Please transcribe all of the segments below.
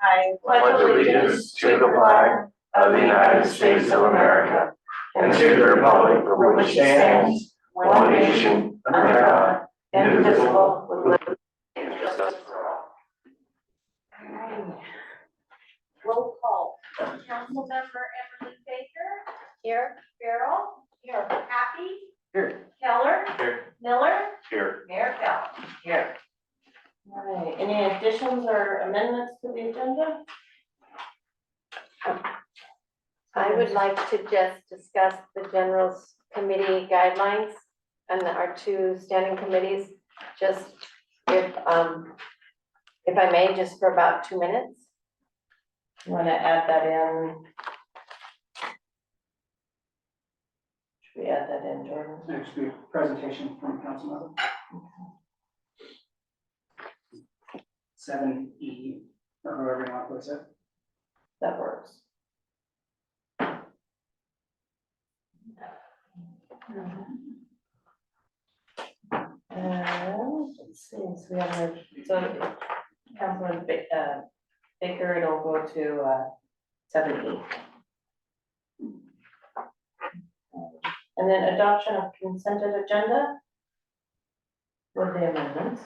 I pledge allegiance to the flag of the United States of America and to the republic for which it stands, one nation, under God, indivisible, with liberty and justice for all. roll call. Councilmember Emily Baker. Here. Farrell. Here. Happy. Here. Keller. Here. Miller. Here. Mayor Kell. Here. All right, any additions or amendments to the agenda? I would like to just discuss the general committee guidelines and our two standing committees, just if I may, just for about 2 minutes. You want to add that in? Should we add that in, Jordan? Next week, presentation from council member. 7E, or whoever you want to put it. That works. Let's see, so we have, so Councilman Baker, it'll go to 7E. And then adoption of consented agenda with the amendments.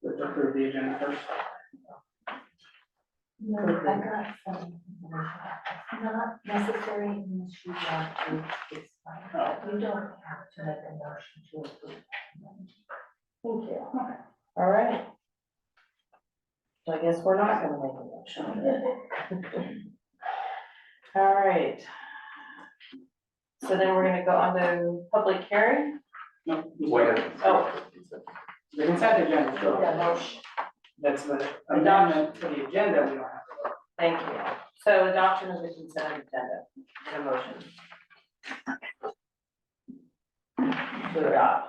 Let's approve the agenda first. No, I got some information. Not necessary unless you want to, it's fine. You don't have to make a motion to approve. Thank you. All right. So I guess we're not gonna make a motion. All right. So then we're gonna go on to public hearing. No. Oh, The consent agenda, so motion. that's the amendment to the agenda, we don't have to vote. Thank you. So adoption of the consent agenda, and a motion. To adopt.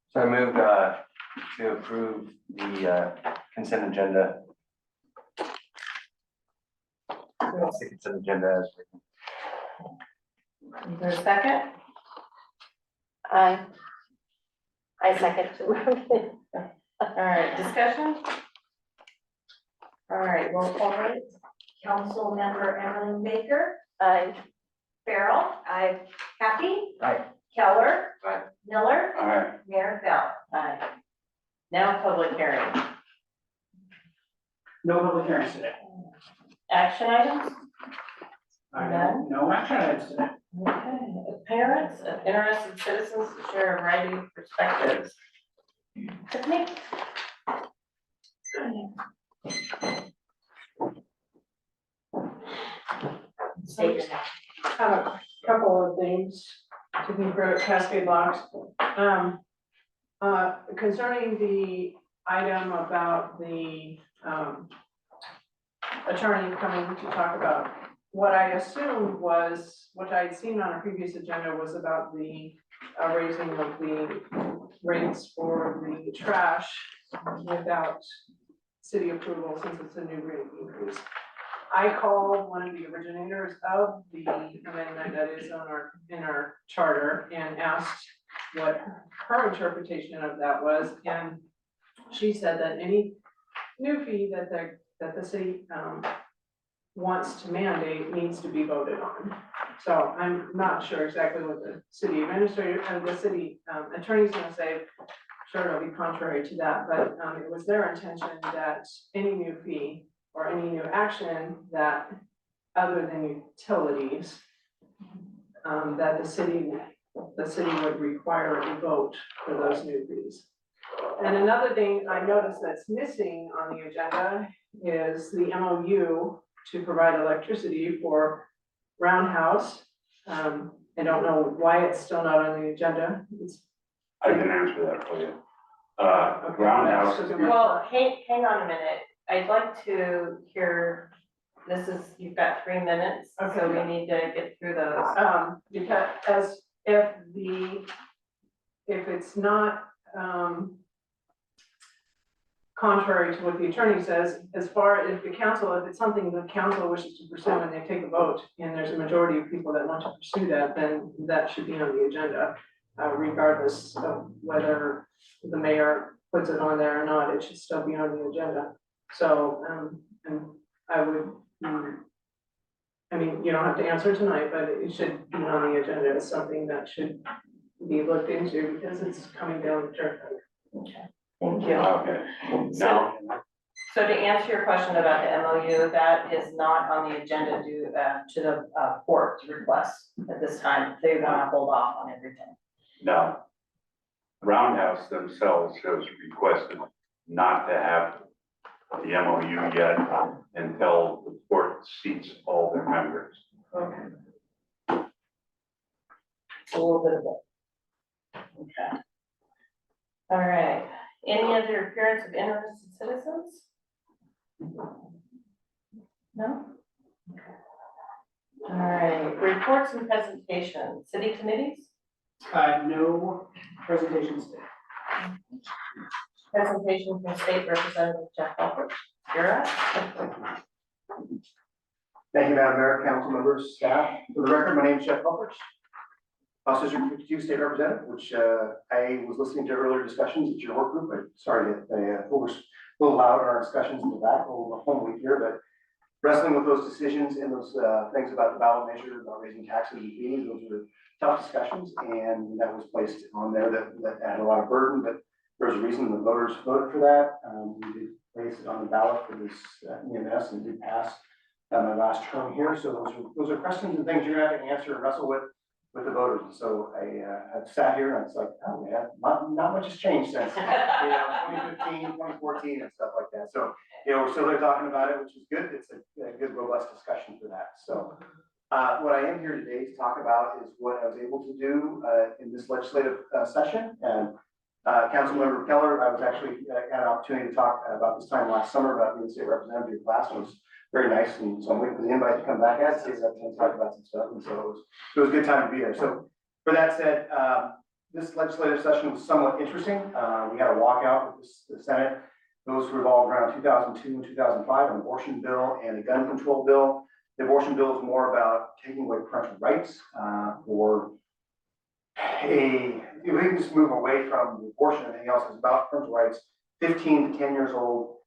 So I moved to approve the consent agenda. The consent agenda as written. Is there a second? I second too. All right, discussion? All right, roll call vote. Councilmember Emily Baker. Aye. Farrell. Aye. Happy. Aye. Keller. Aye. Miller. All right. Mayor Kell. Aye. Now public hearing. No public hearings today. Action items? None. No action items today. Okay, parents and interested citizens to share a variety of perspectives. Tiffany? Have a couple of things to be for Cascade Locks. Concerning the item about the attorney coming to talk about, what I assumed was, what I'd seen on a previous agenda was about the raising of the rates for the trash without city approval, since it's a new rate increase. I called one of the originators of the amendment that is in our charter and asked what her interpretation of that was, and she said that any new fee that the city wants to mandate needs to be voted on. So I'm not sure exactly what the city administrator and the city attorney's gonna say. Sure, it'll be contrary to that, but it was their intention that any new fee or any new action that, other than utilities, that the city would require a vote for those new fees. And another thing I noticed that's missing on the agenda is the MOU to provide electricity for Roundhouse. I don't know why it's still not on the agenda. I can answer that for you. Okay. Roundhouse. Well, hang on a minute. I'd like to hear, you've got 3 minutes, so Okay. we need to get through those. Because if it's not, contrary to what the attorney says, as far as the council, if it's something the council wishes to pursue and they take a vote, and there's a majority of people that want to pursue that, then that should be on the agenda, regardless of whether the mayor puts it on there or not, it should still be on the agenda. So, and I would, I mean, you don't have to answer tonight, but it should be on the agenda as something that should be looked into because it's coming down the track. Thank you. Okay, now, So to answer your question about the MOU, that is not on the agenda due to the court request at this time. They want to hold off on everything. now, Roundhouse themselves has requested not to have the MOU yet until the court seats all their members. Okay. A little bit of it. Okay. All right. Any other appearance of interested citizens? No? Okay. All right, reports and presentations, city committees? No presentations today. Presentation from State Representative Jeff Helfrich. You're up. Thank you, Madam Mayor, council members, staff. For the record, my name is Jeff Helfrich, House District 52 State Representative, which I was listening to earlier discussions at your work group, but sorry that I was a little loud in our discussions in the back over the home week here, but wrestling with those decisions and those things about the ballot measure, about raising taxes and fees, those were tough discussions, and that was placed on there that added a lot of burden, but there's a reason the voters voted for that. We did place it on the ballot for this EMS and it did pass my last term here. So those are questions and things you're gonna have to answer and wrestle with the voters. And so I've sat here and it's like, oh yeah, not much has changed since 2015, 2014 and stuff like that. So we're still there talking about it, which is good. It's a good robust discussion for that. So what I am here today to talk about is what I was able to do in this legislative session. And Councilmember Keller, I was actually had an opportunity to talk about this time last summer about being state representative class. It was very nice, and so I'm waiting for the invite to come back as state representative to talk about some stuff, and so it was a good time to be there. So for that said, this legislative session was somewhat interesting. We had a walkout with the Senate. Those revolved around 2002 and 2005, an abortion bill and a gun control bill. The abortion bill is more about taking away parental rights for we can just move away from the abortion and everything else. It's about parental rights. 15 to 10 years old,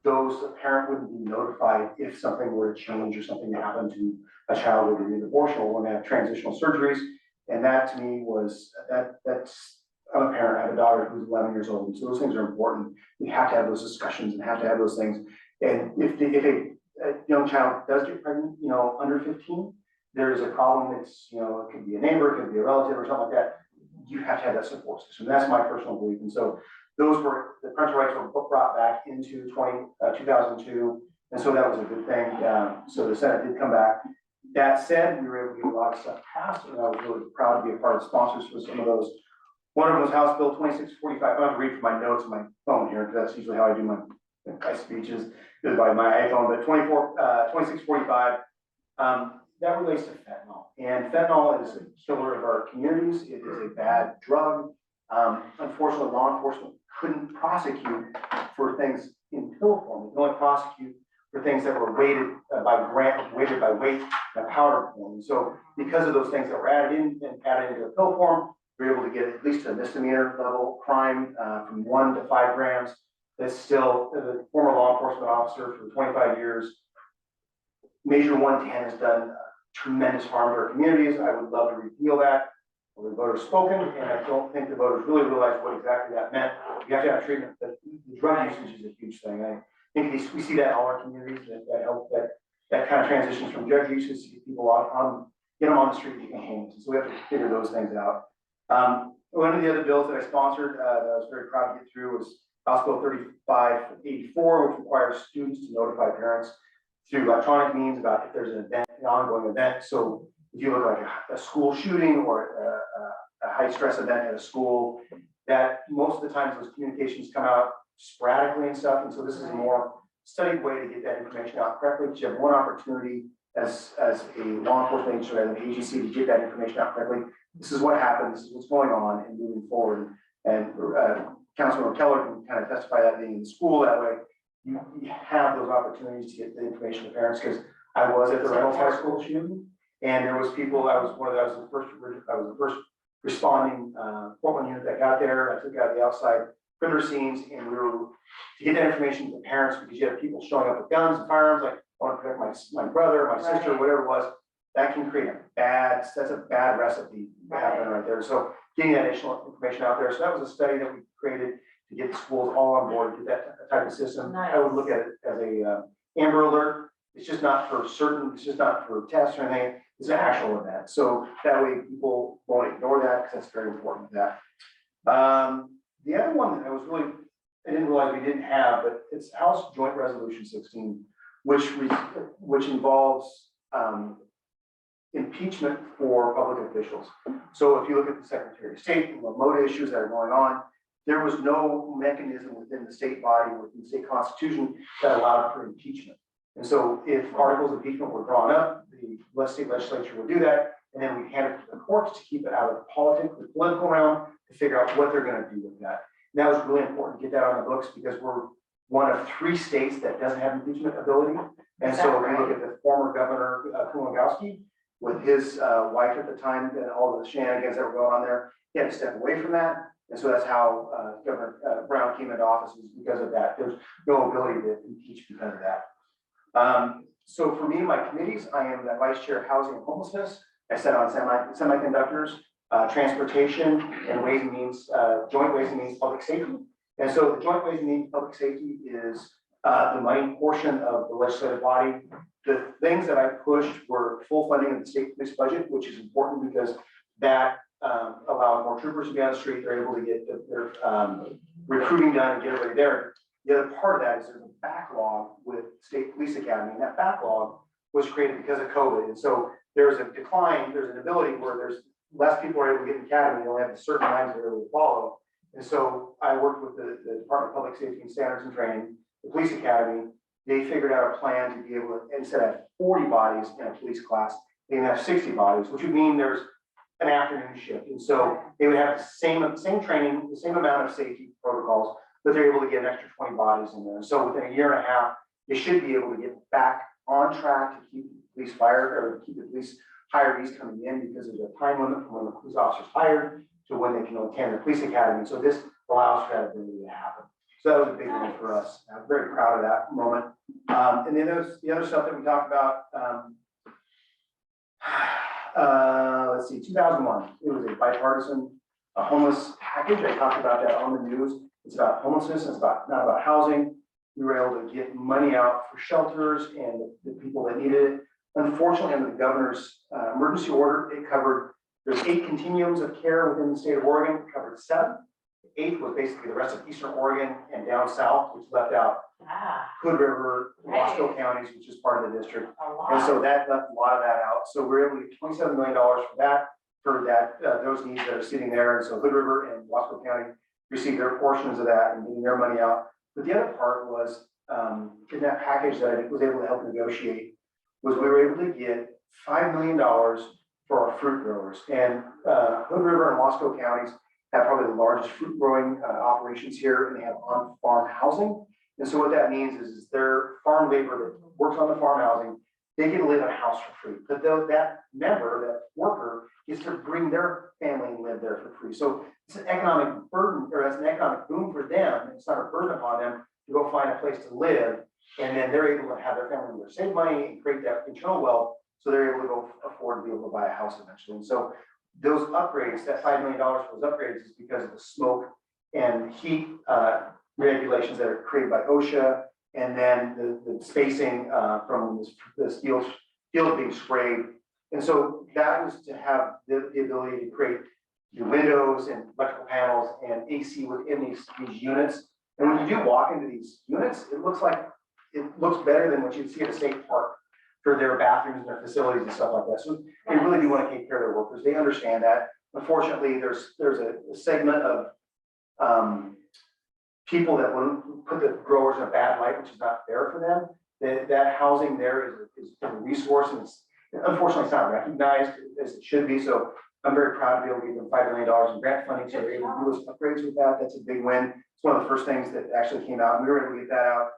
a parent wouldn't be notified if something were to change or something happened to a child who needed an abortion or when they have transitional surgeries. And that to me was that's I'm a parent. I have a daughter who's 11 years old, and so those things are important. We have to have those discussions and have to have those things. And if a young child does get pregnant, under 15. There's a problem, it's, it could be a neighbor, it could be a relative or something like that. You have to have that support system. That's my personal belief. And so the parental rights were brought back into 2002. And so that was a good thing. So the Senate did come back. That said, we were able to get a lot of stuff passed, and I was really proud to be a part of sponsors for some of those. One of them was House Bill 2645. I have to read from my notes on my phone here, because that's usually how I do my speeches, is by my iPhone, but 2645. That relates to fentanyl, and fentanyl is a killer of our communities. It is a bad drug. Unfortunately, law enforcement couldn't prosecute for things in pill form. They can only prosecute for things that were weighted by weight and powder form. And so because of those things that were added into a pill form, we were able to get at least a misdemeanor level crime from 1 to 5 grams. That's still the former law enforcement officer for 25 years. Measure 110 has done tremendous harm to our communities. I would love to repeal that. The voters spoken, and I don't think the voters really realize what exactly that meant. You have to have treatment. The drug usage is a huge thing. I think we see that in all our communities that kind of transitions from drug usage to get people get them on the street, taking homes. And so we have to figure those things out. One of the other bills that I sponsored that I was very proud to get through was House Bill 3584, which requires students to notify parents through electronic means about if there's an ongoing event. So if you look like a school shooting or a high stress event at a school, that most of the times those communications come out sporadically and stuff. And so this is a more studied way to get that information out correctly, because you have one opportunity as a law enforcement agency or as an agency to get that information out correctly. This is what happened, this is what's going on and moving forward. And Councilmember Keller can kind of testify that being in the school that way. You have those opportunities to get the information to parents, because I was at the Reynolds High School shooting, and there was people. I was the first responding Portland unit that got there. I took it out of the outside perimeter scenes, and we were to get that information to the parents, because you have people showing up with guns and firearms, like, I want to protect my brother, my sister, Right. whatever it was. That can create that's a bad recipe happening right there. So getting that additional information out there. So that was a study that we created to get the schools all on board, get that type of system. I would look at it as a Amber Alert. It's just not for certain, it's just not for tests or anything. It's an actual event. So that way people won't ignore that, because that's very important to that. The other one that I didn't realize we didn't have, but it's House Joint Resolution 16, which involves impeachment for public officials. So if you look at the Secretary of State and the MOTA issues that are going on, there was no mechanism within the state body, within the state constitution, that allowed for impeachment. And so if articles of impeachment were drawn up, the state legislature would do that, and then we hand it to the courts to keep it out of the political realm, to figure out what they're going to do with that. And that was really important to get that on the books, because we're one of 3 states that doesn't have impeachment ability. And so if you look at the former governor, Kulongoski, with his wife at the time, and all the shenanigans that were going on there, he had to step away from that. And so that's how Governor Brown came into office, was because of that. There's no ability to impeach because of that. So for me, my committees, I am the vice chair of housing and homelessness. I sit on semiconductors, transportation, and ways and means, joint ways and means public safety. And so the joint ways and means public safety is the money portion of the legislative body. The things that I pushed were full funding of the state police budget, which is important because that allows more troopers to be on the street. They're able to get their recruiting done and get everybody there. The other part of that is there's a backlog with State Police Academy, and that backlog was created because of COVID. And so there's a decline, there's an ability where there's less people are able to get in the academy, they only have certain lines they're able to follow. And so I worked with the Department of Public Safety and Standards and Training, the Police Academy. They figured out a plan to be able to, instead of 40 bodies in a police class, they can have 60 bodies, which would mean there's an afternoon shift. And so they would have the same training, the same amount of safety protocols, but they're able to get an extra 20 bodies in there. So within a year and a half, they should be able to get back on track to keep the police fired, or keep the police hirees coming in, because there's a time limit from when the police officer's hired to when they can attend the police academy. So this allows for that ability to happen. So that was a big one for us. I'm very proud of that moment. And then there's the other stuff that we talked about. Let's see, 2001, it was a bipartisan homeless package. I talked about that on the news. It's about homelessness, it's not about housing. We were able to get money out for shelters and the people that needed it. Unfortunately, under the governor's emergency order, it covered, there's 8 continuums of care within the state of Oregon, it covered 7. The 8th was basically the rest of Eastern Oregon and down south, which left out Hood River, Wasco counties, which is part of the district. And so that left a lot of that out. So we're able to get $27 million for that, those needs that are sitting there. And so Hood River and Wasco County received their portions of that and getting their money out. But the other part was in that package that I was able to help negotiate, was we were able to get $5 million for our fruit growers. And Hood River and Wasco counties have probably the largest fruit growing operations here, and they have on-farm housing. And so what that means is their farm labor that works on the farm housing, they get to live in a house for free. But though that member, that worker, gets to bring their family and live there for free. So it's an economic burden, or it's an economic boom for them. It's not a burden upon them to go find a place to live. And then they're able to have their family member save money and create that internal wealth. So they're able to go afford to be able to buy a house eventually. And so those upgrades, that $5 million for those upgrades, is because of the smoke and heat regulations that are created by OSHA, and then the spacing from this field being sprayed. And so that was to have the ability to create the windows and electrical panels and AC within these units. And when you do walk into these units, it looks better than what you'd see at a state park for their bathrooms and their facilities and stuff like that. So they really do want to take care of their workers. They understand that. Unfortunately, there's a segment of people that will put the growers in a bad light, which is not fair for them. That housing there is a resource, and unfortunately it's not recognized as it should be. So I'm very proud to be able to give them $5 million in grant funding, so they're able to do those upgrades with that. That's a big win. It's one of the first things that actually came out, and we were able to get that out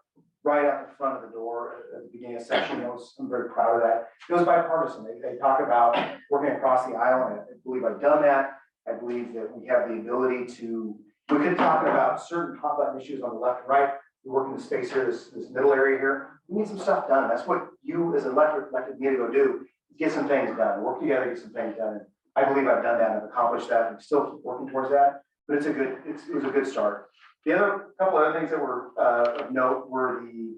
right out the front of the door at the beginning of session. I'm very proud of that. It was bipartisan. They talk about working across the aisle, and I believe I've done that. I believe that we have the ability to We could talk about certain hot button issues on the left and right. We're working the space here, this middle area here. We need some stuff done. That's what you as an elected need to go do, get some things done, work together, get some things done. And I believe I've done that, I've accomplished that, and still keep working towards that, but it was a good start. The other, couple other things that were of note were the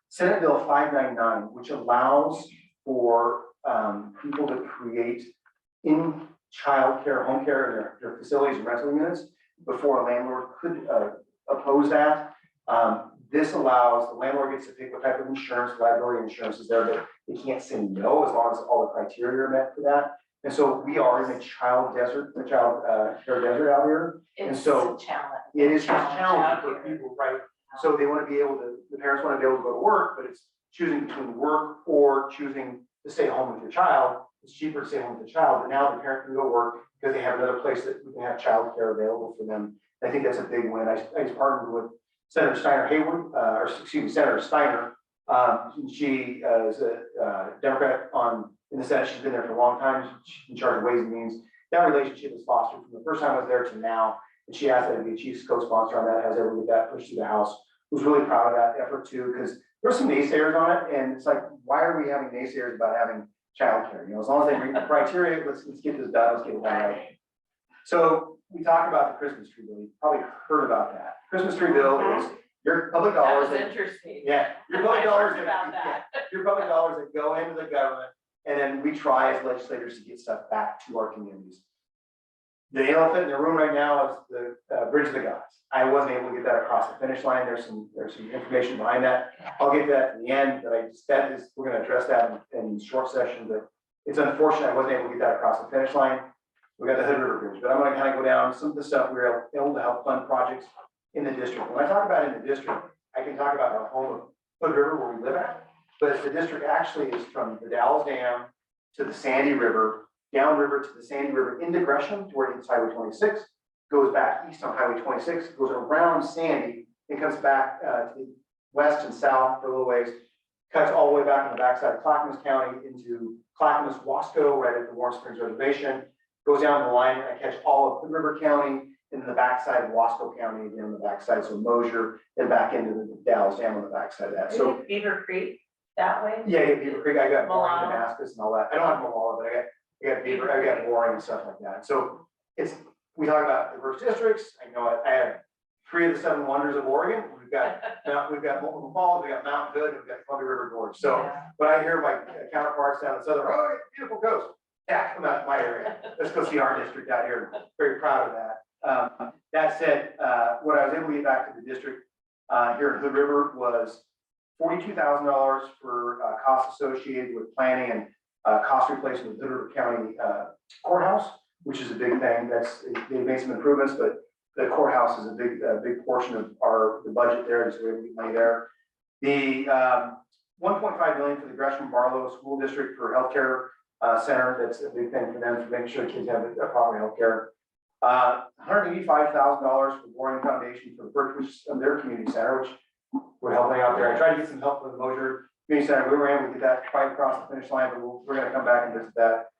Senate Bill 599, which allows for people to create in childcare, home care, in their facilities and rental units before a landlord could oppose that. This allows, the landlord gets to pick what type of insurance, liability insurance is there, but they can't say no as long as all the criteria are met for that. And so we are in a child desert, a child care desert out here. And so It's a challenge. it is a Challenge challenge out for here. people, right? So they want to be able to, the parents want to be able to go to work, but it's choosing between work or choosing to stay home with your child. It's cheaper to stay home with the child, but now the parent can go work because they have another place that we can have childcare available for them. I think that's a big win. I just partnered with Senator Steiner Haywood, Senator Steiner. She is a Democrat in the Senate. She's been there for a long time. She's in charge of Ways and Means. That relationship is fostered from the first time I was there to now. And she asked that to be a chief co-sponsor on that, has ever get that pushed through the House. Was really proud of that effort too, because there's some naysayers on it, and it's like, why are we having naysayers about having childcare? You know, as long as they meet the criteria, let's get this done, let's get it done right. So we talked about the Christmas tree bill. You probably heard about that. Christmas tree bill is your public dollars. Interesting. Yeah, your public dollars about that. your public dollars that go into the government, and then we try as legislators to get stuff back to our communities. The elephant in the room right now is the Bridge of the Gods. I wasn't able to get that across the finish line. There's some information behind that. I'll get that at the end, but we're gonna address that in short session, but it's unfortunate I wasn't able to get that across the finish line. We got the Hood River Bridge, but I'm gonna kind of go down some of the stuff we were able to help fund projects in the district. When I talk about in the district, I can talk about our home of Hood River where we live at, but the district actually is from the Dalles Dam to the Sandy River, downriver to the Sandy River into Gresham to where it's Highway 26, goes back east on Highway 26, goes around Sandy, and comes back to the west and south for a little ways, cuts all the way back on the backside of Clackamas County into Clackamas, Wasco, right at the Warren Springs Reservation, goes down the line, and I catch all of Hood River County, and the backside of Wasco County, again on the backside, so Mosier, then back into the Dalles Dam on the backside of that. So Beaver Creek that way? yeah, Beaver Creek, I got Boring, Malala. Damascus and all that. I don't have Malala, but I got Beaver, I got Boring and stuff like that. So we talk about diverse districts. I know I have 3 of the 7 wonders of Oregon. We've got multiple falls, we got Mount Hood, and we've got Columbia River Gorge. So Yeah. when I hear my counterparts down in southern, oh, beautiful coast. Yeah, come out to my area. Let's go see our district out here. Very proud of that. That said, what I was able to get back to the district here in Hood River was $42,000 for costs associated with planning and cost replacement of Hood River County courthouse, which is a big thing. They made some improvements, but the courthouse is a big portion of the budget there, so we have to get money there. The 1.5 million for the Gresham Barlow School District for healthcare center, that's a big thing for them, for making sure the kids have a proper healthcare. $185,000 for Boring Foundation for the purchase of their community center, which we're helping out there. I tried to get some help with the Mosier Community Center. We were able to get that quite across the finish line, but we're gonna come back and visit that.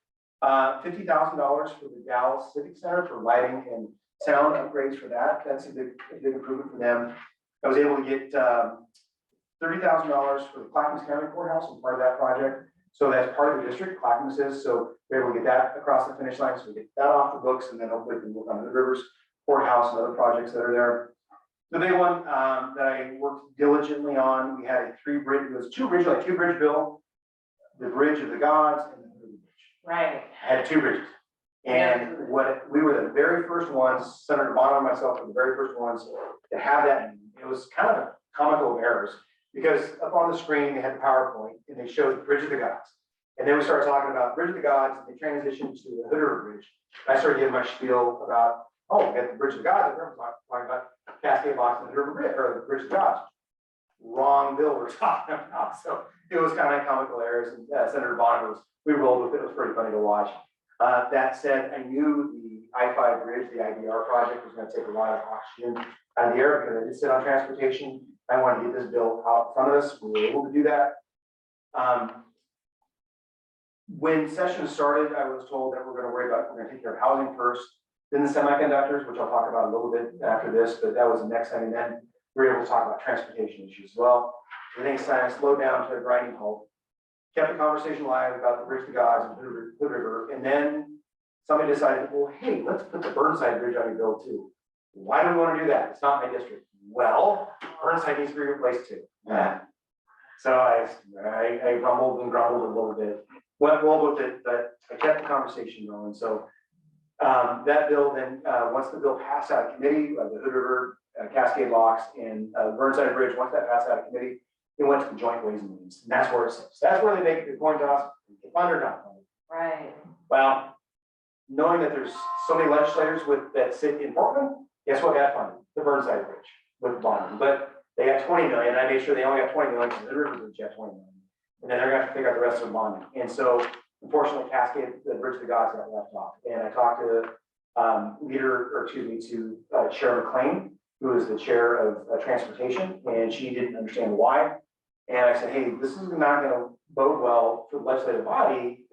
$50,000 for the Dallas Civic Center for lighting and sound upgrades for that. That's a big improvement for them. I was able to get $30,000 for the Clackamas County Courthouse as part of that project. So that's part of the district, Clackamas is, so we're able to get that across the finish line, so we get that off the books, and then hopefully we can work on the Rivers Courthouse and other projects that are there. The big one that I worked diligently on, we had it was two bridge bill, the Bridge of the Gods and the Hood Bridge. Right. I had 2 bridges. And we were the very first ones, Senator Bono and myself were the very first ones to have that. It was kind of comical of errors, because up on the screen, they had the PowerPoint and they showed the Bridge of the Gods. And then we started talking about Bridge of the Gods, and they transitioned to the Hood River Bridge. And I started giving my spiel about, oh, we got the Bridge of the Gods, and we're talking about Cascade Box and the Hood River Bridge, or the Bridge of the Gods. Wrong bill we're talking about. So it was kind of comical errors, and Senator Bonner we rolled with it. It was pretty funny to watch. That said, I knew the I-5 bridge, the IDR project, was going to take a lot of oxygen out of the air because I did sit on transportation. I wanted to get this bill out in front of us. We were able to do that. When session started, I was told that we're going to take care of housing first, Then the semiconductors, which I'll talk about a little bit after this, but that was the next thing. And then we were able to talk about transportation issues as well. Everything slowed down to a grinding halt. Kept the conversation alive about the Bridge to Gods and Hood River. And then somebody decided, well, hey, let's put the Burnside Bridge on your bill too. Why do we want to do that? It's not my district. Well, Burnside needs to be replaced too. So I rumbled and grumbled a little bit. Went well with it, but I kept the conversation going. So that bill then, once the bill passed out of committee, the Hood River, Cascade locks and Burnside Bridge, once that passed out of committee, it went to the joint ways and means. And that's where it sits. That's where they make the coin toss, fund or not fund. Right. Well, knowing that there's so many legislators that sit in Portland, guess what got funded? The Burnside Bridge with bond. But they got 20 million. I made sure they only got 20 million because the River Bridge got 20 million. And then they're gonna have to figure out the rest of the bonding. And so unfortunately, Cascade, the Bridge to the Gods got left off. And I talked to Chair McLean, who is the chair of transportation, and she didn't understand why. And I said, hey, this is not gonna bode well for the legislative body.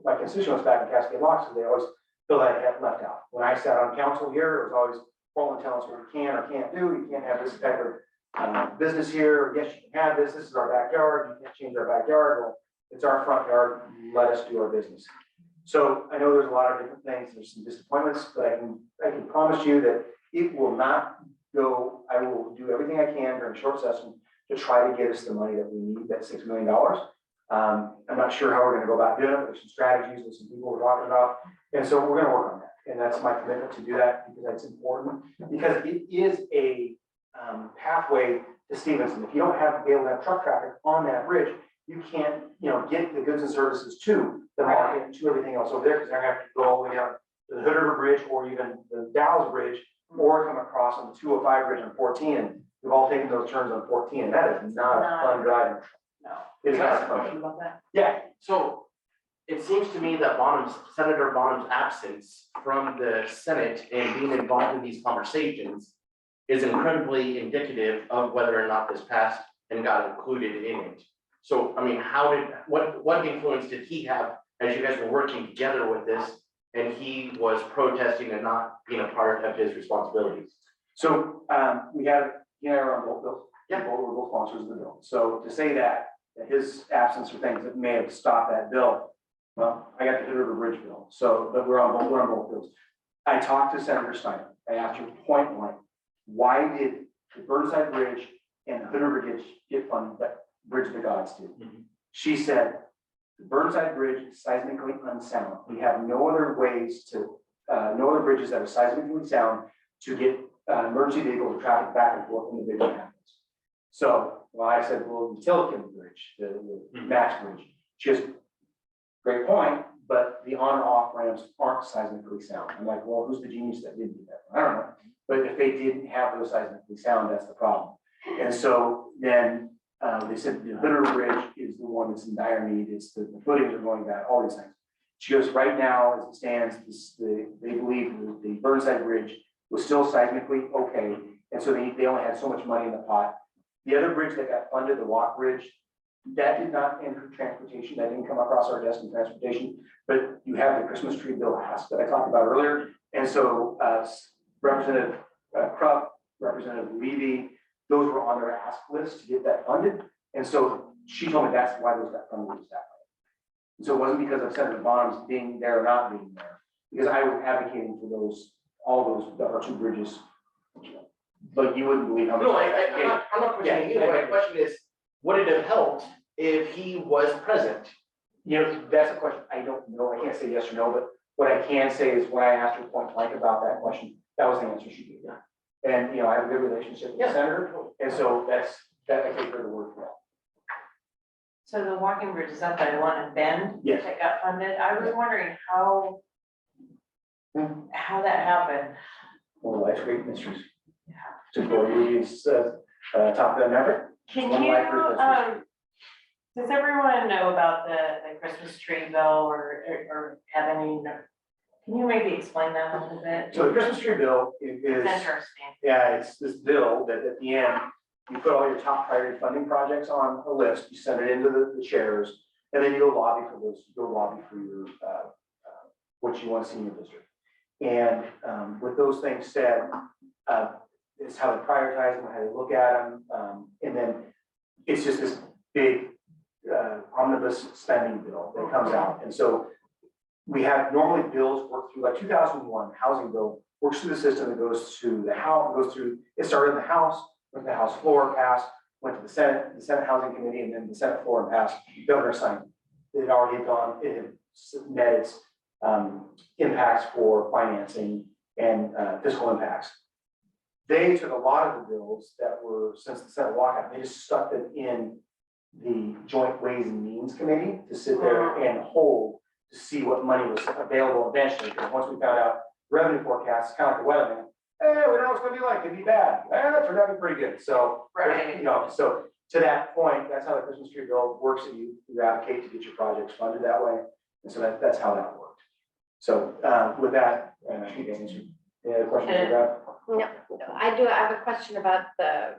My constituents back in Cascade Locks, they always feel that it got left out. When I sat on council here, it was always Portland telling us what we can or can't do. You can't have this type of business here. Yes, you can have this. This is our backyard. You can't change our backyard. Well, it's our front yard. Let us do our business. So I know there's a lot of different things. There's some disappointments, but I can promise you that it will not go. I will do everything I can during short session to try to get us the money that we need, that $6 million. I'm not sure how we're gonna go about doing it, but there's some strategies that some people were talking about. And so we're gonna work on that. And that's my commitment to do that because that's important, because it is a pathway to Stevenson. If you don't be able to have truck traffic on that bridge, you can't, get the goods and services to the market and to everything else over there, because they're gonna have to go all the way down to the Hood River Bridge or even the Dalles Bridge, or come across on the 205 bridge on 14. And we've all taken those turns on 14, and that is not a fun drive. No. It's Can I not ask a fun. question about that? Yeah, So it seems to me that Senator Bonham's absence from the Senate and being involved in these conversations is incredibly indicative of whether or not this passed and got included in it. So, I mean, what influence did he have as you guys were working together with this and he was protesting and not being a part of his responsibilities? so we had, I were on both bills. Yeah, both were both sponsors of the bill. So to say that his absence or things that may have stopped that bill, well, I got the Hood River Bridge bill. So, but we're on both bills. I talked to Senator Steiner. I asked her point blank, why did the Burnside Bridge and the Hood River Bridge get funded, but Bridge to the Gods did? She said, the Burnside Bridge is seismically unsound. We have no other ways to, no other bridges that are seismically sound to get emergency vehicles or traffic back and forth when the bridge happens. So, well, I said, well, the Tillicum Bridge, the Max Bridge, just great point, but the on and off ramps aren't seismically sound. I'm like, well, who's the genius that did do that? I don't know. But if they didn't have those seismically sound, that's the problem. And so then they said the Hood River Bridge is the one that's in dire need. It's the footings are going bad, all these things. She goes, right now, as it stands, they believe the Burnside Bridge was still seismically okay. And so they only had so much money in the pot. The other bridge that got funded, the Walk Bridge, that did not enter transportation. That didn't come across our desk in transportation. But you have the Christmas tree bill ask that I talked about earlier. And so Representative Krupp, Representative Levy, those were on their ask list to get that funded. And so she told me that's why those got funded was that way. And so it wasn't because of Senator Bonham's being there or not being there, because I was advocating for all those, our two bridges. But you wouldn't believe how much. No, I'm not questioning you. My question is, would it have helped if he was present? That's a question I don't know. I can't say yes or no, but what I can say is when I asked her point blank about that question, that was the answer she gave. And, I have a good relationship with the senator. And so that I take her to word for that. So the walking bridge, is that the one in Bend? Yes. That got funded? I was wondering how that happened. One of life's great mysteries. To for movies, Top Gun Maverick. Can One of you, my great mysteries. does everyone know about the Christmas tree bill or have any, can you maybe explain that a little bit? So the Christmas tree bill It's is, interesting. it's this bill that at the end, you put all your top priority funding projects on a list, you send it into the chairs, and then you'll lobby for those, you'll lobby for your, what you want to see in your district. And with those things said, it's how they prioritize them, how they look at them, and then it's just this big omnibus spending bill that comes out. And so we have normally bills work through, like 2001 housing bill works through the system that goes to the House, it started in the House, went to the House floor, passed, went to the Senate Housing Committee, and then the Senate floor and passed, governor signed. It had already gone, it had met its impacts for financing and fiscal impacts. They took a lot of the bills that were, since the Senate walkout, they just stuck them in the Joint Ways and Means Committee to sit there and hold to see what money was available eventually, because once we found out revenue forecasts, kind of like the weatherman, we know what it's gonna be like, it'd be bad, it turned out to be pretty good, so. Right. You know, so to that point, that's how the Christmas tree bill works, and you advocate to get your projects funded that way, and so that's how that worked. So, with that, I think I answered, any other questions about? No, I have a question about the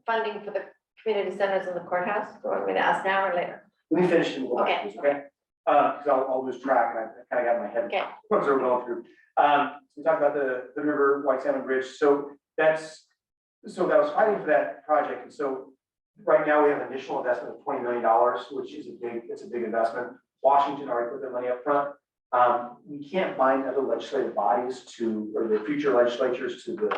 funding for the community centers in the courthouse. Do you want me to ask now or later? Let me finish and we'll go back, please, okay? Because I'll lose track, and I kind of got in my head. Okay. What we're going through. So we talked about the River White Salmon Bridge, so that was fighting for that project, and so right now we have an initial investment of $20 million, which is a big investment. Washington already put their money up front. We can't bind other legislative bodies or the future legislatures to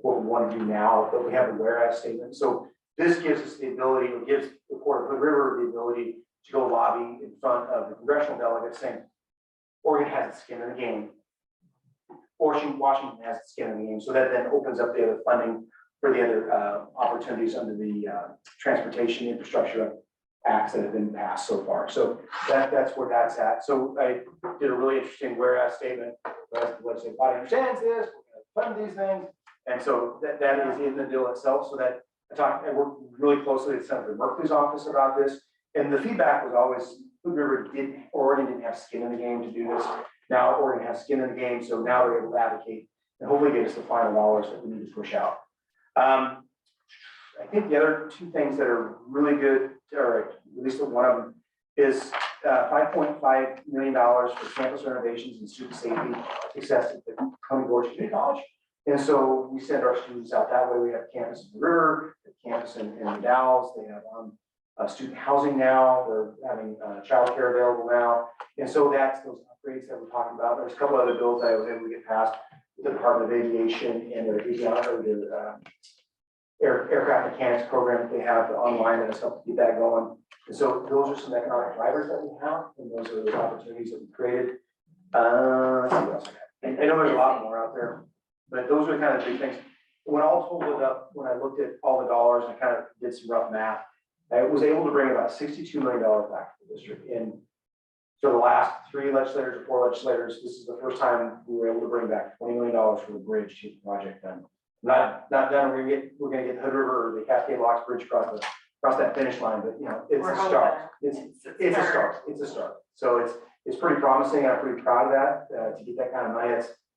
what we want to do now, but we have a whereas statement. So this gives us the ability, or gives the Court of the River the ability to go lobby in front of the congressional delegates saying, Oregon has its skin in the game. Washington has its skin in the game. So that then opens up the other funding for the other opportunities under the Transportation Infrastructure Acts that have been passed so far. So that's where that's at. So I did a really interesting whereas statement. The legislative body understands this, we're going to fund these things. And so that is in the bill itself. So that I worked really closely with Senator Merkley's office about this. And the feedback was always, Oregon didn't have skin in the game to do this. Now Oregon has skin in the game. So now they're able to advocate and hopefully get us the final dollars that we need to push out. I think the other two things that are really good, or at least one of them, is $5.5 million for campus renovations and student safety success at the Coney Gorge Community College. And so we send our students out that way. We have campus in the river, campus in the Dalles. They have student housing now. They're having childcare available now. And so that's those upgrades that we're talking about. There's a couple other bills that I was able to get passed with the Department of Aviation and their aircraft mechanics program that they have online that has helped keep that going. And so those are some economic drivers that we have, and those are the opportunities that we created. Let's see what else I got. I know there's a lot more out there, but those are kind of the big things. When all totaled up, when I looked at all the dollars, I kind of did some rough math. I was able to bring about $62 million back to the district. And for the last 3 legislators or 4 legislators, this is the first time we were able to bring back $20 million for the bridge to get the project done. Not done. We're gonna get the Hood River or the Cascade Locks Bridge across that finish line, but you know, it's a start. It's a start. It's a start. So it's pretty promising. I'm pretty proud of that, to get that kind of money.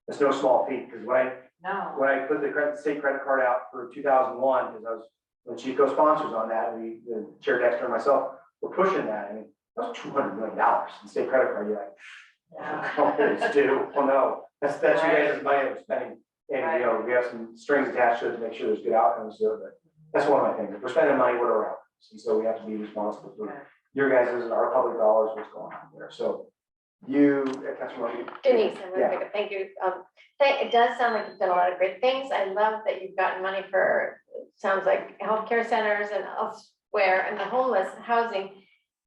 It's no small feat, because when I put the state credit card out for 2001, because I was the chief co-sponsors on that, the Chair Dexter and myself were pushing that. I mean, that was $200 million in state credit card. You're like, oh, it's due. Well, no, that's you guys' money that we're spending. And, you know, we have some strings attached to it to make sure there's good outcomes to it, but that's one of my things. If we're spending money, what are our outcomes? And so we have to be responsible for your guys' and our public dollars, what's going on there. So Councilor Denise, Yeah. thank you. It does sound like you've done a lot of great things. I love that you've gotten money for, sounds like healthcare centers and elsewhere, and the homeless housing.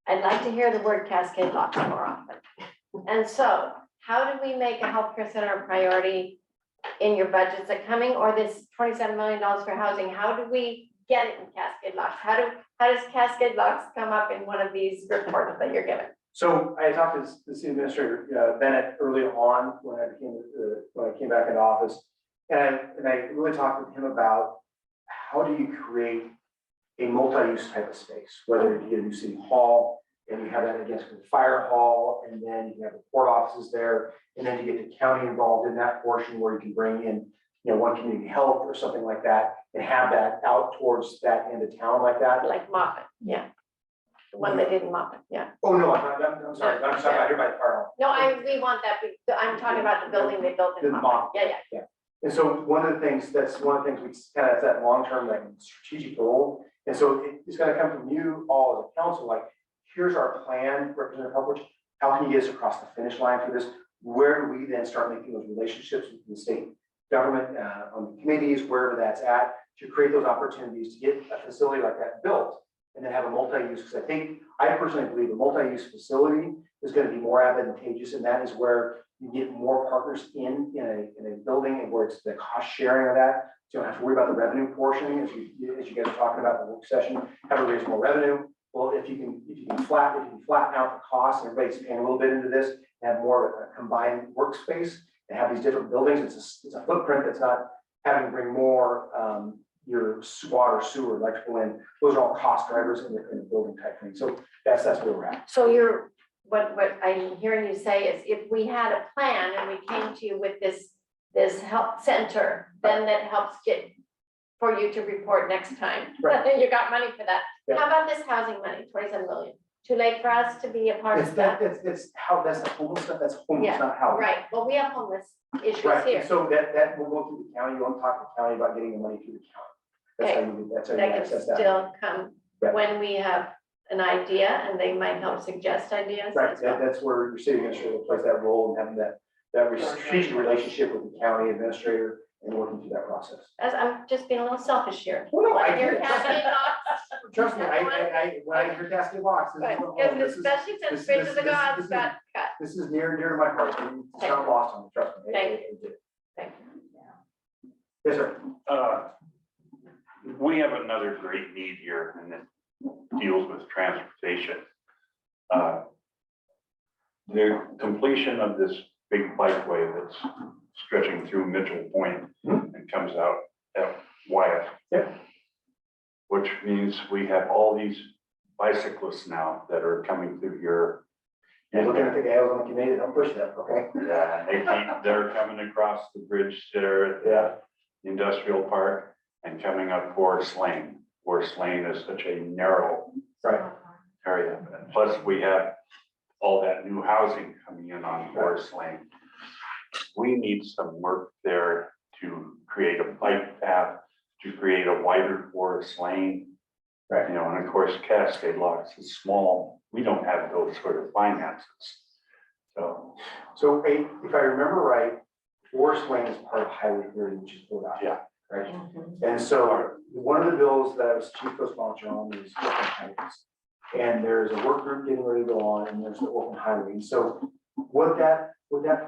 I'd like to hear the word Cascade Locks more often. And so how do we make a healthcare center a priority in your budgets that coming, or this $27 million for housing? How do we get it in Cascade Locks? How does Cascade Locks come up in one of these reports that you're given? So I talked to the city administrator Bennett early on when I came back into office, and I really talked with him about how do you create a multi-use type of space, whether you get a new city hall and you have that against the fire hall, and then you have the port offices there, and then you get the county involved in that portion where you can bring in, you know, one community health or something like that, and have that out towards that end of town like that. Like Moffett, yeah. the one that didn't mop it, yeah. Oh, no, I'm sorry, I'm sorry, I'm here by the fire hall. No, we want that, I'm talking about the building they built in The Moffitt. Moffitt. Yeah. And so one of the things we kind of, that long-term, like strategic goal. And so it's gonna come from you all as a council, like, here's our plan, Representative Helfrich, how can you get us across the finish line for this? Where do we then start making those relationships with the state government, on the committees, wherever that's at, to create those opportunities to get a facility like that built and then have a multi-use, because I personally believe a multi-use facility is gonna be more advantageous, and that is where you get more partners in a building, and where it's the cost sharing of that. So you don't have to worry about the revenue portion, as you guys are talking about the work session, how to raise more revenue. Well, if you can flatten out the cost, and everybody's paying a little bit into this, and have more of a combined workspace, and have these different buildings, it's a footprint that's not having to bring more, your water, sewer, electrical in. Those are all cost drivers in the building type thing. So that's where we're at. So what I'm hearing you say is if we had a plan and we came to you with this help center, then that helps for you to report next time. Right. You got money for that. Yeah. How about this housing money, 27 million? Too late for us to be a part of that? It's how, that's the homeless stuff, that's homeless, Yeah, not housing. Right, well, we have homeless issues Right, here. and so that will go through the county, you want to talk to the county about getting the money through the county. That's how you, that's how you That can access that. still come Yeah. when we have an idea, and they might help suggest ideas Right, as well. that's where your city administrator plays that role, and having that strategic relationship with the county administrator and working through that process. As I'm just being a little selfish here. Well, no, I Like your get it. Cascade Locks, Trust me, when I hear Cascade Locks, this is, because this is, especially since this- Bridge of the this- Gods this is- got cut. this is near to my heart, and it's not lost on me, trust me. Thank you. Thank Yes, sir. We have another great need here, and it deals with transportation. The completion of this big bikeway that's stretching through Mitchell Point and comes out at Wyatt. Yeah. Which means we have all these bicyclists now that are coming through here. You're looking at the gals on the committee, don't push that, okay? Yeah, they're coming across the bridge there at the industrial park and coming up Forest Lane. Forest Lane is such a narrow Right. area. Plus, we have all that new housing coming in on Forest Lane. We need some work there to create a bike path, to create a wider Forest Lane. Right. You know, and of course, Cascade Locks is small. We don't have those sort of finances. So if I remember right, Forest Lane is part of Highway 30, which is ODOT. Yeah. Right, and so one of the bills that I was chief co-sponsor on is open highways. And there's a work group getting ready to go on, and there's the open highway. And so what that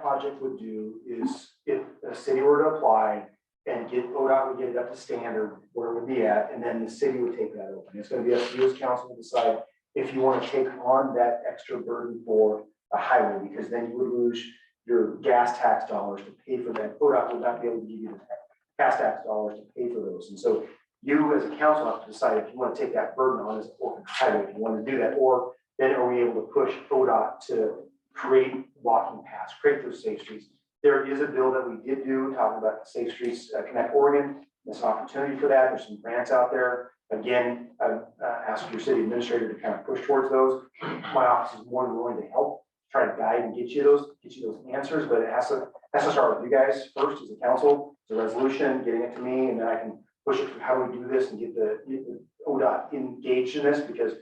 project would do is, if a city were to apply and ODOT would get it up to standard where it would be at, and then the city would take that over. And it's gonna be up to you as council to decide if you want to take on that extra burden for a highway, because then you would lose your gas tax dollars to pay for that. ODOT would not be able to give you the gas tax dollars to pay for those. And so you as a council have to decide if you want to take that burden on as an open highway, if you want to do that, or then are we able to push ODOT to create walking paths, create those safe streets. There is a bill that we did do talking about the Safe Streets Connect Oregon. There's an opportunity for that. There's some grants out there. Again, ask your city administrator to kind of push towards those. My office is more than willing to help, try to guide and get you those answers, but it has to start with you guys first as a council. It's a resolution, getting it to me, and then I can push it through how do we do this and get the ODOT engaged in this, because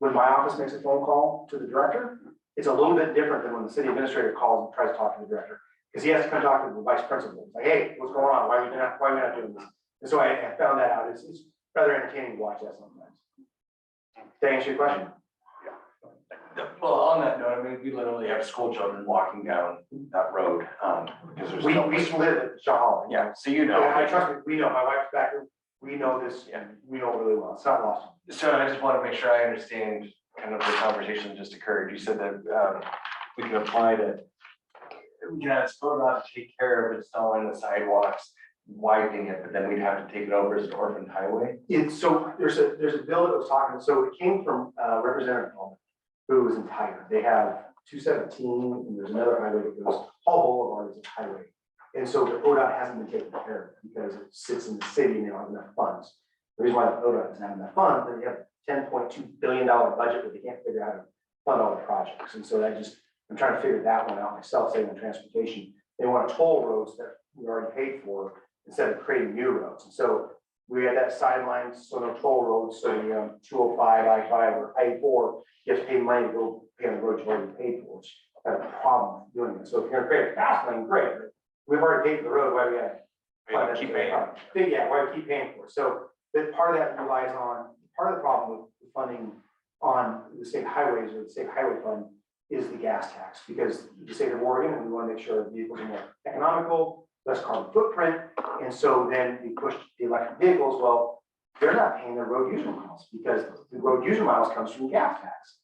when my office makes a phone call to the director, it's a little bit different than when the city administrator calls and tries to talk to the director, because he has to come talk to the vice principal. It's like, hey, what's going on? Why are we not doing this? And so I found that out. It's rather entertaining to watch that sometimes. Did I answer your question? Well, on that note, I mean, we literally have school children walking down that road, because there's We no. used to live at Shaw Hall. Yeah, so you know. I trust me, we know, my wife's back there, we know this, and we know it really well, it's not lost. So I just want to make sure I understand kind of the conversation that just occurred. You said that we can apply to, we can ask ODOT to take care of installing the sidewalks, widening it, but then we'd have to take it over as an orphaned highway. So there's a bill that was talking, so it came from Representative Hall, who was in Tiger. They have 217, and there's another highway that goes, Hall Boulevard is a highway. And so the ODOT hasn't been taken care of because it sits in the city and they don't have enough funds. The reason why the ODOT doesn't have enough funds, then you have $10.2 billion budget, but they can't figure out how to fund all the projects. And so I'm trying to figure that one out myself, saying in transportation, they want to toll roads that we already paid for instead of creating new roads. And so we had that sideline, so no toll roads, so 205, I-5 or I-4, you have to pay money to go pay on the road you've already paid for, which I have a problem doing it. So if you're gonna create a fast lane, great, but we've already paid for the road, why do we have? Keep paying. Yeah, why we keep paying for it. So that part of that relies on, part of the problem with the funding on the state highways or the state highway fund is the gas tax, because the state of Oregon, and we want to make sure vehicles are more economical, less carbon footprint, and so then we push the electric vehicles. Well, they're not paying their road user miles because the road user miles comes from gas tax.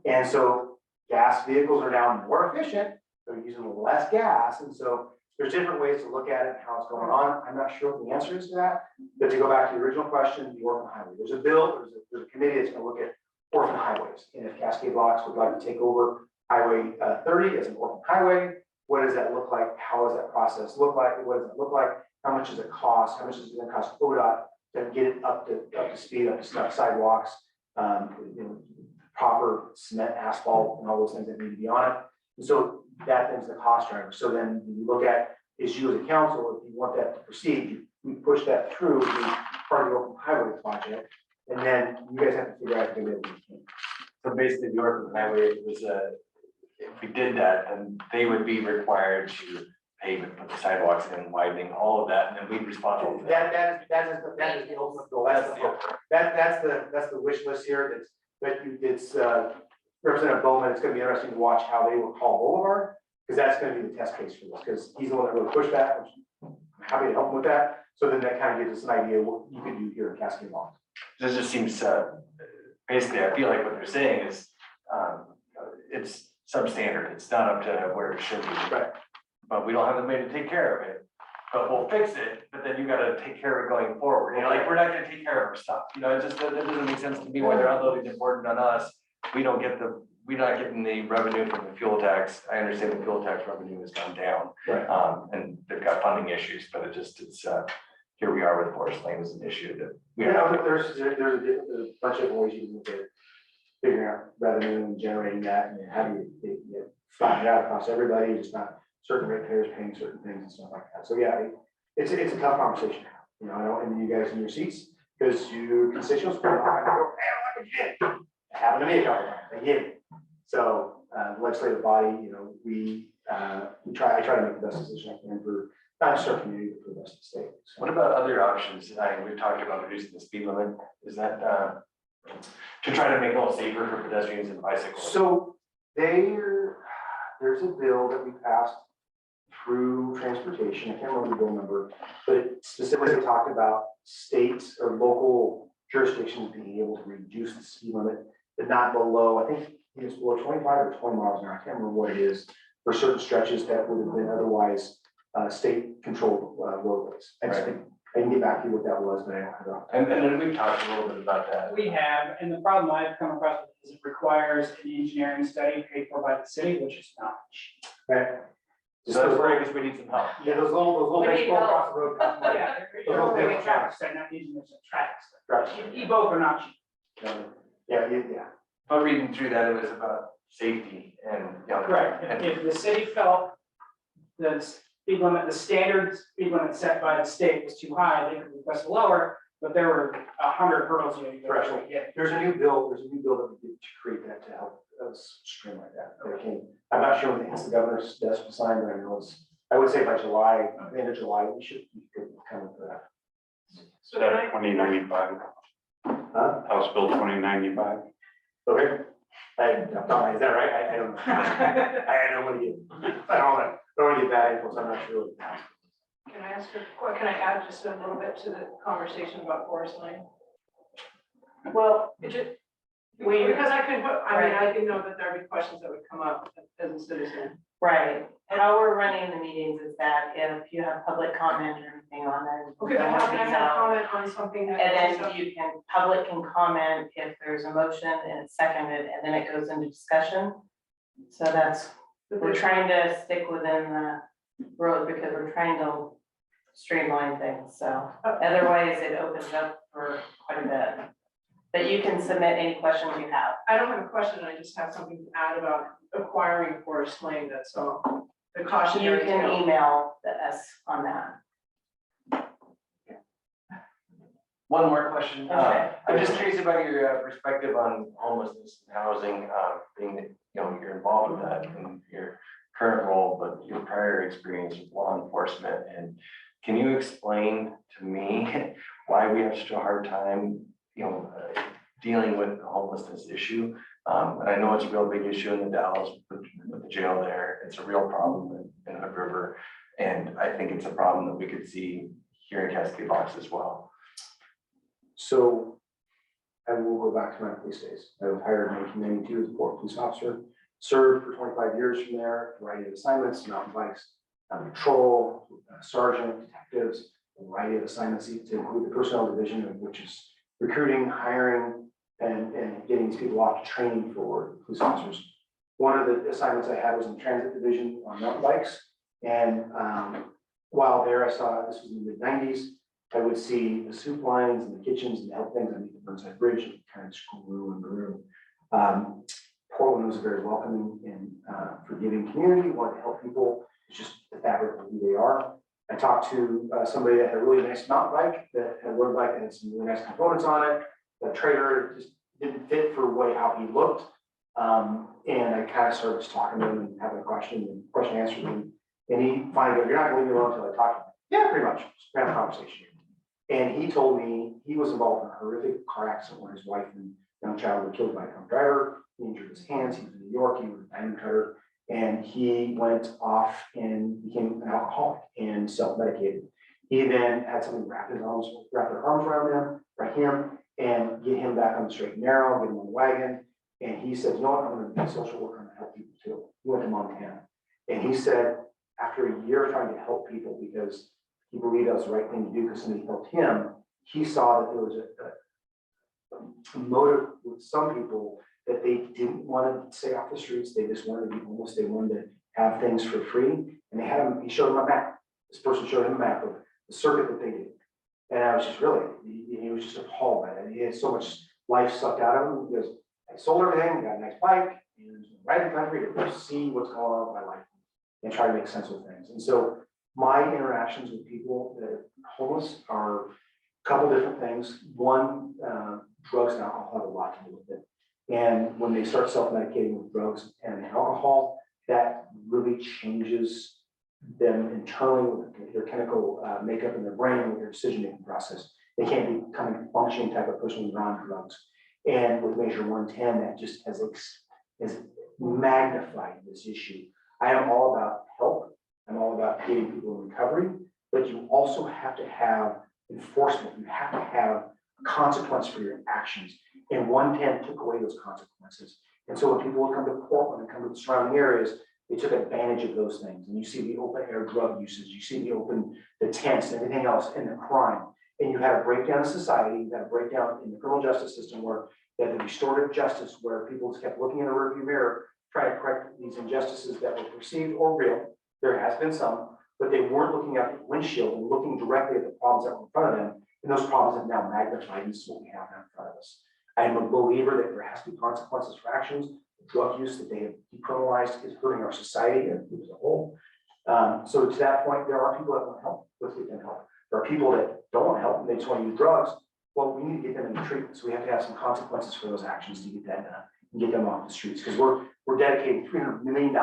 And so gas vehicles are now more efficient, they're using less gas, and so there's different ways to look at it, how it's going on. I'm not sure what the answer is to that, but to go back to the original question, the orphan highway, there's a bill, there's a committee that's gonna look at orphan highways, and if Cascade Locks would like to take over Highway 30 as an orphan highway, what does that look like? How does that process look like? What does it look like? How much does it cost? How much is it gonna cost ODOT to get it up to speed, up to sidewalks, proper cement, asphalt, and all those things that need to be on it. And so that then's the cost driver. So then you look at, is you as a council, if you want that to proceed, we push that through as part of the open highway project, and then you guys have to figure out if you're gonna be able to. So basically, the Orphan Highway was if we did that, then they would be required to pave and put the sidewalks in, widening, all of that, and then we'd be responsible for that. That is the ultimate goal. That's the wish list here. It's Representative Bowman. It's going to be interesting to watch how they will call Boulevard, because that's going to be the test case for this, because he's the one that really pushed that. Which I'm happy to help him with that. So then that kind of gives us an idea of what you could do here in Cascade Locks. This just seems, basically, I feel like what they're saying is, it's substandard, it's not up to where it should be. Right. But we don't have the money to take care of it, but we'll fix it, but then you gotta take care of it going forward, like, we're not gonna take care of our stuff, it just, that doesn't make sense to me why they're unloading the burden on us. We're not getting the revenue from the fuel tax. I understand the fuel tax revenue has gone down. Right. And they've got funding issues, but it's here we are with Forest Lane as an issue that we There's a bunch of ways you can look at figuring out revenue and generating that, and how do you flatten it out across everybody, just not certain ratepayers paying certain things and stuff like that. So yeah, it's a tough conversation to have, I don't envy you guys in your seats, because your constituents go, I don't like what you did. It happened to me a couple times, I get it. So legislative body, I try to make the best decision I can for not just our community, but for the rest of the state. So. What about other options? We've talked about reducing the speed limit. Is that to try to make it all safer for pedestrians and bicyclists? So there's a bill that we passed through transportation. I can't remember the bill number, but it specifically talked about states or local jurisdictions being able to reduce the speed limit, but not below, I think it's below 25 or 20 miles an hour. I can't remember what it is for certain stretches that would have been otherwise state controlled roadways. I can get back to you what that was, but I don't have it. And then we've talked a little bit about that. We have, and the problem I've come across is it requires an engineering study paid for by the city, which is not cheap. Okay. So that's where I guess we need some help. Yeah, those little We things need go help. across the road. cost money. Yeah, Those little you're bits. traffic study, not engineering traffic Right. study. Both are not cheap. Yeah. But reading through that, it was about safety and, Correct. If the city felt the speed limit, the standard speed limit set by the state was too high, they could request a lower, but there were 100 hurdles you had to go through to get. There's a new bill that we did to create that to help us streamline that. I'm not sure when it's the governor's desk to sign, but I know I would say by July, the end of July, we could come with that. So can I, 2095, House Bill 2095. Okay. Is that right? I don't know. I don't want to get bad info, so I'm not sure. can I ask can I add just a little bit to the conversation about Forest Lane? Well, Because Right. I didn't know that there'd be questions that would come up as a citizen. right, how we're running the meetings is that if you have public comment or anything on it. Okay, but how can I have a comment on something that? And then public can comment if there's a motion and it's seconded, and then it goes into discussion. So we're trying to stick within the road because we're trying to streamline things, so otherwise it opens up for quite a bit. But you can submit any questions you have. I don't have a question, I just have something to add about acquiring Forest Lane, that's all. The You cautionary can tale. email us on that. One more question. Okay. I'm just curious about your perspective on homelessness and housing, being that, you're involved with that in your current role, but your prior experience with law enforcement. And can you explain to me why we have such a hard time, dealing with the homelessness issue? And I know it's a real big issue in the Dalles with the jail there. It's a real problem in Hood River. And I think it's a problem that we could see here in Cascade Box as well. So I will go back to my police days. I was hired in 1992 as a port police officer, served for 25 years from there, a variety of assignments, mountain bikes, patrol, sergeant, detectives, a variety of assignments to include the personnel division, which is recruiting, hiring, and getting these people off to training for police officers. One of the assignments I had was in the transit division on mountain bikes. And while there, I saw, this was in the mid-90s, I would see the soup lines and the kitchens and the help things underneath the Burnside Bridge, and kind of just grew and grew. Portland was a very welcoming and forgiving community, wanted to help people. It's just the fabric of who they are. I talked to somebody that had a really nice mountain bike, that had a road bike that had some really nice components on it. The trailer just didn't fit for how he looked. And I kind of started just talking to him and having a question answered him. And he finally goes, "You're not going to leave me alone until I talk to him." Yeah, pretty much. Just have a conversation. And he told me he was involved in a horrific car accident where his wife and young child were killed by a drunk driver. He injured his hands. He was in New York. He was a diamond cutter. And he went off and became an alcoholic and self-medicated. He then had somebody wrap their arms around him and get him back on the straight and narrow, get him on the wagon. And he said, "You know what, I'm going to be a social worker and help people too." He went to Montana. And he said, after a year of trying to help people because he believed that was the right thing to do because somebody helped him, he saw that there was a motive with some people that they didn't want to stay off the streets. They just wanted to be homeless. They wanted to have things for free. And they had him, he showed him a map. This person showed him a map of the circuit that they did. And I was just he was just appalled by that. He had so much life sucked out of him. He goes, "I sold everything, got a nice bike, and right in the country to see what's going on with my life and try to make sense of things." And so my interactions with people that are homeless are a couple different things. One, drugs and alcohol have a lot to do with it. And when they start self-medicating with drugs and alcohol, that really changes them internally with their chemical makeup in their brain, with their decision-making process. They can't become a functioning type of person around drugs. And with Measure 110, that just has magnified this issue. I am all about help. I'm all about getting people in recovery, but you also have to have enforcement. You have to have consequence for your actions. And 110 took away those consequences. And so when people would come to Portland and come to the surrounding areas, they took advantage of those things. And you see the open air drug usage, you see the tents and everything else, and the crime. And you had a breakdown in society, you had a breakdown in the criminal justice system where you had the restorative justice, where people just kept looking in the rearview mirror, trying to correct these injustices that were perceived or real. There has been some, but they weren't looking out the windshield and looking directly at the problems that were in front of them. And those problems have now magnified, and this is what we have now in front of us. I am a believer that there has to be consequences for actions. The drug use that they have decriminalized is hurting our society and as a whole. So to that point, there are people that want help with we can help. There are people that don't want help and they just want to use drugs. Well, we need to get them into treatment. So we have to have some consequences for those actions to get that done and get them off the streets, because we're dedicating $300 million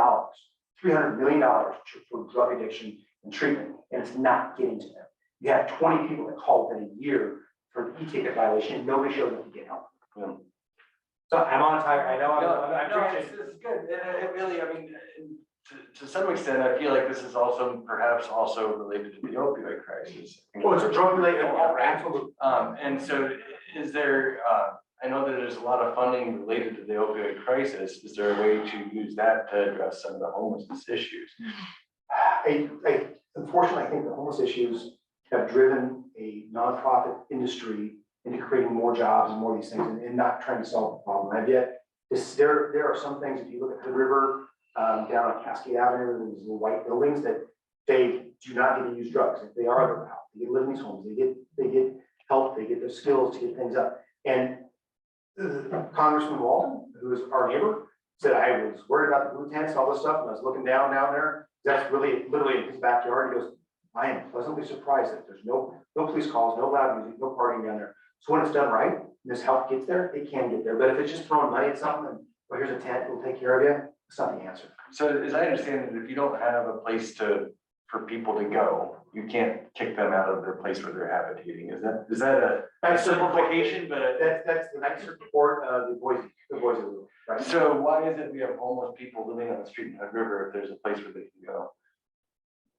for drug addiction and treatment, and it's not getting to them. You have 20 people that call within a year for an e-ticket violation, and nobody shows up to get help. So I'm on time. I know. This is good. It really, I mean, to some extent, I feel like this is also perhaps also related to the opioid crisis. Well, it's a drug related, absolutely. And so is there, I know that there's a lot of funding related to the opioid crisis. Is there a way to use that to address some of the homelessness issues? Unfortunately, I think the homeless issues have driven a nonprofit industry into creating more jobs and more of these things and not trying to solve the problem. I've yet, there are some things, if you look at the river down on Cascade Avenue, there's little white buildings that they do not get to use drugs. If they are allowed, they get to live in these homes, they get help, they get the skills to get things up. And Congressman Walton, who is our neighbor, said, I was worried about the blue tents and all this stuff, and I was looking down there, that's really literally in his backyard. He goes, I am pleasantly surprised that there's no police calls, no loud music, no partying down there. So when it's done right, and this help gets there, it can get there. But if it's just throwing money at something, and, well, here's a tent, we'll take care of you, it's not the answer. So as I understand it, if you don't have a place for people to go, you can't kick them out of their place where they're habitating. Is that a simplification, but That's the next report of the Boise rule, right? so why is it we have homeless people living on the street in Hood River if there's a place where they can go?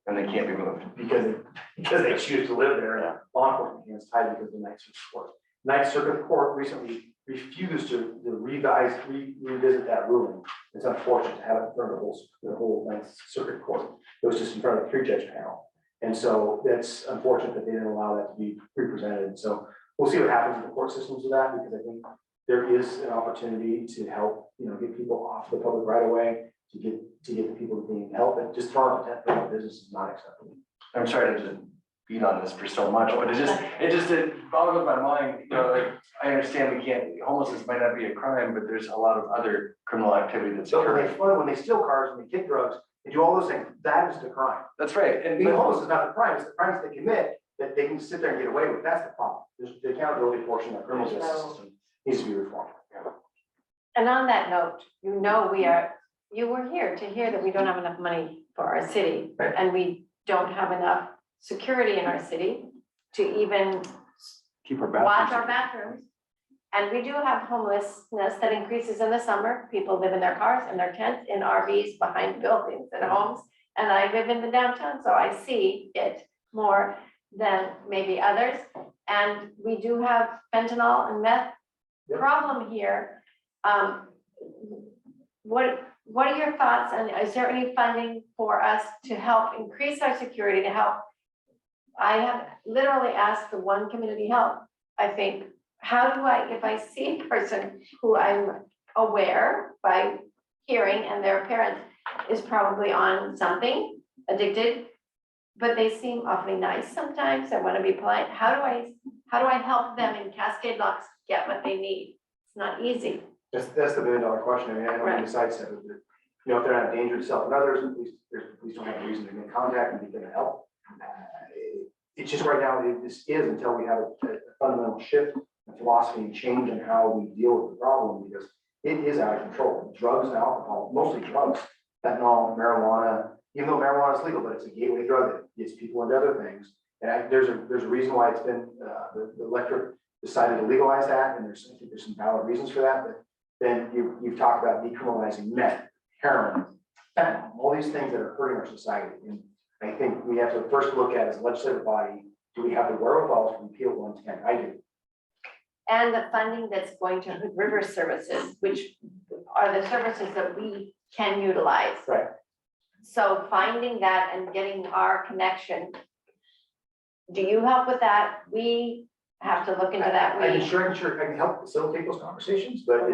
And they can't be moved? Because they choose to live there, and law enforcement hands tied because of the Ninth Circuit Court. Ninth Circuit Court recently refused to revisit that ruling. It's unfortunate to have it in front of the whole Ninth Circuit Court. It was just in front of a 3-judge panel. And so that's unfortunate that they didn't allow that to be represented. So we'll see what happens in the court systems with that, because I think there is an opportunity to help, get people off the public right away, to get the people that need help, and just throwing a tent for business is not acceptable. I'm sorry to just beat on this for so much, but it boggles my mind, like, I understand homelessness might not be a crime, but there's a lot of other criminal activity that's So occurring. when they steal cars, when they take drugs, they do all those things, that is the crime. That's right, and Being homeless is not the crime, it's the crimes they commit that they can sit there and get away with, that's the problem. There's the accountability portion of the criminal justice system needs to be reformed. And on that note, you were here to hear that we don't have enough money for our city. Right. And we don't have enough security in our city to even keep our watch bathrooms. our bathrooms. And we do have homelessness that increases in the summer. People live in their cars and their tents in RVs behind buildings and homes. And I live in the downtown, so I see it more than maybe others. And we do have fentanyl and meth Yep. problem here. What are your thoughts, and is there any funding for us to help increase our security, to help? I have literally asked the one community health, I think, how do I, if I see a person who I'm aware by hearing and their parent is probably on something, addicted, but they seem awfully nice sometimes, I want to be polite, how do I help them in Cascade Locks get what they need? It's not easy. That's the $1 million question. I mean, I know Right. the side said it, but, if they're not a danger to self and others, and police don't have a reason to make contact and be there to help. It's just right now, this is until we have a fundamental shift in philosophy and change in how we deal with the problem, because it is out of control. Drugs and alcohol, mostly drugs, fentanyl, marijuana, even though marijuana is legal, but it's a gateway drug that gets people into other things. And there's a reason why it's been, the electorate decided to legalize that, and I think there's some valid reasons for that, but then you've talked about decriminalizing meth, heroin, fentanyl, all these things that are hurting our society. And I think we have to first look at as a legislative body, do we have the wherewithal to repeal 110? I do. And the funding that's going to Hood River services, which are the services that we can utilize. Right. So finding that and getting our connection. Do you help with that? We have to look into that. I can help facilitate those conversations, but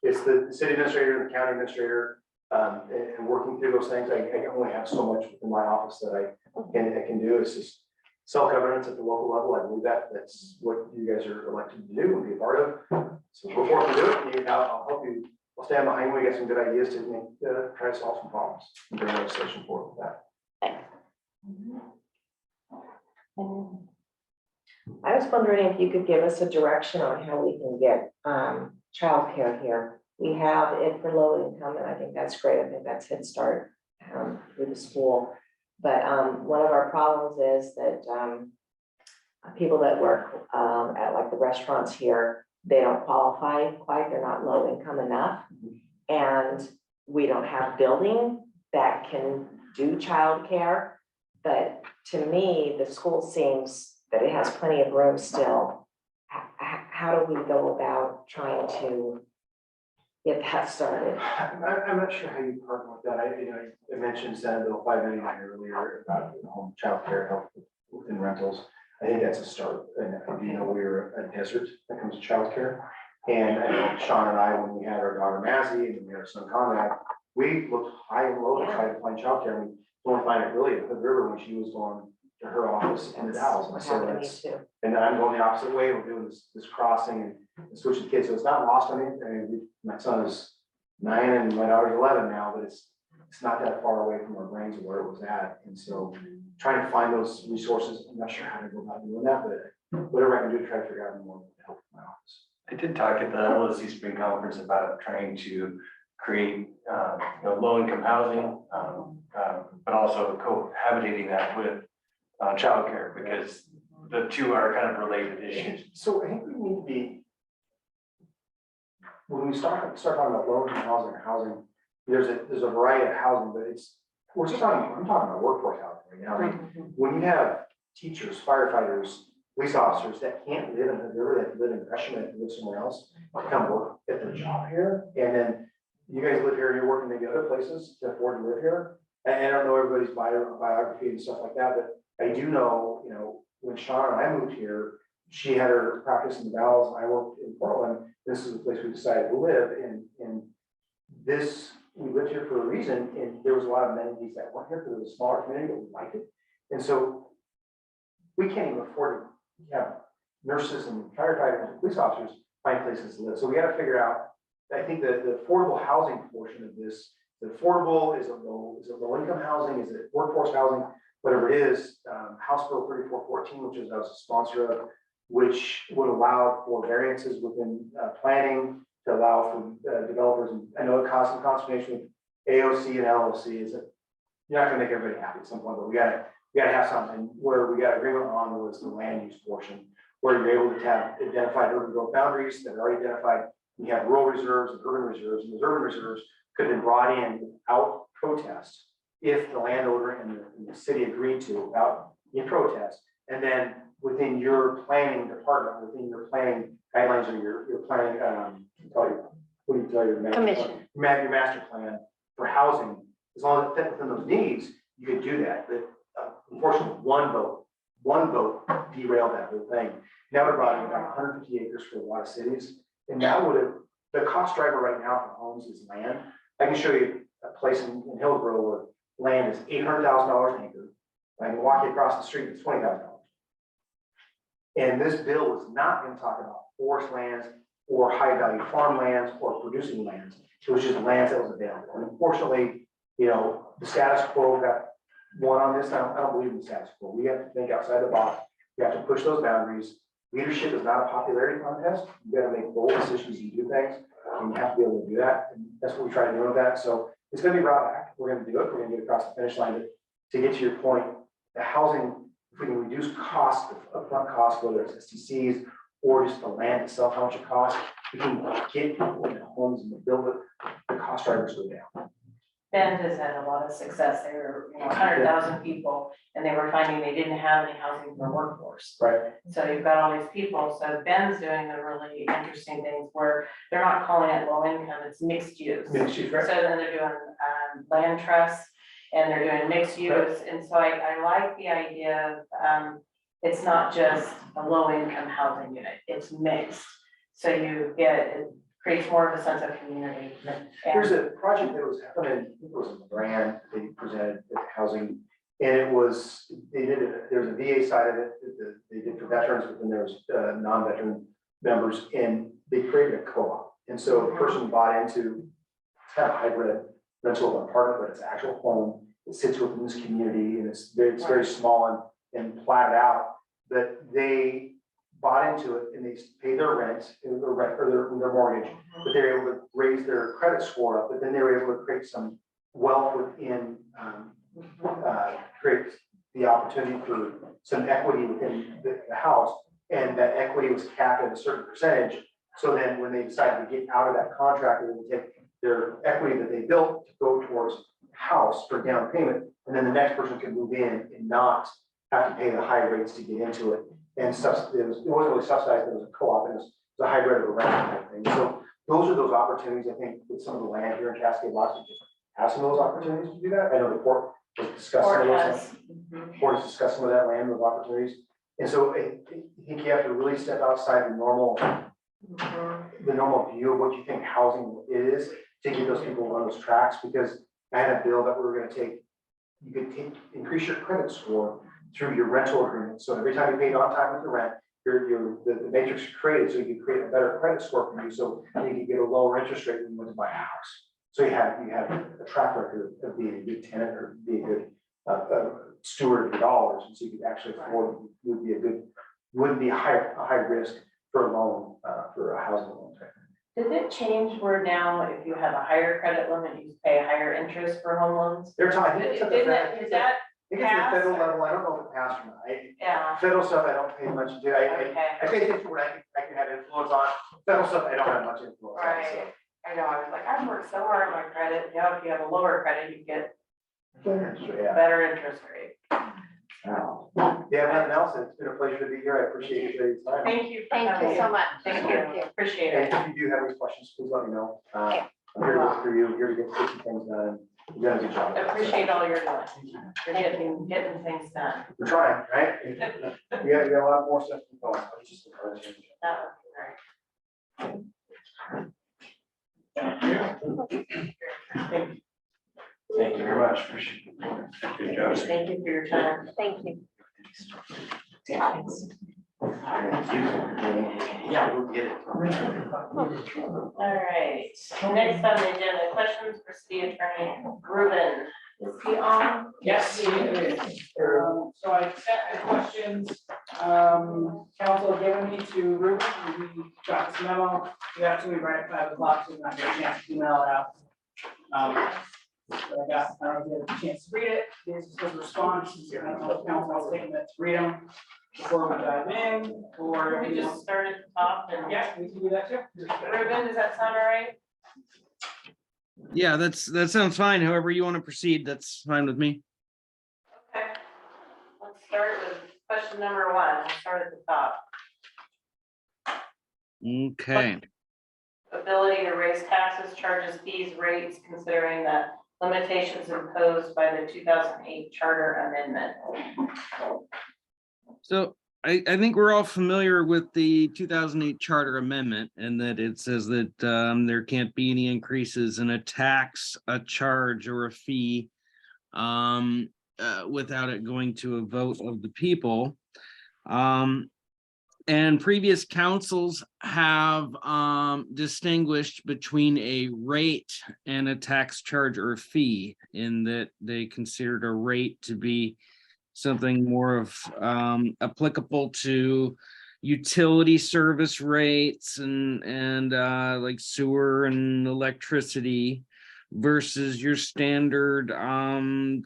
it's the city administrator and the county administrator, and working through those things. I can only have so much within my office that I can do. It's just self-governance at the local level. I believe that's what you guys are elected to do and be a part of. So go forth and do it. I'll help you. I'll stand behind you. We got some good ideas to make, try to solve some problems and bring legislation forward with that. I was wondering if you could give us a direction on how we can get childcare here. We have it for low income, and I think that's great. I think that's Head Start through the school. But one of our problems is that people that work at like the restaurants here, they don't qualify quite. They're not low income enough, and we don't have building that can do childcare. But to me, the school seems that it has plenty of room still. How do we go about trying to get that started? I'm not sure how you partner with that. I mentioned Senate Bill 599 earlier about home childcare help within rentals. I think that's a start. And we're a desert when it comes to childcare. And I know Sean and I, when we had our daughter Mazzy and we had our son Conrad, we looked high and low to try to find childcare. We only find it really at the river when she was going to her office in the house. That's So what happened to me that's, too. and then I'm going the opposite way, we're doing this crossing and switching kids, so it's not lost on me. I mean, my son is 9 and my daughter's 11 now, but it's not that far away from our brains of where it was at. And so trying to find those resources, I'm not sure how to go about doing that, but whatever I can do to try to figure out more to help my office. I did talk at the LSC Spring Conference about trying to create, low-income housing, but also cohabitating that with childcare, because the two are kind of related issues. So I think we need to be, when we start talking about low-income housing or housing, there's a variety of housing, but I'm talking about workforce housing right now. I mean, when you have teachers, firefighters, police officers that can't live in the river, that live in Gresham, that live somewhere else, come work at their job here, and then you guys live here, you're working maybe other places to afford to live here. And I don't know everybody's biography and stuff like that, but I do know, when Sean and I moved here, she had her practice in the Dalles, I worked in Portland. This is the place we decided to live in. We lived here for a reason, and there was a lot of amenities that weren't here because it was a smaller community, but we liked it. And so we can't even afford to have nurses and firefighters and police officers find places to live. So we got to figure out, I think the affordable housing portion of this, the affordable, is it low income housing, is it workforce housing, whatever it is, House Bill 3414, which I was a sponsor of, which would allow for variances within planning, to allow for developers, and I know it caused some consternation with AOC and LOC, is that you're not gonna make everybody happy at some point, but we gotta have something where we got agreement on was the land use portion, where you're able to have identified urban growth boundaries that are already identified. You have rural reserves and urban reserves, and those urban reserves could have been brought in without protest if the landowner and the city agreed to, without in protest. And then within your planning department, within your planning guidelines or your planning, what do you tell your master Commission. plan? Your master plan for housing, as long as it fit within those needs, you could do that. But unfortunately, one vote derailed that whole thing. Now we're brought in about 150 acres for a lot of cities, and that would have, the cost driver right now for homes is land. I can show you a place in Hillsborough where land is $800,000 an acre. I can walk you across the street, it's $20,000. And this bill was not going to talk about forest lands or high value farmlands or producing lands. It was just lands that was available. And unfortunately, the status quo got one on this. I don't believe in the status quo. We have to think outside the box. We have to push those boundaries. Leadership is not a popularity contest. You got to make bold decisions and do things. And you have to be able to do that. And that's what we try to do with that. So it's going to be brought back. We're going to do it. We're going to get across the finish line. But to get to your point, the housing, if we can reduce costs, upfront costs, whether it's STCs or just the land itself, how much it costs, we can get people in homes and build it, the cost drivers go down. Bend has had a lot of success. They were, 100,000 people, and they were finding they didn't have any housing for workforce. Right. So you've got all these people. So Bend's doing the really interesting things where they're not calling it low income, it's mixed use. Mixed use, right? So then they're doing land trusts and they're doing mixed use. And so I like the idea of, it's not just a low income housing unit, it's mixed. So it creates more of a sense of community. There's a project that was happening, I think it was a brand they presented with housing. And there was a VA side of it, they did for veterans, but then there was non-veteran members, and they created a co-op. And so the person bought into, it's kind of a hybrid rental apartment, but it's an actual home. It sits within this community, and it's very small and platted out. But they bought into it and they paid their rent or their mortgage, but they were able to raise their credit score up. But then they were able to create some wealth within, create the opportunity for some equity within the house, and that equity was capped at a certain percentage. So then when they decided to get out of that contract, they would take their equity that they built to go towards house for down payment, and then the next person could move in and not have to pay the high rates to get into it. And it wasn't really subsidized, but it was a co-op, and it was a hybrid of a rental type thing. So those are those opportunities, I think, with some of the land here in Cascade, lots of have some of those opportunities to do that. I know the port was discussing port is discussing with that land, those opportunities. And so I think you have to really step outside the normal view of what you think housing is to get those people on those tracks, because I had a bill that we were going to take, you could increase your credit score through your rental agreement. So every time you paid on time with the rent, the matrix is created, so you can create a better credit score for you, so you can get a lower interest rate when you went to buy a house. So you have a track record of being a good tenant or be a good steward of your dollars, and so you could actually afford, wouldn't be a high risk for a loan, for a housing loan type. Did it change where now if you have a higher credit limit, you pay higher interest for home loans? They're talking, Is that I think it's at the federal level, I don't know if it passed or not. yeah, Federal stuff, I don't pay much to, okay, I pay attention to what I can have influence on. Federal stuff, I don't have much influence on, so. right. I know, I was like, I've worked so hard on my credit, yeah, if you have a lower credit, you get Yeah. better interest rate. Yeah, nothing else, it's been a pleasure to be here, I appreciate your time. Thank you. for Thank coming. you so much. Thank you, appreciate And it. if you do have any questions, please let me know. Okay. I'm here to work for you, here to get some things done. You've done a good job. Appreciate all you're doing. You're getting things done. We're trying, right? We got a lot more stuff to go on, but it's just encouraging. That would be great. Thank you very much, appreciate it. Good job. Thank you for your time. Thank you. Yeah, we'll get it. All right, next on the agenda, questions for city attorney Ruben. Is he on? Yes, it is. So I sent the questions, council had given me to Ruben, and we got this memo, we got to me right at 5 o'clock, so we're not gonna chance to email it out. So I don't know if you had a chance to read it, this is his response, I don't know if council wants to take a minute to read them before we dive in, or. We just start at the top and. Yeah, we can do that too. Ruben, does that sound all right? Yeah, that sounds fine. However you want to proceed, that's fine with me. Okay. Let's start with question number 1. We'll start at the top. Okay. Ability to raise taxes, charges, fees, rates, considering the limitations imposed by the 2008 charter amendment. So I think we're all familiar with the 2008 charter amendment, and that it says that there can't be any increases in a tax, a charge, or a fee without it going to a vote of the people. And previous councils have distinguished between a rate and a tax, charge, or fee, in that they considered a rate to be something more of applicable to utility service rates and like sewer and electricity, versus your standard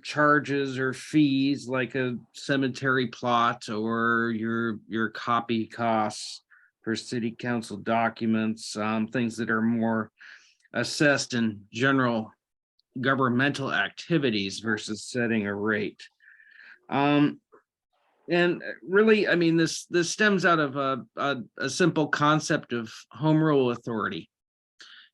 charges or fees like a cemetery plot or your copy costs for city council documents, things that are more assessed in general governmental activities versus setting a rate. And really, I mean, this stems out of a simple concept of home rule authority,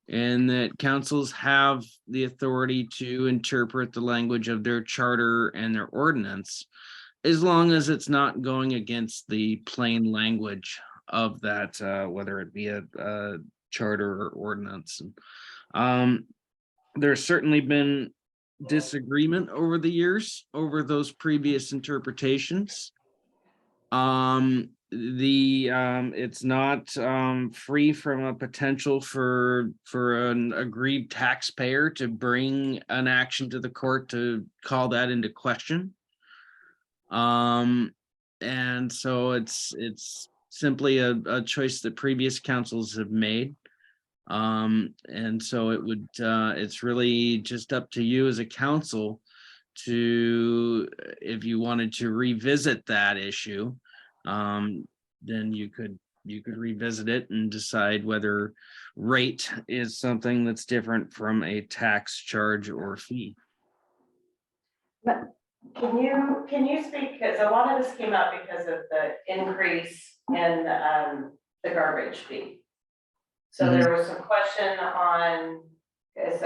and that councils have the authority to interpret the language of their charter and their ordinance, as long as it's not going against the plain language of that, whether it be a charter or ordinance. There's certainly been disagreement over the years over those previous interpretations. It's not free from a potential for an aggrieved taxpayer to bring an action to the court to call that into question. And so it's simply a choice that previous councils have made. And so it's really just up to you as a council to, if you wanted to revisit that issue, then you could revisit it and decide whether rate is something that's different from a tax, charge, or fee. Can you speak, because a lot of this came out because of the increase in the garbage fee. So there was some question on, as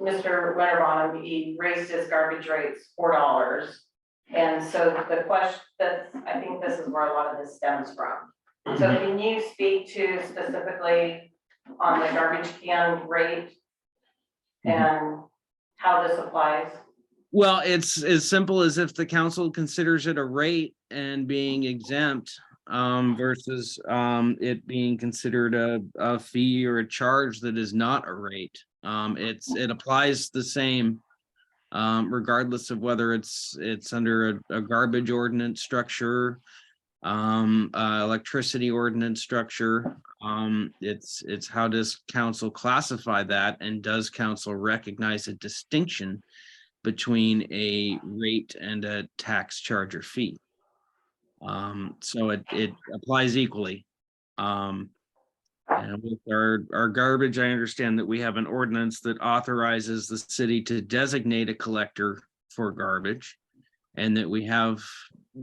Mr. Winterbottom, he raised his garbage rates $4. And so the question, I think this is where a lot of this stems from. So can you speak to specifically on the garbage can rate and how this applies? Well, it's as simple as if the council considers it a rate and being exempt versus it being considered a fee or a charge that is not a rate. It applies the same regardless of whether it's under a garbage ordinance structure, electricity ordinance structure. It's how does council classify that, and does council recognize a distinction between a rate and a tax charge or fee? So it applies equally. And with our garbage, I understand that we have an ordinance that authorizes the city to designate a collector for garbage, and that we have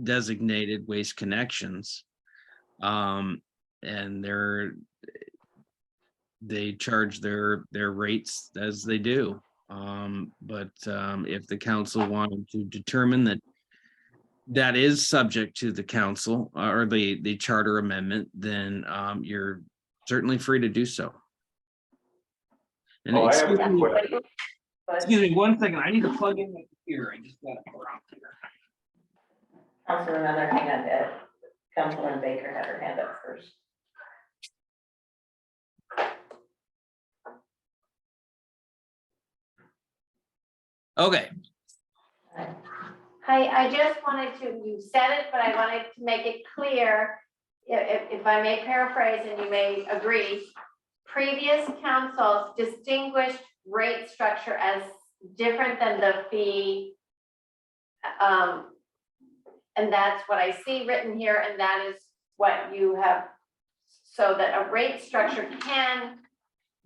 designated Waste Connections. And they charge their rates as they do. But if the council wanted to determine that that is subject to the council or the charter amendment, then you're certainly free to do so. And Oh, I have excuse a me, question. excuse me 1 second, I need to plug in my computer. I just got it around here. Councilman Miller, hang on, Councilman Baker had her hand up first. Okay, Hi, I just wanted to, you said it, but I wanted to make it clear, if I may paraphrase and you may agree, previous councils distinguished rate structure as different than the fee. And that's what I see written here, and that is what you have, so that a rate structure can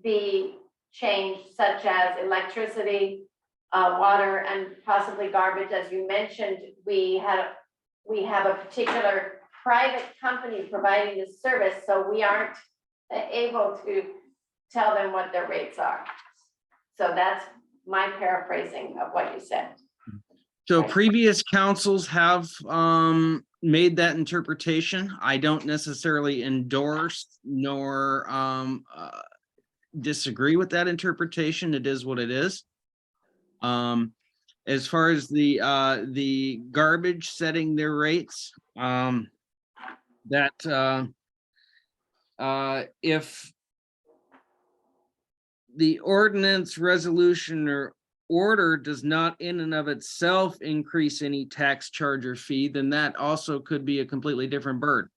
be changed, such as electricity, water, and possibly garbage. As you mentioned, we have a particular private company providing this service, so we aren't able to tell them what their rates are. So that's my paraphrasing of what you said. so previous councils have made that interpretation. I don't necessarily endorse nor disagree with that interpretation. It is what it is. As far as the garbage setting their rates, that if the ordinance, resolution, or order does not in and of itself increase any tax charge or fee, then that also could be a completely different bird.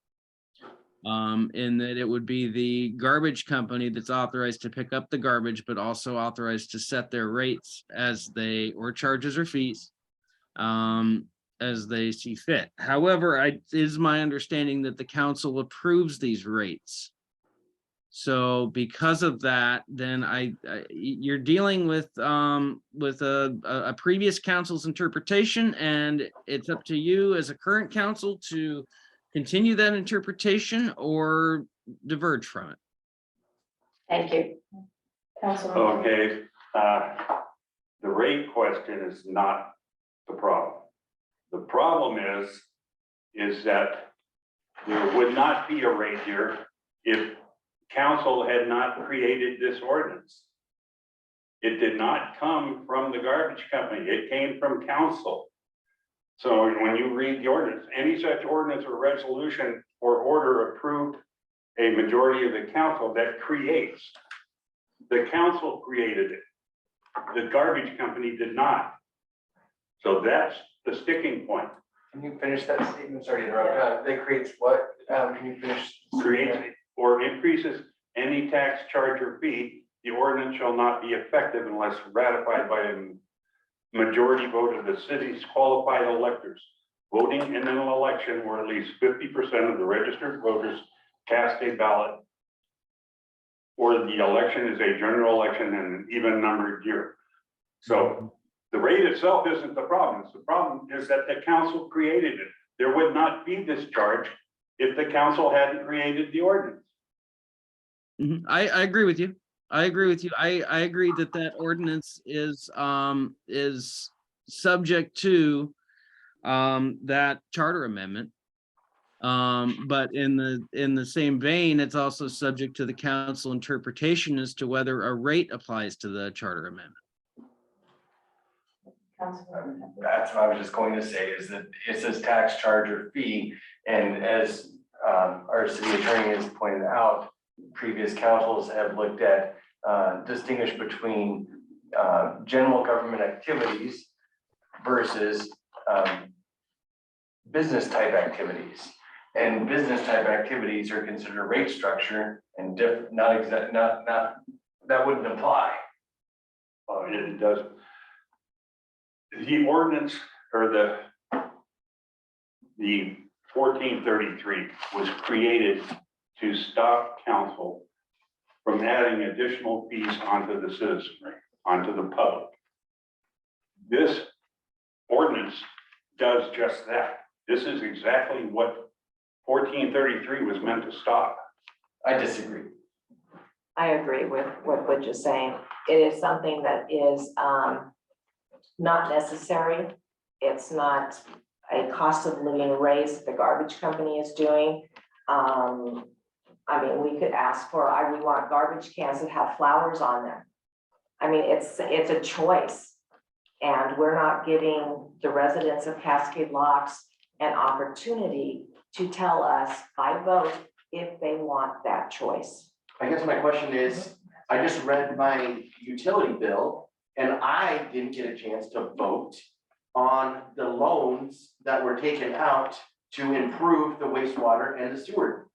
In that it would be the garbage company that's authorized to pick up the garbage, but also authorized to set their rates as they, or charges or fees, as they see fit. However, it is my understanding that the council approves these rates. So because of that, then you're dealing with a previous council's interpretation, and it's up to you as a current council to continue that interpretation or diverge from it. Thank you. Councilman. Okay, the rate question is not the problem. The problem is that there would not be a rate here if council had not created this ordinance. It did not come from the garbage company, it came from council. So when you read the ordinance, any such ordinance or resolution or order approved a majority of the council that creates. The council created it. The garbage company did not. So that's the sticking point. Can you finish that statement? Sorry to interrupt. That creates what? Can you finish? Creates or increases any tax, charge, or fee, the ordinance shall not be effective unless ratified by a majority vote of the city's qualified electors voting in an election where at least 50% of the registered voters cast a ballot, or the election is a general election in an even numbered year. So the rate itself isn't the problem. The problem is that the council created it. There would not be this charge if the council hadn't created the ordinance. I agree with you. I agree with you. I agree that that ordinance is subject to that charter amendment. But in the same vein, it's also subject to the council interpretation as to whether a rate applies to the charter amendment. That's what I was just going to say, is that it says tax charge or fee, and as our city attorney has pointed out, previous councils have looked at distinguish between general government activities versus business type activities. And business type activities are considered a rate structure and not that wouldn't apply. It does. The ordinance or the 1433 was created to stop council from adding additional fees onto the citizenry, onto the public. This ordinance does just that. This is exactly what 1433 was meant to stop. I disagree. I agree with what Butch is saying. It is something that is not necessary. It's not a cost of living raise the garbage company is doing. I mean, we could ask for, we want garbage cans that have flowers on them. I mean, it's a choice. And we're not giving the residents of Cascade Locks an opportunity to tell us by vote if they want that choice. I guess my question is, I just read my utility bill and I didn't get a chance to vote on the loans that were taken out to improve the wastewater and the sewer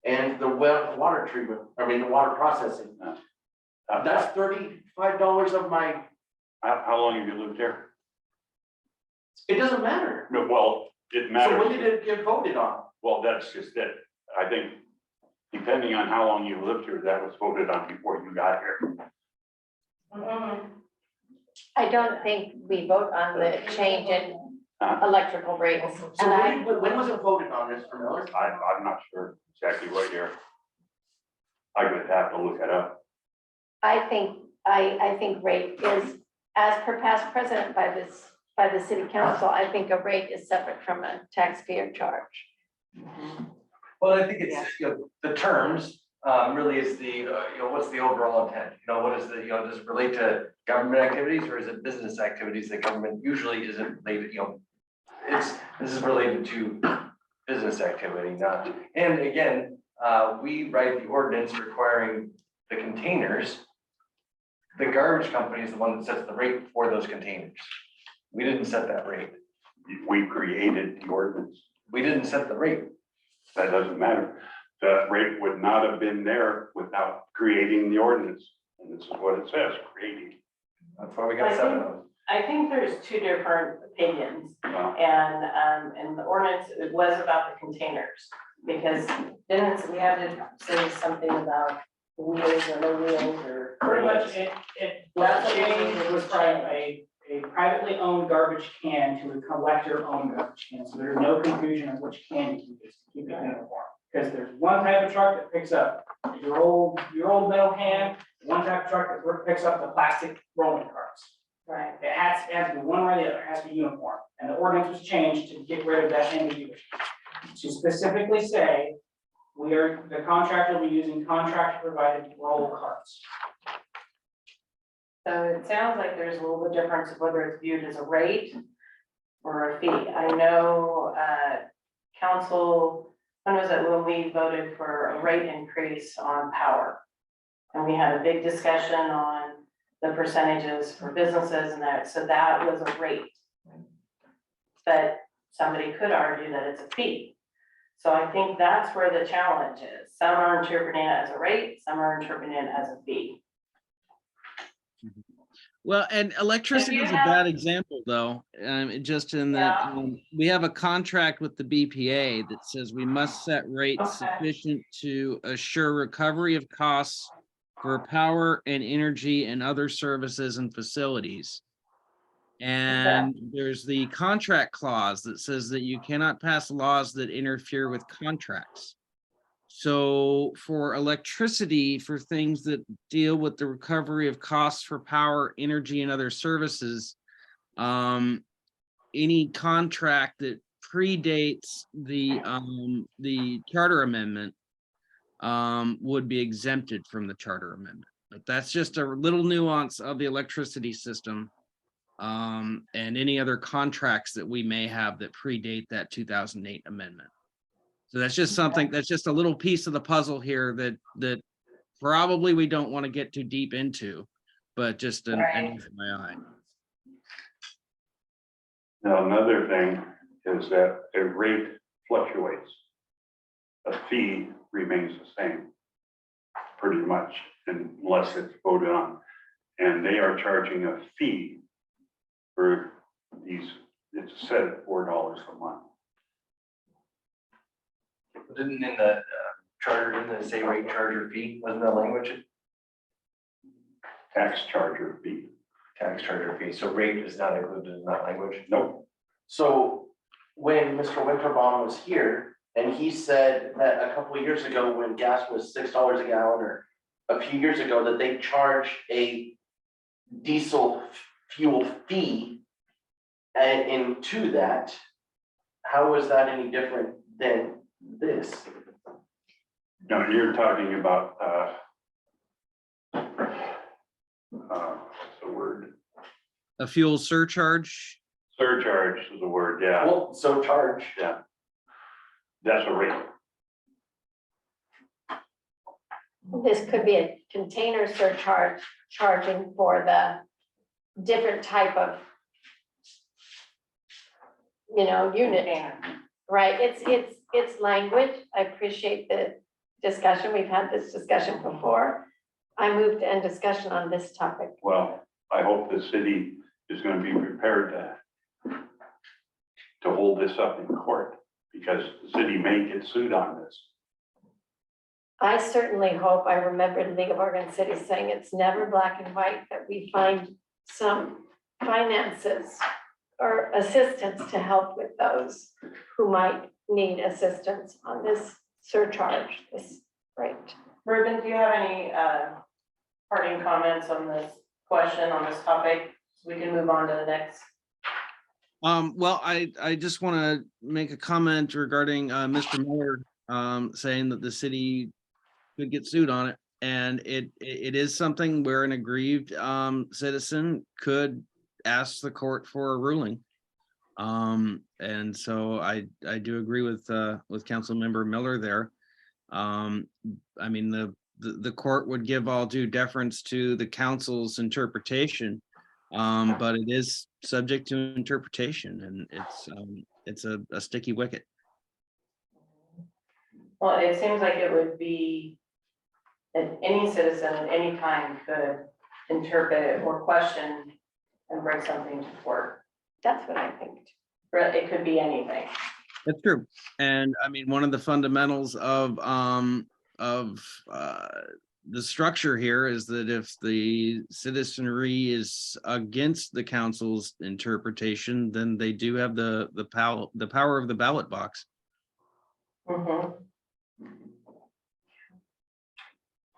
and the water treatment, the water processing. That's $35 of my, How long have you lived here? it doesn't matter. No, well, it So matters. when did it get voted on? Well, that's just it. I think depending on how long you lived here, that was voted on before you got here. I don't think we vote on the change in electrical rates. So And when was it voted on, Mr. Miller? I'm not sure exactly what year. I would have to look it up. I think rate is, as per past precedent by the city council, I think a rate is separate from a tax fee or charge. Well, I think it's, the terms really is the, what's the overall intent? What is the, does it relate to government activities or is it business activities that government usually isn't related, this is related to business activity, not, and again, we write the ordinance requiring the containers. The garbage company is the one that sets the rate for those containers. We didn't set that rate. We created the ordinance. We didn't set the rate. That doesn't matter. The rate would not have been there without creating the ordinance. And this is what it says, creating. That's why we got 7 of them. I think there's two different opinions, Well, and the ordinance, it was about the containers. Because didn't we had to say something about wheels or no wheels or? Pretty much that change was from a privately owned garbage can to a collector-owned garbage can, so there's no confusion of which can you use to keep it uniform. Because there's one type of truck that picks up your old metal can, one type of truck that picks up the plastic rolling carts. Right. It has to be one or the other, it has to be uniform, and the ordinance was changed to get rid of that ambiguity. To specifically say, the contractor will be using contractor-provided roll carts. So it sounds like there's a little bit difference of whether it's viewed as a rate or a fee. I know, council, when was it when we voted for a rate increase on power? And we had a big discussion on the percentages for businesses and that, so that was a rate. But somebody could argue that it's a fee. So I think that's where the challenge is. Some are interpreting it as a rate, some are interpreting it as a fee. Well, and electricity is a bad example, though, just in that we have a contract with the BPA that says we must set rates sufficient to assure recovery of costs for power and energy and other services and facilities. And there's the contract clause that says that you cannot pass laws that interfere with contracts. So for electricity, for things that deal with the recovery of costs for power, energy, and other services, any contract that predates the charter amendment would be exempted from the charter amendment. But that's just a little nuance of the electricity system. and any other contracts that we may have that predate that 2008 amendment. So that's just something, that's just a little piece of the puzzle here that probably we don't want to get too deep into, but just an FYI. Now, another thing is that a rate fluctuates. A fee remains the same, pretty much, unless it's voted on. And they are charging a fee for these, it's set at $4 a month. Didn't in the charter, didn't it say rate charger fee, wasn't that language? Tax charger fee. Tax charger fee, so rate is not included in that language? Nope. So when Mr. Winterbottom was here and he said that a couple of years ago when gas was $6 a gallon, or a few years ago, that they charge a diesel fuel fee and into that, how is that any different than this? Now, you're talking about, what's the word? A fuel surcharge. Surcharge is the word, yeah, Well, so charge. yeah. That's a rate. This could be a container surcharge, charging for the different type of, unit, right? It's language. I appreciate the discussion. We've had this discussion before. I move to end discussion on this topic. Well, I hope the city is going to be prepared to hold this up in court, because the city may get sued on this. I certainly hope, I remember the League of Oregon Cities saying it's never black and white, that we find some finances or assistance to help with those who might need assistance on this surcharge, this rate. Ruben, do you have any parting comments on this question, on this topic? So we can move on to the next. Well, I just want to make a comment regarding Mr. Miller saying that the city could get sued on it. And it is something where an aggrieved citizen could ask the court for a ruling. And so I do agree with Councilmember Miller there. I mean, the court would give all due deference to the council's interpretation, but it is subject to interpretation, and it's a sticky wicket. Well, it seems like it would be that any citizen at any time could interpret or question and bring something to court. That's what I think. But it could be anything. That's true. And I mean, one of the fundamentals of the structure here is that if the citizenry is against the council's interpretation, then they do have the power of the ballot box. Mm-hmm.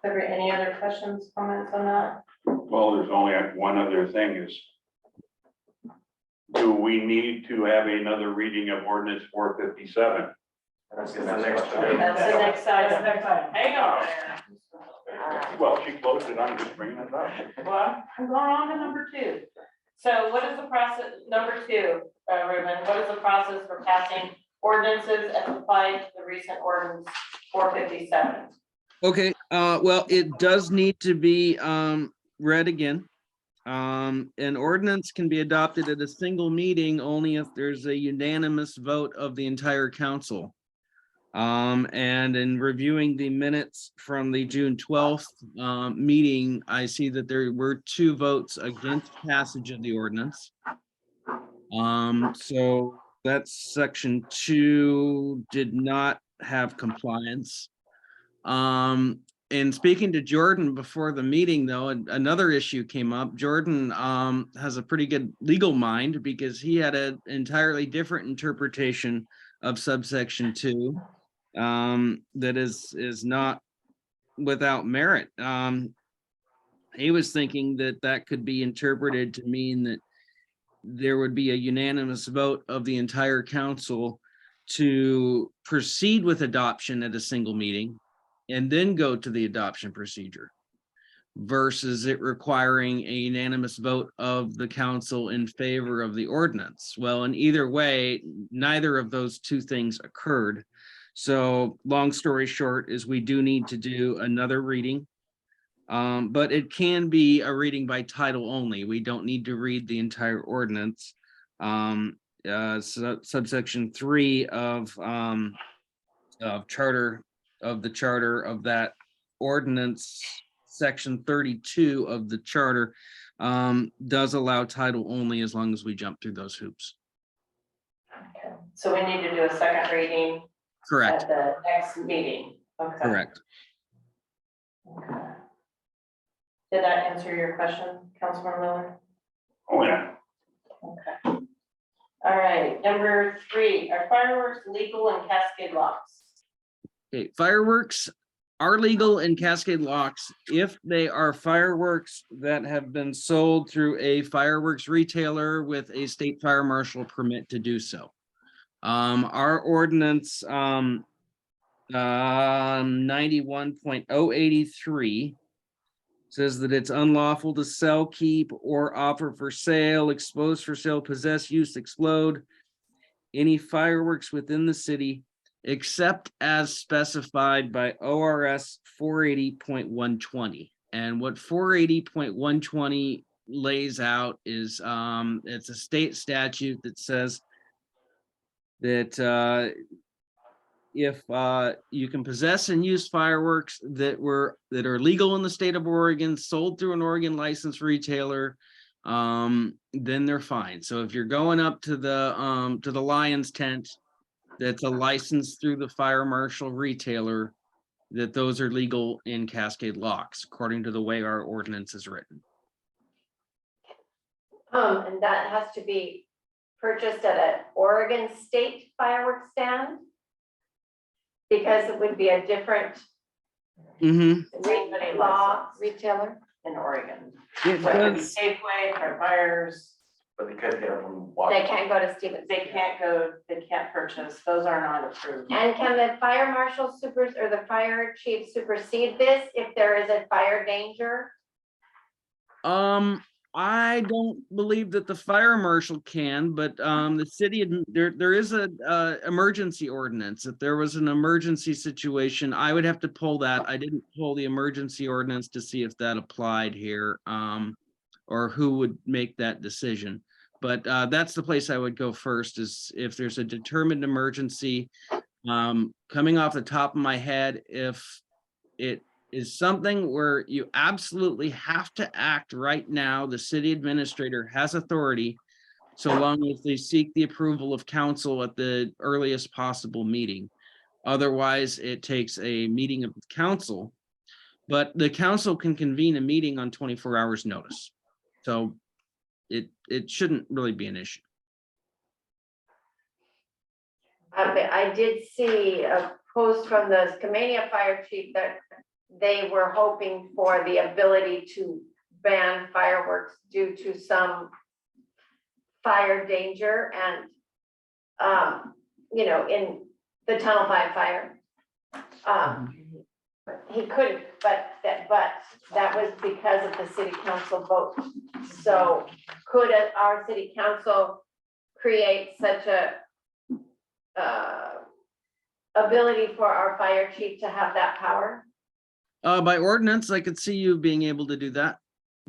Any other questions, comments on that? Well, there's only one other thing is, do we need to have another reading of ordinance 457? That's the next one. That's the next That's the item. next item. Hang on. Well, she closed it, I'm just bringing it up. Well, I'm going on to number 2. So what is the process, number 2, Ruben, what is the process for passing ordinances as applied to the recent ordinance 457? Okay, well, it does need to be read again. An ordinance can be adopted at a single meeting only if there's a unanimous vote of the entire council. And in reviewing the minutes from the June 12th meeting, I see that there were 2 votes against passage of the ordinance. So that's section 2 did not have compliance. In speaking to Jordan before the meeting, though, another issue came up. Jordan has a pretty good legal mind, because he had an entirely different interpretation of subsection 2 that is not without merit. He was thinking that could be interpreted to mean that there would be a unanimous vote of the entire council to proceed with adoption at a single meeting and then go to the adoption procedure. versus it requiring a unanimous vote of the council in favor of the ordinance. Well, in either way, neither of those two things occurred. So long story short is we do need to do another reading. But it can be a reading by title only. We don't need to read the entire ordinance. Subsection 3 of the charter of that ordinance, section 32 of the charter, does allow title only as long as we jump through those hoops. Okay, so we need to do a second reading Correct, at the next meeting. Okay. correct. Okay. Did that answer your question, Councilman Miller? Oh, yeah. Okay. All right, number 3, are fireworks legal in Cascade locks? Okay, fireworks are legal in Cascade locks if they are fireworks that have been sold through a fireworks retailer with a state fire marshal permit to do so. Our ordinance 91.083 says that it's unlawful to sell, keep, or offer for sale, expose for sale, possess, use, explode any fireworks within the city except as specified by ORS 480.120. And what 480.120 lays out is it's a state statute that says that if you can possess and use fireworks that are legal in the state of Oregon, sold through an Oregon licensed retailer, then they're fine. So if you're going up to the Lions tent that's a license through the fire marshal retailer, that those are legal in Cascade locks, according to the way our ordinance is written. And that has to be purchased at an Oregon state fireworks stand? Because it would be a different law retailer. In Oregon. It So it could be does. Safeway, Fred Meyer's, But they could get it from They Washington. can't go to Stevens. they can't purchase, those are not approved. And can the fire marshal or the fire chief supersede this if there is a fire danger? I don't believe that the fire marshal can, but the city, there is a emergency ordinance. If there was an emergency situation, I would have to pull that. I didn't pull the emergency ordinance to see if that applied here, or who would make that decision. But that's the place I would go first, is if there's a determined emergency. Coming off the top of my head, if it is something where you absolutely have to act right now, the city administrator has authority, so long as they seek the approval of council at the earliest possible meeting. Otherwise, it takes a meeting of council, but the council can convene a meeting on 24 hours notice. So it shouldn't really be an issue. I did see a post from the Skamania Fire Chief that they were hoping for the ability to ban fireworks due to some fire danger and, in the Tunnel 5 fire. He couldn't, but that was because of the city council vote. So could our city council create such a ability for our fire chief to have that power? By ordinance, I could see you being able to do that,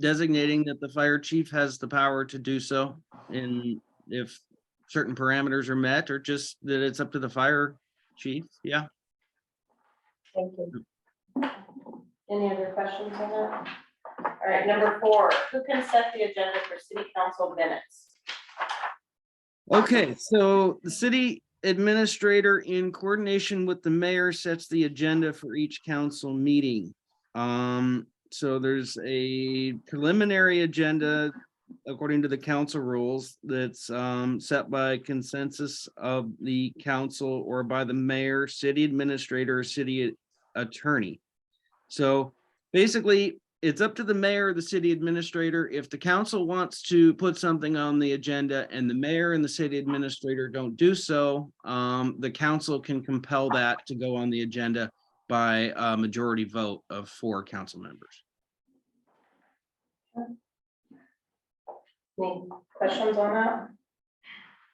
designating that the fire chief has the power to do so, and if certain parameters are met, or just that it's up to the fire chief. Yeah. Thank you. Any other questions on that? All right, number 4, who can set the agenda for city council minutes? Okay, so the city administrator, in coordination with the mayor, sets the agenda for each council meeting. So there's a preliminary agenda according to the council rules that's set by consensus of the council or by the mayor, city administrator, or city attorney. So basically, it's up to the mayor or the city administrator. If the council wants to put something on the agenda and the mayor and the city administrator don't do so, the council can compel that to go on the agenda by a majority vote of 4 council members. Any questions on that?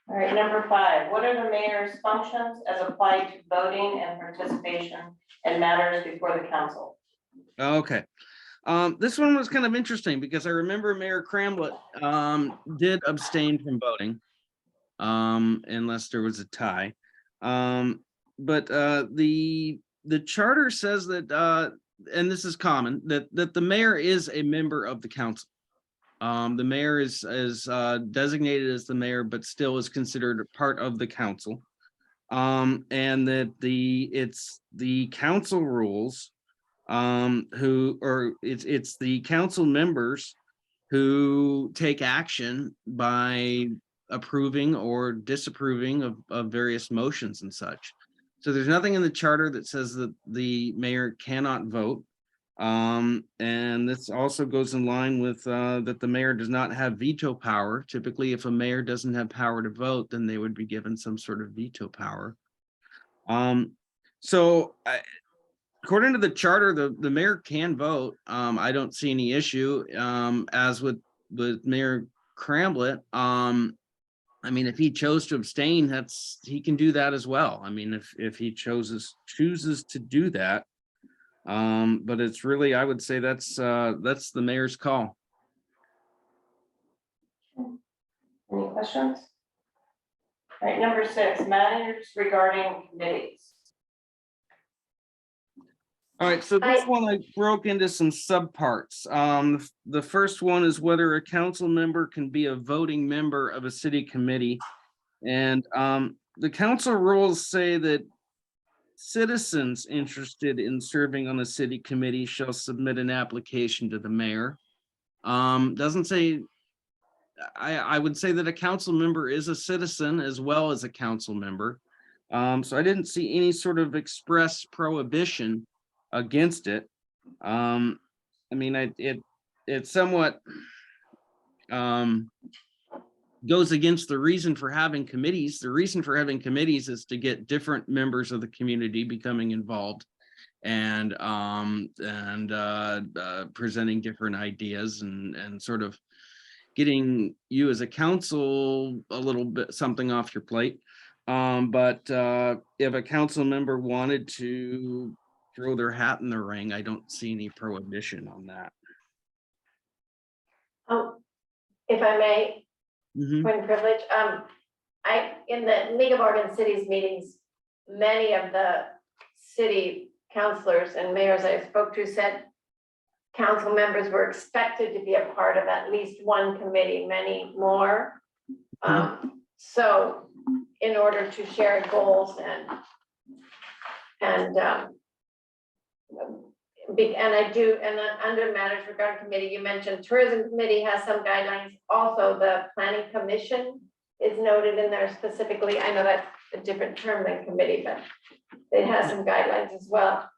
All right, number 5, what are the mayor's functions as applied to voting and participation in matters before the council? Okay. This one was kind of interesting because I remember Mayor Cramblett did abstain from voting. Unless there was a tie. But the charter says that and this is common, that the mayor is a member of the council. The mayor is designated as the mayor, but still is considered a part of the council. And that it's the council rules it's the council members who take action by approving or disapproving of various motions and such. So there's nothing in the charter that says that the mayor cannot vote. And this also goes in line with that the mayor does not have veto power. Typically, if a mayor doesn't have power to vote, then they would be given some sort of veto power. According to the charter, the mayor can vote. I don't see any issue. As with Mayor Cramblett, I mean, if he chose to abstain, he can do that as well. I mean, if he chooses to do that. But it's really, I would say that's the mayor's call. Any questions? All right, number 6, matters regarding committees. All right, so this one I broke into some subparts. The first one is whether a council member can be a voting member of a city committee. And the council rules say that citizens interested in serving on a city committee shall submit an application to the mayor. Doesn't say, I would say that a council member is a citizen as well as a council member. So I didn't see any sort of express prohibition against it. I mean, it somewhat goes against the reason for having committees. The reason for having committees is to get different members of the community becoming involved and presenting different ideas and sort of getting you as a council a little bit something off your plate. But if a council member wanted to throw their hat in the ring, I don't see any prohibition on that. If I may, Mhm. point of privilege, in the League of Oregon Cities meetings, many of the city councilors and mayors I spoke to said council members were expected to be a part of at least one committee, many more. So in order to share goals and under matters regarding committee, you mentioned tourism committee has some guidelines. Also, the planning commission is noted in there specifically. I know that's a different term than committee, but it has some guidelines as well.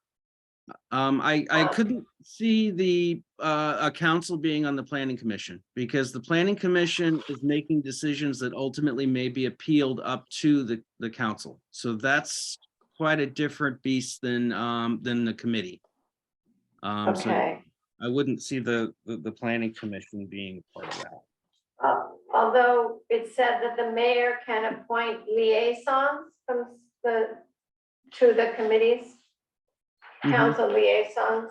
I couldn't see a council being on the planning commission because the planning commission is making decisions that ultimately may be appealed up to the council. So that's quite a different beast than the committee. So Okay. I wouldn't see the planning commission being part of that. Although it said that the mayor can appoint liaisons to the committees, council liaisons.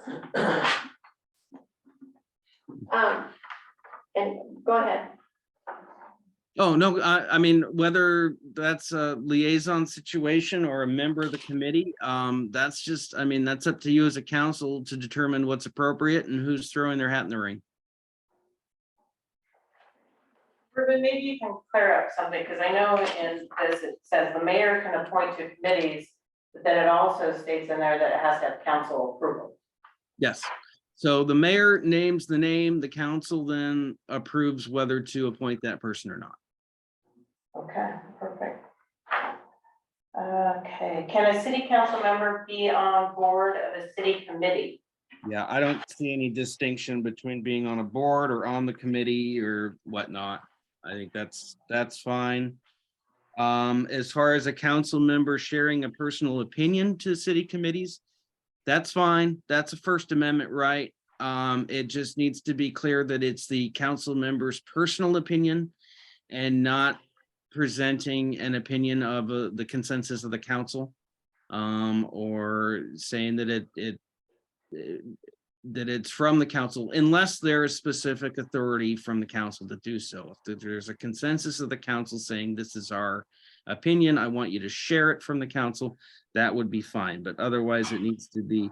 And go ahead. Oh, no, I mean, whether that's a liaison situation or a member of the committee, that's just, I mean, that's up to you as a council to determine what's appropriate and who's throwing their hat in the ring. Ruben, maybe you can clear up something, because I know in this, it says the mayor can appoint to committees, but then it also states in there that it has to have council approval. Yes. So the mayor names the name, the council then approves whether to appoint that person or not. Okay, perfect. Okay, can a city council member be on board of a city committee? Yeah, I don't see any distinction between being on a board or on the committee or whatnot. I think that's fine. As far as a council member sharing a personal opinion to city committees, that's fine. That's a First Amendment right. It just needs to be clear that it's the council member's personal opinion and not presenting an opinion of the consensus of the council. Or saying that that it's from the council, unless there is specific authority from the council to do so. If there's a consensus of the council saying this is our opinion, I want you to share it from the council, that would be fine. But otherwise, it needs to be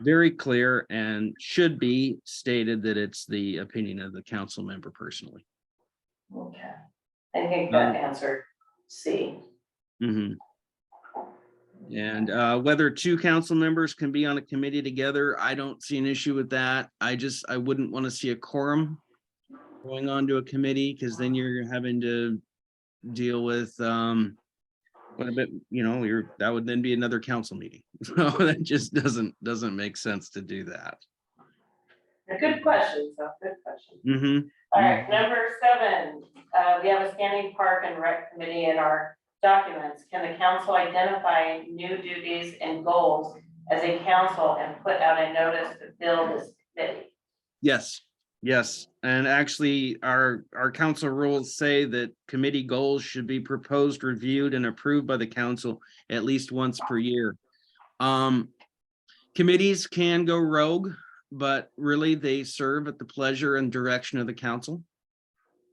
very clear and should be stated that it's the opinion of the council member personally. Okay. I think that answered C. Mhm. And whether two council members can be on a committee together, I don't see an issue with that. I wouldn't want to see a quorum going on to a committee, because then you're having to deal with what a bit, that would then be another council meeting. So that just doesn't make sense to do that. Good question, so good question. Mm-hmm. All right, number 7, we have a standing park and rec committee in our documents. Can the council identify new duties and goals as a council and put out a notice to fill this committee? Yes. And actually, our council rules say that committee goals should be proposed, reviewed, and approved by the council at least once per year. Committees can go rogue, but really they serve at the pleasure and direction of the council.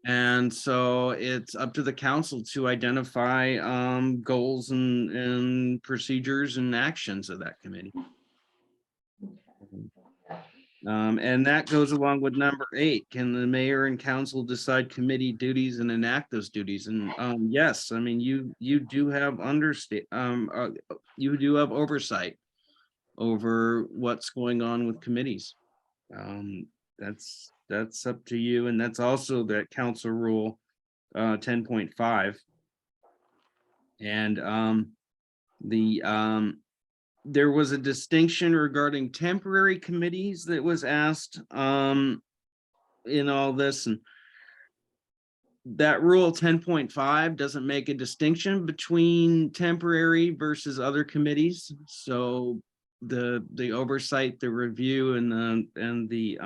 And so it's up to the council to identify goals and procedures and actions of that committee. And that goes along with number 8. Can the mayor and council decide committee duties and enact those duties? And yes, I mean, you do have you do have oversight over what's going on with committees. That's up to you, and that's also that council rule 10.5. And there was a distinction regarding temporary committees that was asked in all this, and that rule 10.5 doesn't make a distinction between temporary versus other committees. So the oversight, the review, and the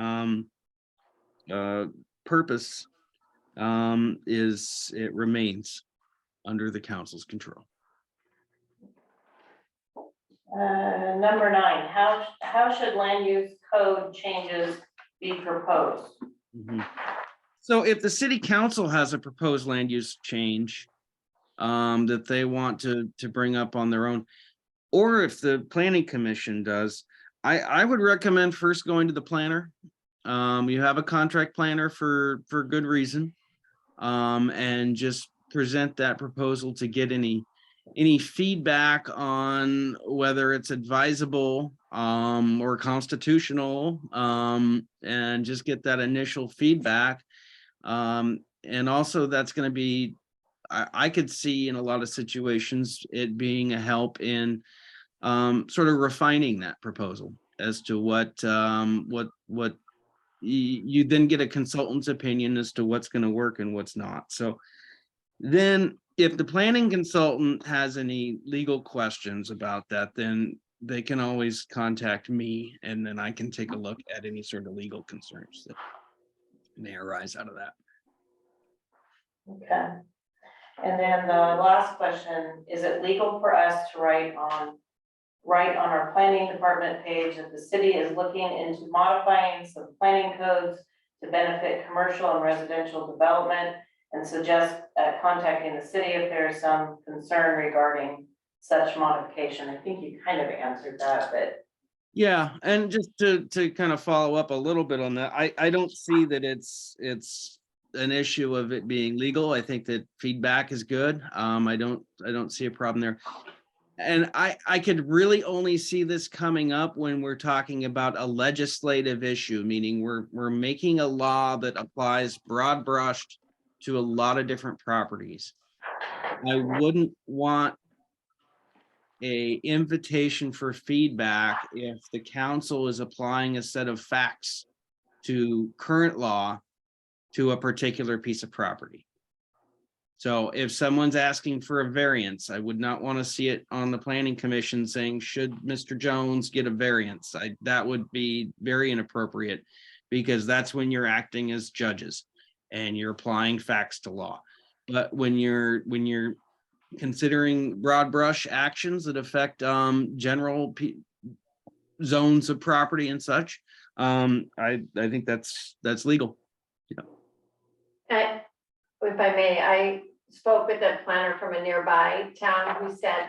purpose it remains under the council's control. Number 9, how should land use code changes be proposed? Mm-hmm. So if the city council has a proposed land use change that they want to bring up on their own, or if the planning commission does, I would recommend first going to the planner. You have a contract planner for good reason, and just present that proposal to get any feedback on whether it's advisable or constitutional, and just get that initial feedback. And also that's going to be, I could see in a lot of situations it being a help in sort of refining that proposal as to what you then get a consultant's opinion as to what's going to work and what's not. So then if the planning consultant has any legal questions about that, then they can always contact me, and then I can take a look at any sort of legal concerns that may arise out of that. Okay. And then the last question, is it legal for us to write on our planning department page that the city is looking into modifying some planning codes to benefit commercial and residential development, and suggest contacting the city if there is some concern regarding such modification? I think you kind of answered that, but. Yeah, and just to kind of follow up a little bit on that, I don't see that it's an issue of it being legal. I think that feedback is good. I don't see a problem there. And I could really only see this coming up when we're talking about a legislative issue, meaning we're making a law that applies broad brushed to a lot of different properties. I wouldn't want a invitation for feedback if the council is applying a set of facts to current law to a particular piece of property. So if someone's asking for a variance, I would not want to see it on the planning commission saying, should Mr. Jones get a variance? That would be very inappropriate, because that's when you're acting as judges and you're applying facts to law. But when you're considering broad brush actions that affect general zones of property and such, I think that's legal. If I may, I spoke with a planner from a nearby town who said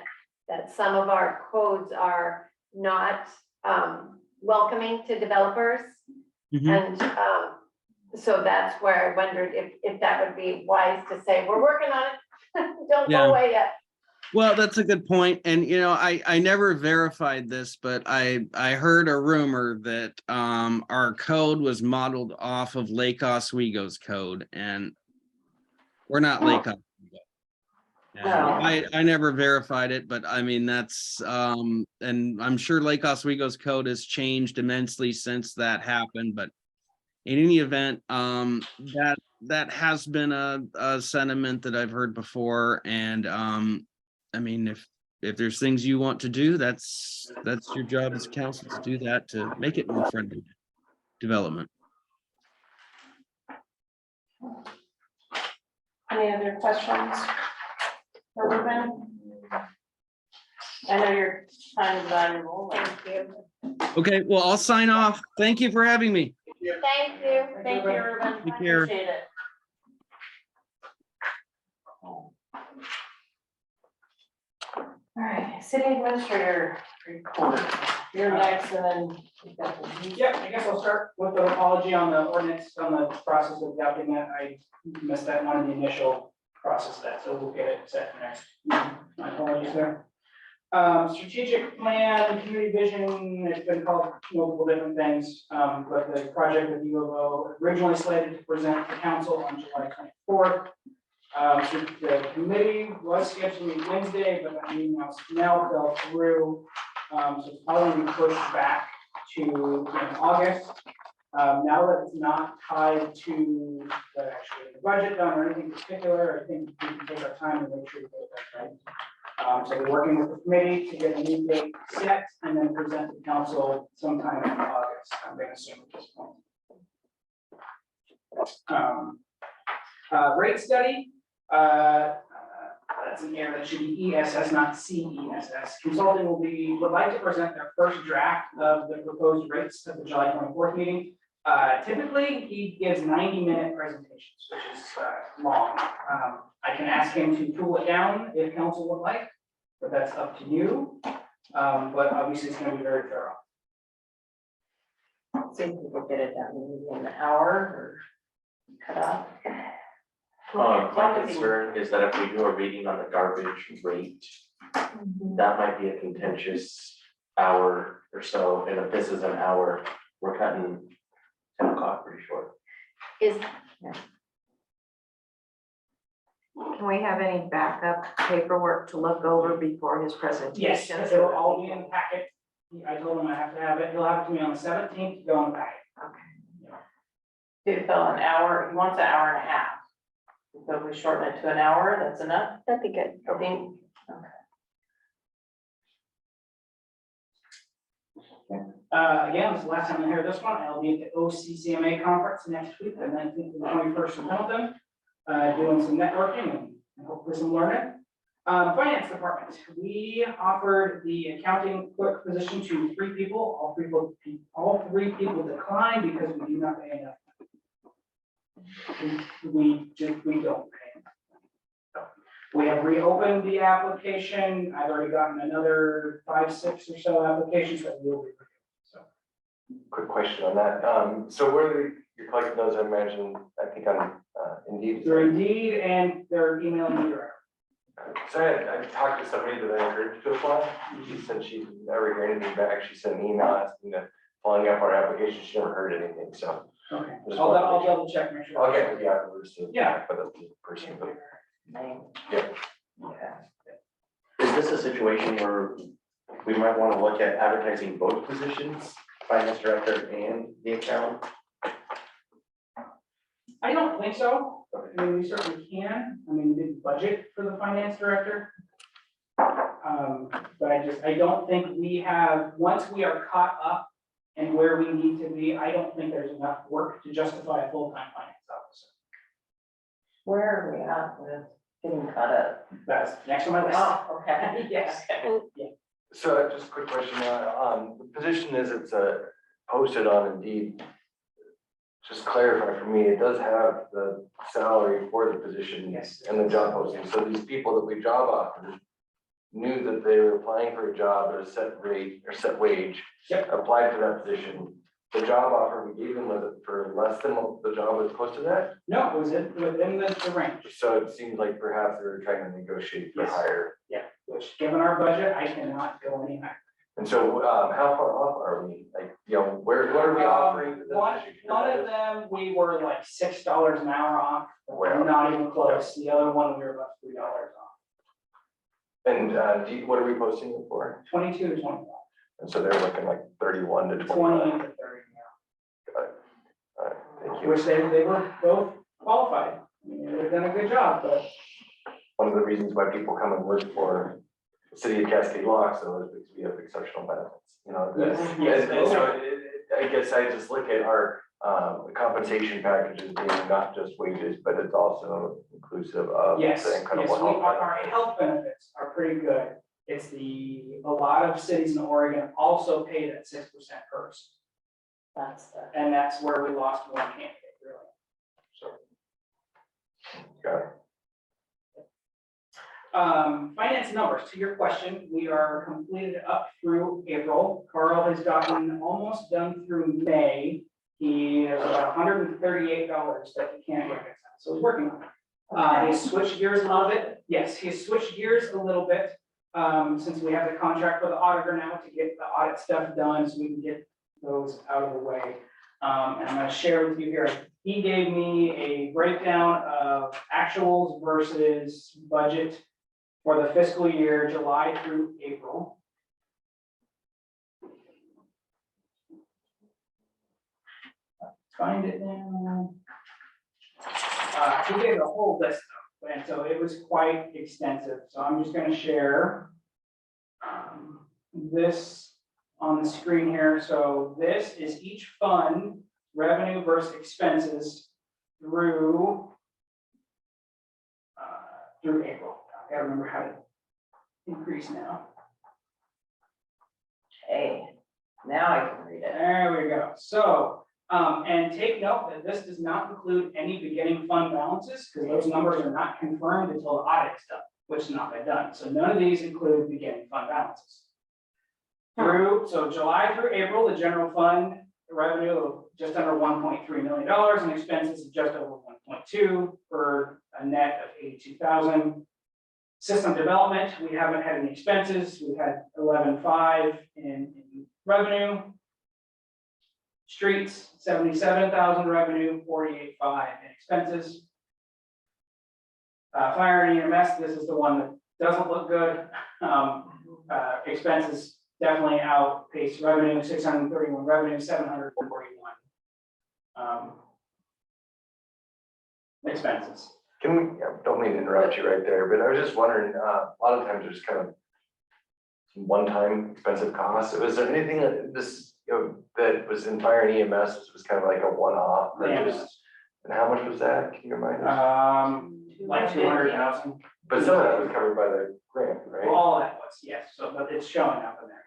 that some of our codes are not welcoming to developers. And so that's where I wondered if that would be wise to say, we're working on it, don't Yeah. go away yet. Well, that's a good point. And, you know, I never verified this, but I heard a rumor that our code was modeled off of Lake Oswego's code, and we're not Lake Oswego. And I never verified it, but I mean, that's and I'm sure Lake Oswego's code has changed immensely since that happened, but in any event, that has been a sentiment that I've heard before. And I mean, if there's things you want to do, that's your job as council to do that, to make it more friendly development. Any other questions for Ruben? I know your time is valuable. Thank you. Okay, well, I'll sign off. Thank you for having me. Thank you. Thank you, Ruben. Take I care. appreciate it. All right, city administrator report. You're next, and then. Yep, I guess I'll start with the apology on the ordinance, on the process of adopting that. I missed that one in the initial process that, so we'll get it set for next. My apologies there. Strategic plan, community vision, it's been called multiple different things, but the project with U of O originally slated to present to council on July 24th. So the committee was scheduled to meet Wednesday, but that meeting now fell through. So it's probably gonna be pushed back to August. Now that it's not tied to actually the budget done or anything particular, I think we can take our time and make sure we get that right. So we're working with the committee to get a new date set and then present to council sometime in August, I'm gonna assume at this point. Rate study, that's an error, that should be ESS, not CESS. Consulting would like to present their first draft of the proposed rates at the July 24th meeting. Typically, he gives 90-minute presentations, which is long. I can ask him to cool it down if council would like, but that's up to you. But obviously, it's going to be very thorough. See if we can get it done maybe in an hour or cut off. My concern is that if we do a reading on the garbage rate, that might be a contentious hour or so, and if this is an hour, we're cutting 10 o'clock pretty short. Can we have any backup paperwork to look over before his presentation? Yes, it'll all be in the packet. I told him I have to have it. He'll have it to me on the 17th to go in the packet. Did fill an hour, he wants an hour and a half. So if we shorten it to an hour, that's enough? That'd be good. Okay. Again, this is the last time I hear this one. I'll be at the OCCMA conference next week, the 19th and 21st in Hamilton, doing some networking and hopefully some learning. Finance department, we offered the accounting clerk position to 3 people. All three people declined because we do not pay enough. We don't pay enough. So, we have reopened the application. I've already gotten another 5, 6 or so applications that will be. So, Quick question on that. So where you're collecting those, I imagine, I think on Indeed. they're Indeed and they're emailing me directly. So I talked to somebody that I encouraged to apply. She said she never heard anything back. She sent an email asking to following up our application. She never heard anything, so. Okay, Just I'll double check, make sure. Okay, yeah, we're just. Yeah. For the person, but Is this a situation where we might want to look at advertising both positions, finance director and the accountant? I don't think so. I mean, we certainly can. I mean, we did budget for the finance director. But I don't think we have, once we are caught up and where we need to be, I don't think there's enough work to justify a full-time finance officer. Where are we at with getting caught up? That's next on my list. Oh, okay. Yes. So just a quick question, the position is it's posted on Indeed. Just clarify for me, it does have the salary for the position Yes. and the job posting, so these people that we job offered knew that they were applying for a job at a set rate or set wage. Yep. Applied for that position, the job offer we gave them was for less than what the job was posted at, No, it was within the range, so it seems like perhaps they were trying to negotiate for Yes. higher. which given our budget, I cannot go any higher. And so, how far off are we, like, what are we offering for this One position? of them, we were like $6 an hour off, Wow. not even close. The other one, we were about $3 off, And, what are we posting it for? 22 to 25, And so they're looking like 31 to 20 29. to 30 now. All right, thank you. Which they were both qualified. I mean, they've done a good job, but One of the reasons why people come and work for the city of Cascade Locks, though, is because we have exceptional benefits, you know. And so I guess I just look at our compensation packages being not just wages, but it's also inclusive of yes, the yes, incredible health. our health benefits are pretty good. It's a lot of cities in Oregon also pay that 6% PERS. That's the. And that's where we lost one candidate, really. So. Got it. Finance numbers, to your question, we are completed up through April. Carl has gotten almost done through May. He has about $138 that he can't reconcile, so he's working on it. He's switched gears a little bit. Yes, he's switched gears a little bit, since we have the contract with the auditor now to get the audit stuff done, so we can get those out of the way. And I'm gonna share with you here. He gave me a breakdown of actuals versus budget for the fiscal year, July through April. Find it now. He gave a whole list of, and so it was quite extensive. So I'm just gonna share this on the screen here. So this is each fund revenue versus expenses through April. I gotta remember how to increase now. Hey, now I can read it. There we go. So, and take note that this does not include any beginning fund balances, because those numbers are not confirmed until the audit is done, which has not been done. So none of these include beginning fund balances. So July through April, the general fund revenue of just under $1.3 million and expenses of just over 1.2 for a net of 82,000. System development, we haven't had any expenses. We've had 11.5 in revenue. Streets, 77,000 revenue, 48.5 in expenses. Fire and EMS, this is the one that doesn't look good. Expenses definitely outpaced revenue, 631 revenue, 741 expenses. Can we, don't mean to interrupt you right there, but I was just wondering, a lot of times there's kind of some one-time expensive costs. Was there anything that this, that was in fire and EMS, this was kind of like a one-off purchase? And how much was that? Can you remind us? Like 200,000. But some of that was covered by the grant, right? All that was, yes, so, but it's showing up in there, yeah.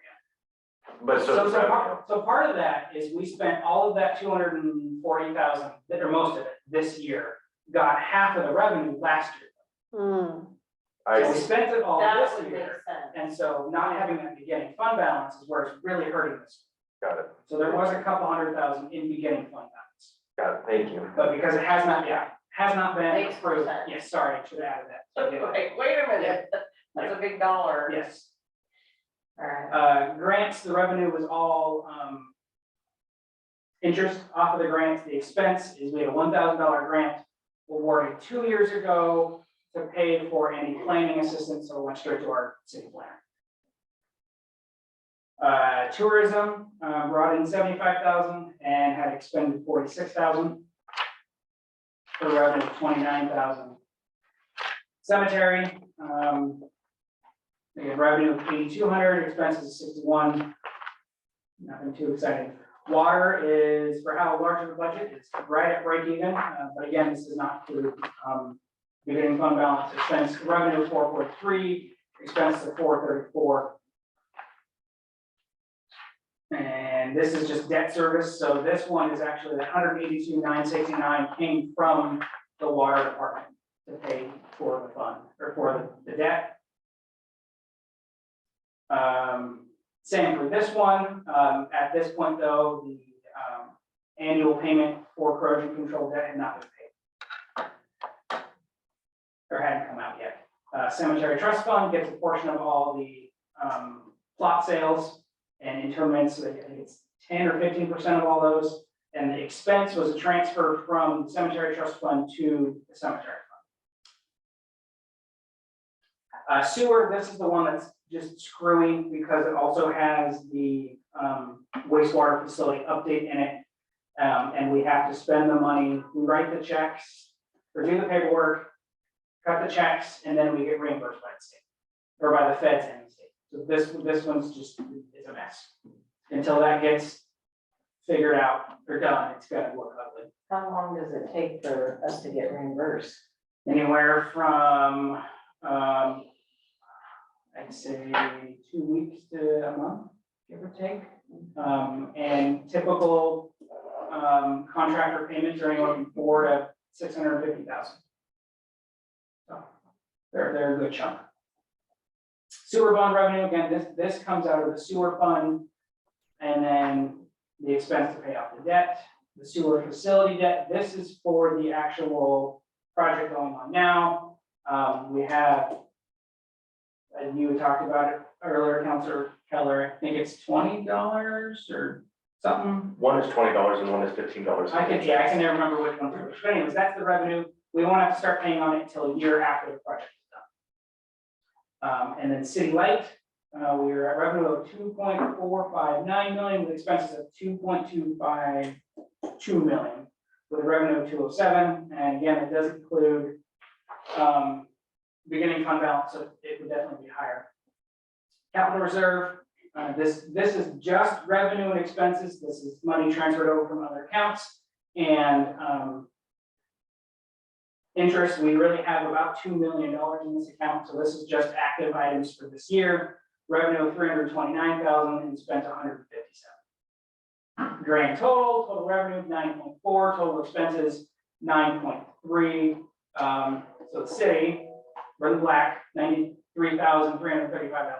But So part of that is we spent all of that 240,000, or most of it, this year, got half of the revenue last year. So we spent it all That this would make year, sense. and so not having that beginning fund balance is where it's really hurting us. Got it, So there was a couple 100,000 in beginning fund balance, got it, thank you. but because it has not been Makes more approved. sense. Yes, sorry, I should have added that. So, yeah. Wait a minute, that's a big dollar. Yes. All right. Grants, the revenue was all, interest off of the grants. The expense is we had a $1,000 grant awarded 2 years ago to pay for any planning assistance, so it went straight to our city planner. Tourism, brought in 75,000 and had expended 46,000. for revenue of 29,000. Cemetery, we have revenue of 8,200, expenses of 61. Nothing too exciting. Water is, for how large of a budget, it's right at break even, but again, this does not include, beginning fund balance, expense, revenue of 4.3, expense of 434. And this is just debt service, so this one is actually the 182,969 came from the water department to pay for the fund, or for the debt. Same for this one, at this point though, the annual payment for corrosion control debt had not been paid. Or hadn't come out yet. Cemetery trust fund gets a portion of all the plot sales and interments, I think it's 10 or 15% of all those. And the expense was a transfer from the cemetery trust fund to the cemetery fund. Sewer, this is the one that's just screwy because it also has the wastewater facility update in it. And we have to spend the money, we write the checks, or do the paperwork, cut the checks, and then we get reimbursed by the state, or by the feds and the state. So this one's just, it's a mess. Until that gets figured out or done, it's gonna look ugly. How long does it take for us to get reimbursed? Anywhere from, I'd say 2 weeks to a month, give or take. And typical contractor payments are anywhere from 400,000 to 650,000. So they're a good chunk. Sewer bond revenue, again, this comes out of the sewer fund, and then the expense to pay off the debt, the sewer facility debt. This is for the actual project going on now. We have, and you had talked about it earlier, Councilor Keller, I think it's $20 or something. One is $20 and one is $15. I can never remember which one. But anyways, that's the revenue. We won't have to start paying on it until a year after the project is done. And then City Light, we are at revenue of 2.459 million with expenses of 2.252 million with a revenue of 207. And again, it does include beginning fund balance, so it would definitely be higher. Capital reserve, this is just revenue and expenses. This is money transferred over from other accounts. And interest, we really have about $2 million in this account. So this is just active items for this year. Revenue of 329,000 and spent 157. Grand total revenue 9.4, total expenses 9.3. So the city, we're in the black, $93,335.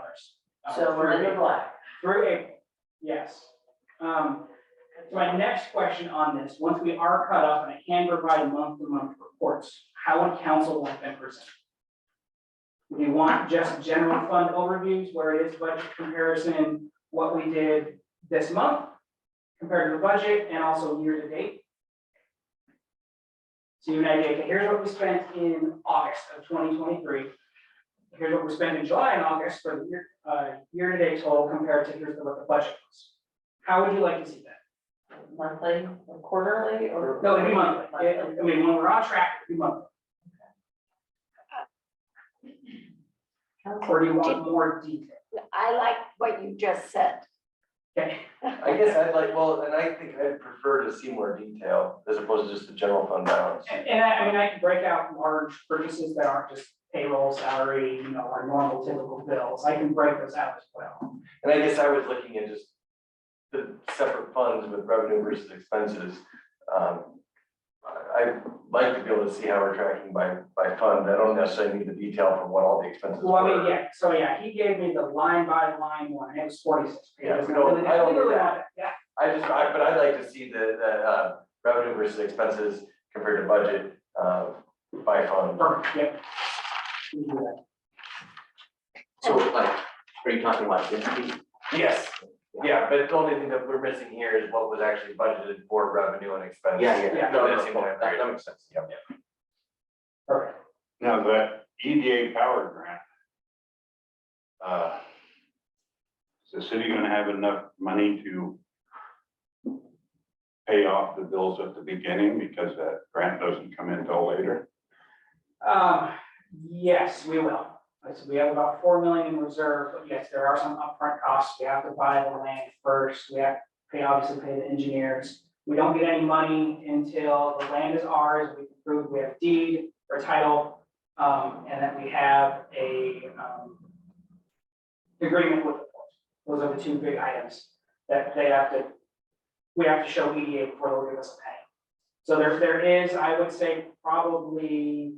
So we're in the black. Through April, yes. So my next question on this, once we are caught up and I can provide month-to-month reports, how would council like them presented? Do you want just general fund overviews where it is budget comparison, what we did this month compared to the budget and also year to date? So you have an idea, okay, here's what we spent in August of 2023. Here's what we spent in July and August for the year to date total compared to here's what the budget was. How would you like to see that? Monthly or quarterly or? No, it'd be monthly. I mean, when we're on track, it'd be monthly. Or do you want more detail? I like what you just said. Okay. I guess I'd like, well, and I think I'd prefer to see more detail as opposed to just the general fund balance. And I mean, I can break out large purchases that aren't just payroll, salary, you know, our normal typical bills. I can break those out as well. And I guess I was looking at just the separate funds with revenue versus expenses. I'd like to be able to see how we're tracking by fund. I don't necessarily need the detail for what all the expenses Well, I mean, were. yeah, so yeah, he gave me the line by line one, and it was 46 pages. Yeah, I don't need that. Yeah, But I'd like to see the revenue versus expenses compared to budget by fund. perfect, yep. We can do that. So like, are you talking about this piece? Yes, yeah, but the only thing that we're missing here is what was actually budgeted for revenue and expense. Yeah. No, that seems like That makes sense. Yep. Perfect. Now, that EDA power grant. Is the city gonna have enough money to pay off the bills at the beginning because that grant doesn't come in till later? Yes, we will. So we have about 4 million in reserve, but yes, there are some upfront costs. We have to buy the land first. We have to obviously pay the engineers. We don't get any money until the land is ours. We prove we have deed or title, and that we have a, agreement with the port. Those are the two big items that we have to show EDA before they'll give us a penny. So there is, I would say, probably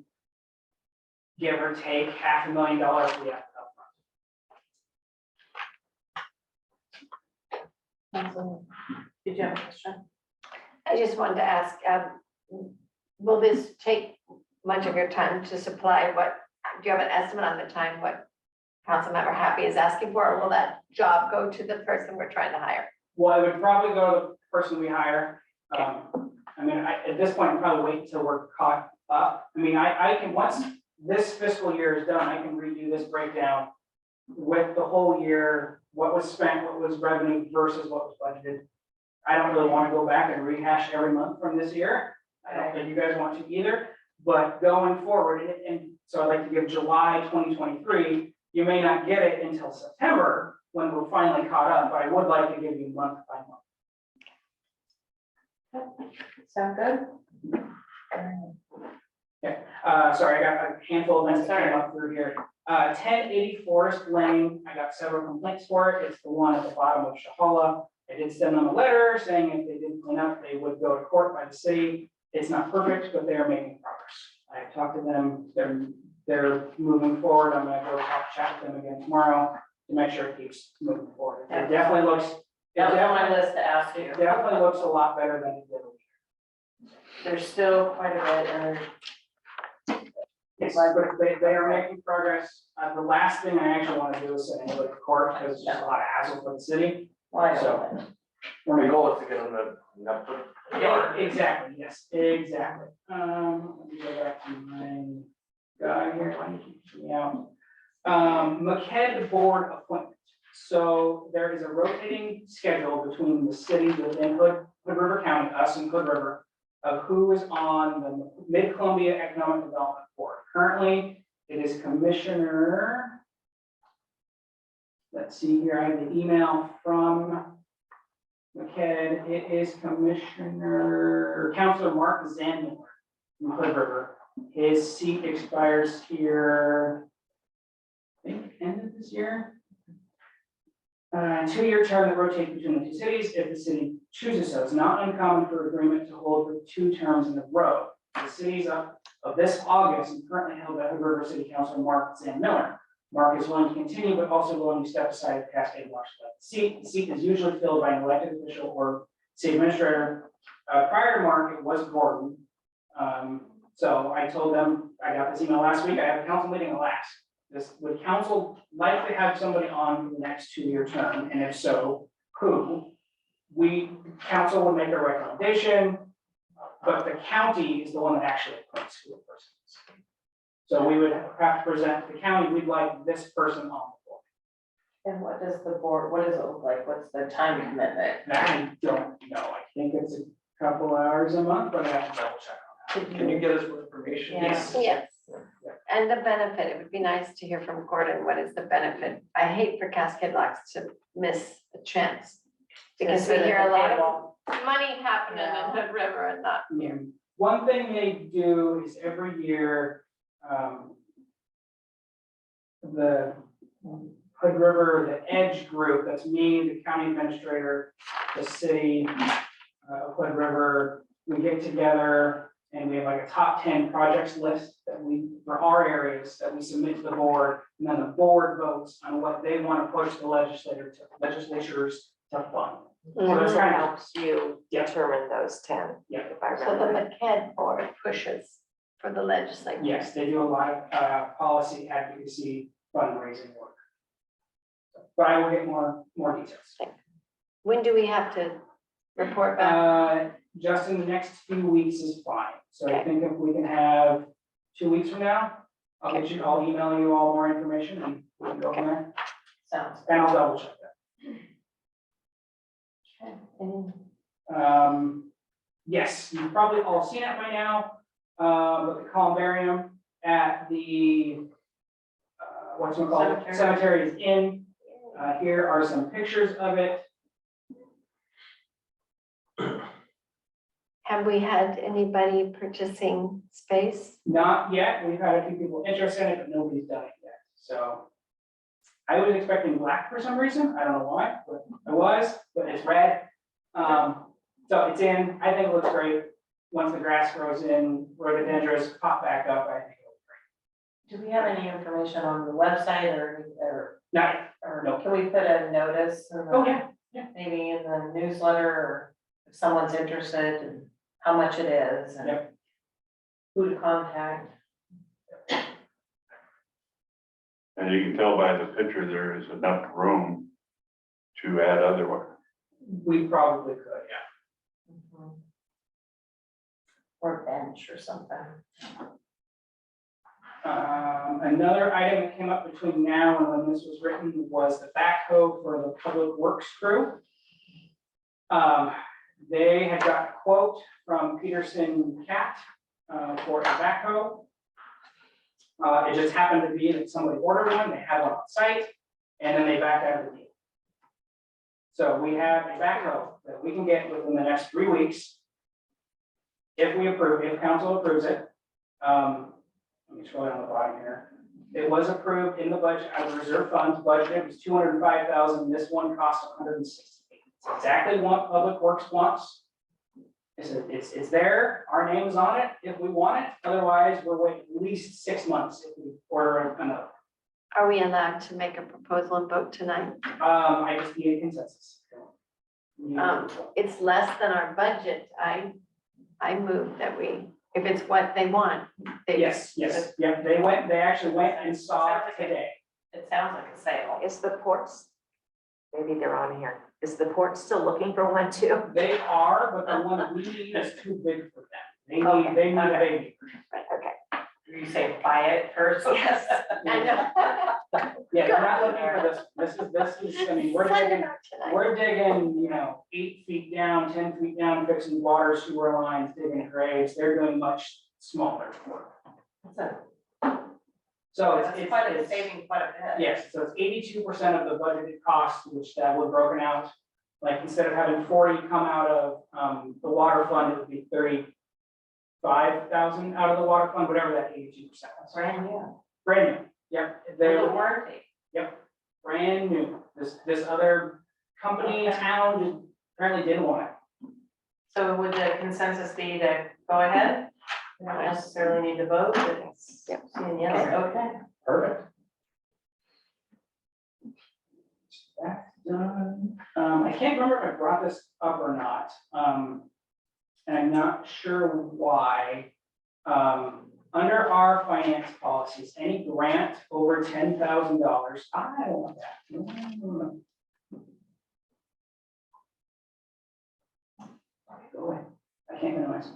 give or take $500,000 we have Council, did you have a question? I just wanted to ask, will this take much of your time to supply what, do you have an estimate on the time what Councilmember Happy is asking for, or will that job go to the person we're trying to hire? Well, it would probably go to the person we hire. I mean, at this point, I'd probably wait until we're caught up. I mean, I can, once this fiscal year is done, I can redo this breakdown with the whole year, what was spent, what was revenue versus what was budgeted. I don't really want to go back and rehash every month from this year. I don't think you guys want to either, but going forward, and so I'd like to give July 2023, you may not get it until September when we're finally caught up, but I would like to give you month by month. Sound good? Sorry, I got a handful of things that came up through here. 1080 Forest Lane, I got several complaints for it. It's the one at the bottom of Shahala. I did send them a letter saying if they didn't clean up, they would go to court by the city. It's not perfect, but they are making progress. I've talked to them, they're moving forward. I'm gonna go chat with them again tomorrow to make sure it keeps moving forward. It definitely looks, That was on my list to ask you. it definitely looks a lot better than it did. There's still quite a bit, and Yes, but they are making progress. The last thing I actually want to do is send anybody to court because it's just a lot of hassle for the city. why So- don't The goal is to get them to, Yeah, exactly, yes, exactly. Let me go back to my guy here, why do you keep putting me out? McKed board appointment. So there is a rotating schedule between the cities within Hood River County, us and Hood River, of who is on the Mid-Columbia Economic Development Board. Currently, it is Commissioner. Let's see here, I have the email from McKed. It is Councilor Mark Zandler from Hood River. His seat expires here, I think, end of this year. 2-year term that rotates between the two cities if the city chooses so. It's not uncommon for agreement to hold for 2 terms in a row. The city's up of this August and currently held by Hood River City Councilor Mark Zandler. Mark is willing to continue, but also willing to step aside if Cascade wants to let the seat. The seat is usually filled by an elected official or city administrator. Prior to Mark, it was Gordon. So I told them, I got this email last week, I have a council meeting in last. Would council like to have somebody on for the next 2-year term, and if so, who? Council would make a recommendation, but the county is the one that actually appoints who the person is. So we would have to present to the county, we'd like this person on the board. And what does the board, what does it look like? What's the time commitment? I don't know, I think it's a couple hours a month, but I have to double check on that. Can you get us more information? Yes. Yes. And the benefit, it would be nice to hear from Gordon, what is the benefit? I hate for Cascade Locks to miss a chance. Because we hear a lot of money happening in Hood River and not. Yeah, one thing they do is every year, the Hood River, the Edge group, that's me, the county administrator, the city of Hood River, we get together and we have like a top 10 projects list that for our areas that we submit to the board, and then the board votes on what they want to push the legislators to fund. So that's kind of Helps you Yeah. determine those 10. Yeah. If I So the remember. McKed board pushes for the legislature. Yes, they do a lot of policy advocacy fundraising work. But I will get more details. When do we have to report back? Just in the next few weeks is fine. So I Okay. think if we can have 2 weeks from now, I'll email you all more information and we can go from there. Sounds. And I'll double check that. Okay. And Yes, you've probably all seen it by now, but the columbarium at the, what's it called? Cemetery is in. Here are some pictures of it. Have we had anybody purchasing space? Not yet, we've had a few people interested in it, but nobody's done it yet, so. I was expecting black for some reason, I don't know why, but I was, but it's red. So it's in, I think it looks great. Once the grass grows in, rhododendrons pop back up, I think it looks Do we have any information on the website or, great. Not, or No. can we put a notice in oh, the, yeah, maybe in the newsletter, or if someone's interested and how much it is and Yep. who to contact? And you can tell by the picture, there is enough room to add other one. we probably could, yeah. Mhm. Or a bench or something. Another item that came up between now and when this was written was the backhoe for the public works crew. They had got a quote from Peterson Cat for a backhoe. It just happened to be that somebody ordered one, they had one on site, and then they backed out of the deal. So we have a backhoe that we can get within the next 3 weeks. If we approve, if council approves it. Let me scroll down the bottom here. It was approved in the budget, out of reserve funds, budget was 205,000, this one cost 168. It's exactly what Public Works wants. It's there, our name's on it if we want it, otherwise we're waiting at least 6 months if we order another. Are we allowed to make a proposal and vote tonight? I just need a consensus. It's less than our budget. I move that we, if it's what they want. Yes, yeah, they actually went and saw it today. It sounds like a sale. Is the ports, maybe they're on here, is the port still looking for one too? They are, but the one we need is too big for them. They need Okay, a baby. Okay. You say buy it first? Yes, I know. Yeah, they're not looking for this is, I mean, we're Send it digging, out tonight. we're digging, 8 feet down, 10 feet down, fixing water sewer lines, digging graves. They're doing much smaller work. So it's quite a it's- saving quite a bit. Yes, so it's 82% of the budgeted cost, which that was broken out. Like instead of having 40 come out of the water fund, it would be 35,000 out of the water fund, whatever that 82% was. Brand new. Brand new, yep, With they're, a warranty. yep, brand new. This other company in town just apparently didn't want it. So would the consensus be to go ahead? We don't necessarily need to vote, but it's, Yep. seeing yes, okay. Perfect. That's done. I can't remember if I brought this up or not. And I'm not sure why. Under our finance policies, any grant over $10,000, I don't want that. Go away. I can't minimize.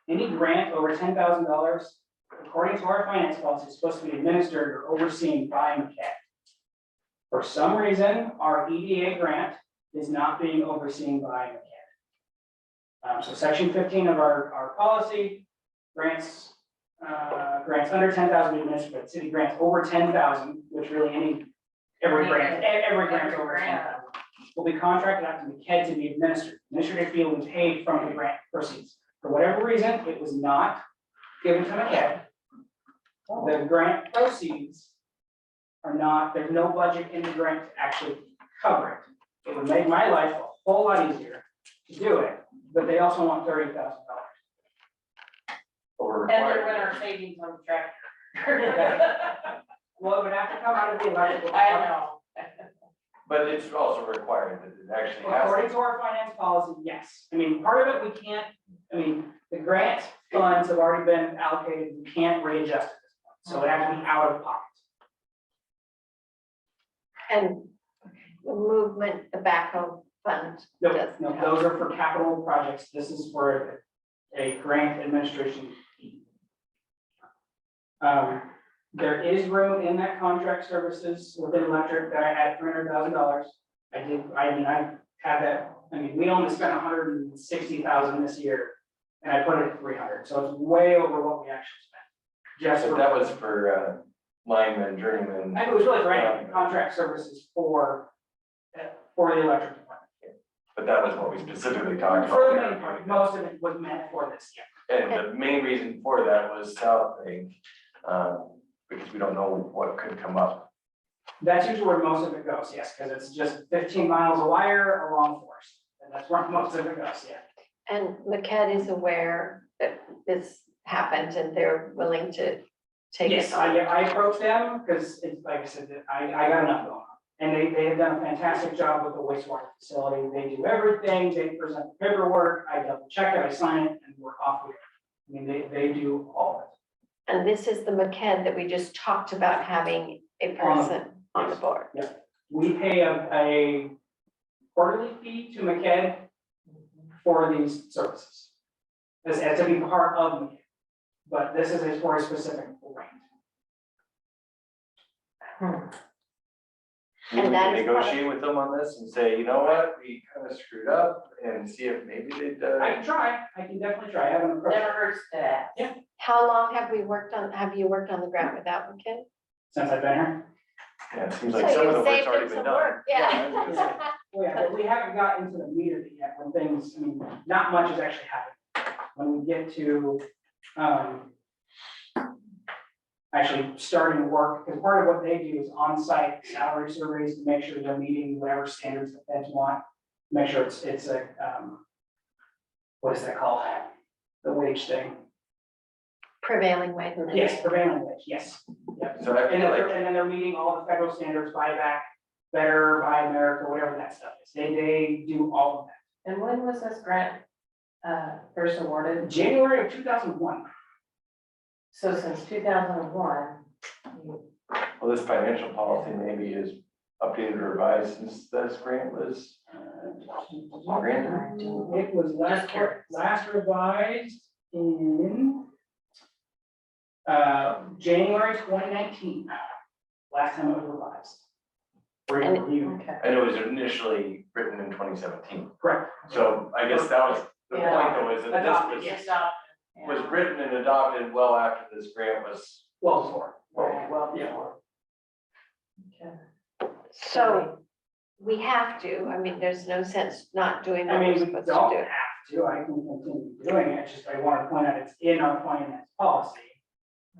Any grant over $10,000, according to our finance policy, is supposed to be administered or overseen by McKay. For some reason, our EDA grant is not being overseen by McKay. So section 15 of our policy, grants under 10,000 be administered by the city, grants over 10,000, which really every grant over 10,000 will be contracted out to McKay to be administered. Administrative fee will be paid from the grant proceeds. For whatever reason, it was not given to McKay. The grant proceeds are not, there's no budget in the grant to actually cover it. It would make my life a whole lot easier to do it, but they also want $30,000. Or And they're required. winter savings on the tractor. Well, it would have to come out of the electrical. I know. But it's also required that it actually has. According to our finance policy, yes. I mean, part of it, we can't, the grant funds have already been allocated, we can't readjust it. So it has to be out of pocket. And the movement, the backhoe fund. No, doesn't no, have- those are for capital projects. This is for a grant administration fee. There is room in that contract services within electric that I had $300,000. I had that I mean, we only spent 160,000 this year, and I put it at 300, so it's way over what we actually spent. Just So for, that was for linemen, journeymen. I know it was really for anything, contract services for the electric department. But that was what we specifically talked about. For the main part, most of it was meant for this, yeah. And the main reason for that was South Bank, because we don't know what could come up. That's usually where most of it goes, yes, because it's just 15 miles of wire along forest, and that's where most of it goes, yeah. And MCAD is aware that this happened and they're willing to take it Yes, on. I approached them, because it's, like I said, I got enough going on. And they have done a fantastic job with the wastewater facility, they do everything, they present the paperwork, I double check it, I sign it, and we're off with it. I mean, they do all of it. And this is the MCAD that we just talked about having a person on the board. We pay a quarterly fee to MCAD for these services. As to be part of MCAD, but this is for a specific grant. We And that can is part of- negotiate with them on this and say, you know what, we kind of screwed up and see if maybe they'd. I can try, I can definitely try, I haven't approached. Never hurts to ask. Yeah. How long have you worked on the grant without MCAD? Since I've been here. Yeah, it seems So like some of you the work's saved already him been some done. work, yeah. I was gonna say. Well, yeah, but we haven't got into the meat of it yet, when things, I mean, not much has actually happened. When we get to, actually starting work, because part of what they do is on-site salary surveys to make sure they're meeting whatever standards the feds want. Make sure it's a, what is that called? The wage thing. Prevailing wage. Yes, prevailing wage, yes. Yep. So I And feel then, like, and then they're meeting all the federal standards, buyback, better, buy America, whatever that stuff is. They do all of that. And when was this grant, first awarded? January of 2001. So since 2001, well, this financial policy maybe is updated or revised since this grant was granted. It was last revised in January 2019. Last time it was revised. For your review. okay. And it was initially written in 2017. Correct. So I guess that was the point though, is that Adopted, this yes. was written and adopted well after this grant was. Well before. Right, well, Yeah. before. Okay. So we have to, I mean, there's no sense not doing I what we're mean, we supposed don't to have do. to, I can continue doing it, just I want to point out it's in our finance policy.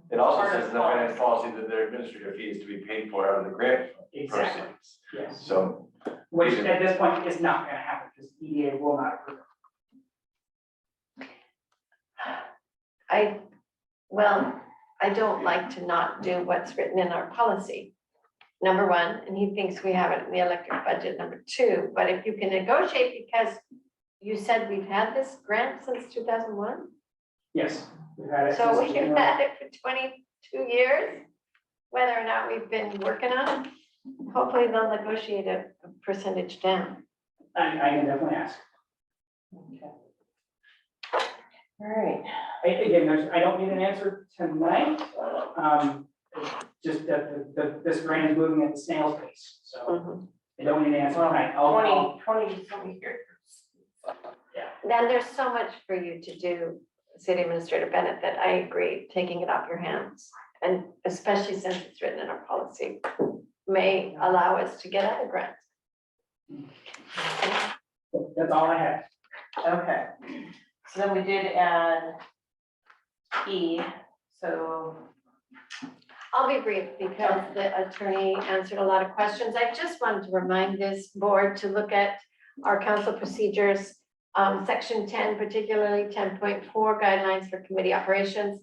It also Part of says in the finance policy that their administrative fee is to be paid for out of the grant Exactly, proceeds. yes. So, Which at this point is not gonna happen, because EDA will not approve it. I don't like to not do what's written in our policy. Number one, and he thinks we have it in the electric budget, number two, but if you can negotiate, because you said we've had this grant since 2001? Yes, we've had it. So since we've January. had it for 22 years, whether or not we've been working on it. Hopefully they'll negotiate a percentage down. I can definitely ask. Okay. All right. Again, I don't need an answer tonight. It's just that this grant is moving at the snail's pace, so Mhm. I don't need an answer tonight. I'll- 20 some years. Then there's so much for you to do, City Administrator Bennett, that I agree, taking it off your hands. And especially since it's written in our policy, may allow us to get other grants. That's all I have. Okay. So then we did add E, so. I'll be brief because the attorney answered a lot of questions. I just wanted to remind this board to look at our council procedures, section 10, particularly 10.4 guidelines for committee operations.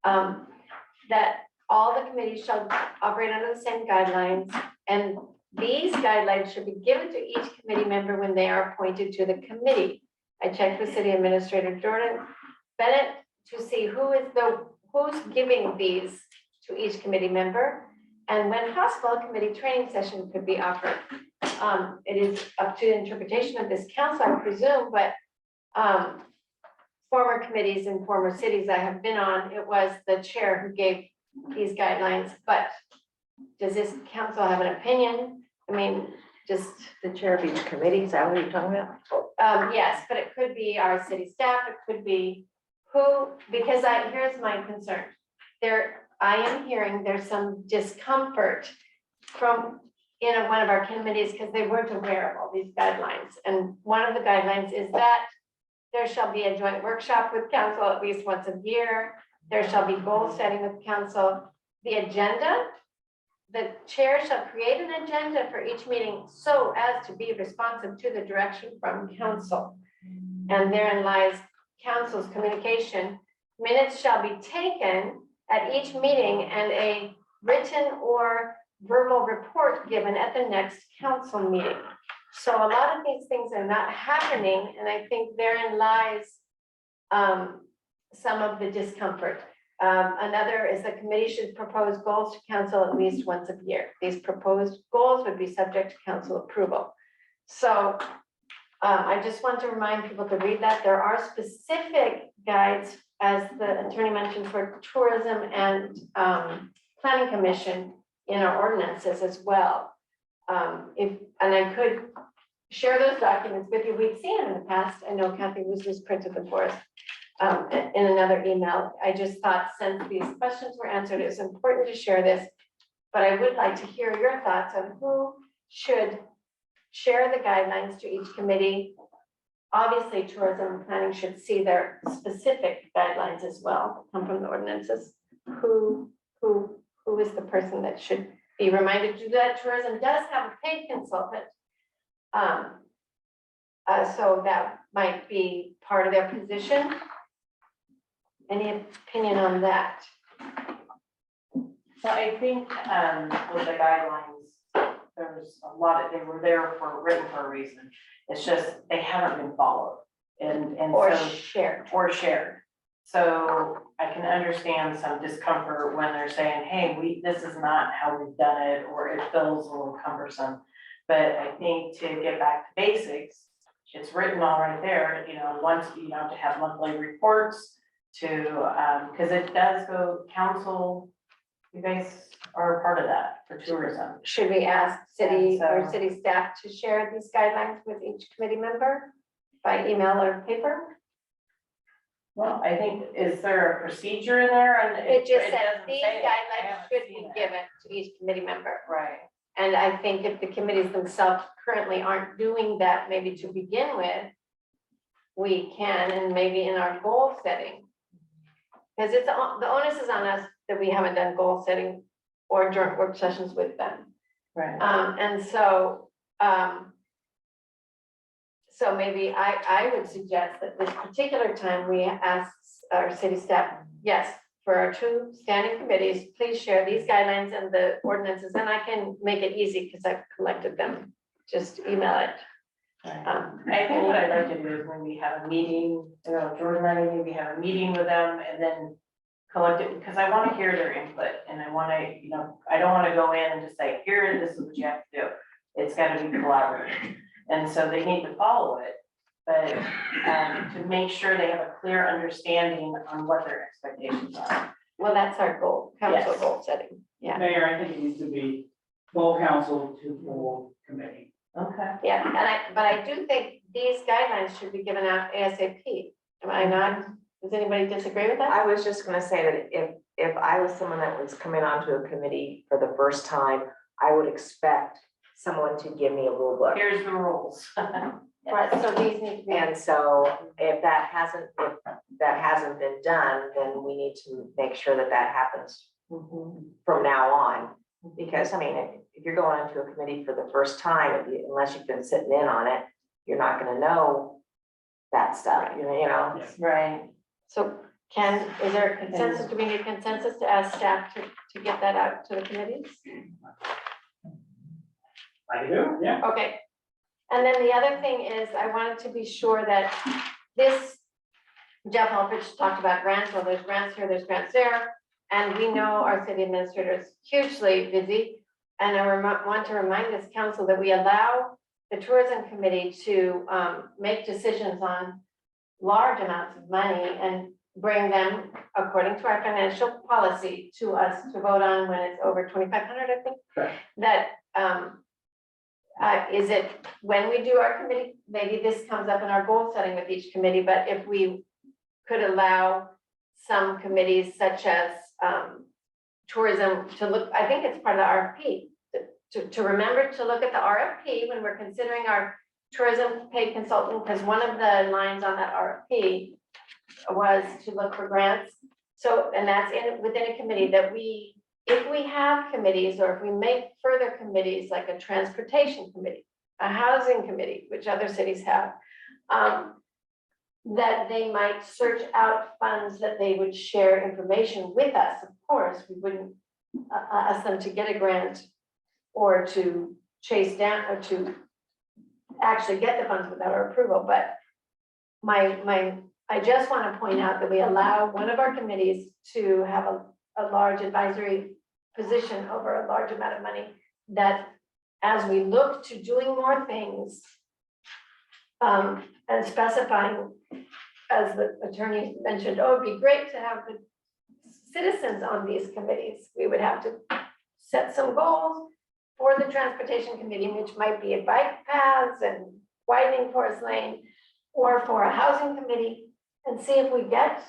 That all the committees shall operate under the same guidelines, and these guidelines should be given to each committee member when they are appointed to the committee. I checked with City Administrator Jordan Bennett to see who's giving these to each committee member. And when possible, a committee training session could be offered. It is up to interpretation of this council, I presume, but former committees in former cities I have been on, it was the chair who gave these guidelines, but does this council have an opinion? I mean, just The chair of each committee, is that what you're talking about? Yes, but it could be our city staff, it could be who, because here's my concern. I am hearing there's some discomfort from, one of our committees, because they weren't aware of all these guidelines. And one of the guidelines is that there shall be a joint workshop with council at least once a year. There shall be goal setting with council. The agenda, the chair shall create an agenda for each meeting so as to be responsive to the direction from council. And therein lies council's communication. Minutes shall be taken at each meeting and a written or verbal report given at the next council meeting. So a lot of these things are not happening, and I think therein lies some of the discomfort. Another is the committee should propose goals to council at least once a year. These proposed goals would be subject to council approval. So I just want to remind people to read that. There are specific guides, as the attorney mentioned, for tourism and planning commission in our ordinances as well. And I could share those documents with you. We've seen them in the past. I know Kathy was just printed them for us in another email. I just thought since these questions were answered, it's important to share this. But I would like to hear your thoughts on who should share the guidelines to each committee. Obviously, tourism and planning should see their specific guidelines as well, come from the ordinances. Who is the person that should be reminded to do that? Tourism does have a paid consultant. So that might be part of their position. Any opinion on that? So I think, with the guidelines, there's a lot of, they were there for, written for a reason. It's just, they haven't been followed and Or so. shared? Or shared. So I can understand some discomfort when they're saying, hey, this is not how we've done it, or it feels a little cumbersome. But I think to get back to basics, it's written all right there, once, to have monthly reports to, because it does go council, you guys are a part of that for tourism. Should we ask city And or so- city staff to share these guidelines with each committee member by email or paper? Well, I think, is there a procedure in there? And It just says doesn't these say it. I guidelines haven't should seen be it. given to each committee member. Right. And I think if the committees themselves currently aren't doing that, maybe to begin with, we can, and maybe in our goal setting. Because the onus is on us that we haven't done goal setting or joint work sessions with them. Right. And so, so maybe I would suggest that this particular time we ask our city staff, yes, for our two standing committees, please share these guidelines and the ordinances, and I can make it easy because I've collected them. Just email it. I think what I'd like to do is when we have a meeting, Jordan and I maybe have a meeting with them and then collect it, because I want to hear their input and I want to, I don't want to go in and just say, here, this is what you have to do. It's got to be collaborative. And so they need to follow it, but to make sure they have a clear understanding on what their expectations are. Well, that's our goal, council Yes. goal setting. Yeah, Mayor, I think it needs to be full council to full committee. Okay. yeah, but I do think these guidelines should be given out ASAP. Am I not? Does anybody disagree with that? I was just gonna say that if I was someone that was coming onto a committee for the first time, I would expect someone to give me a rule book. Here's the rules. Right, so these need to be. And so if that hasn't been done, then we need to make sure that that happens from now on. Because, I mean, if you're going into a committee for the first time, unless you've been sitting in on it, you're not gonna know that stuff, you know? Right. So is there a consensus, do we need consensus to ask staff to get that out to the committees? I do, yeah. Okay. And then the other thing is, I wanted to be sure that this, Jeff Helfrich talked about grants, well, there's grants here, there's grants there. And we know our city administrator is hugely busy. And I want to remind this council that we allow the tourism committee to make decisions on large amounts of money and bring them, according to our financial policy, to us to vote on when it's over 2,500, I think. Correct. That is it, when we do our committee, maybe this comes up in our goal setting with each committee, but if we could allow some committees such as tourism to look, I think it's part of the RFP, to remember to look at the RFP when we're considering our tourism paid consultant, because one of the lines on that RFP was to look for grants. So, and that's within a committee that if we have committees, or if we make further committees, like a transportation committee, a housing committee, which other cities have, that they might search out funds that they would share information with us. Of course, we wouldn't ask them to get a grant or to chase down or to actually get the funds without our approval, but I just want to point out that we allow one of our committees to have a large advisory position over a large amount of money, that as we look to doing more things, and specifying, as the attorney mentioned, oh, it'd be great to have the citizens on these committees. We would have to set some goals for the transportation committee, which might be a bike paths and widening Forest Lane, or for a housing committee, and see if we get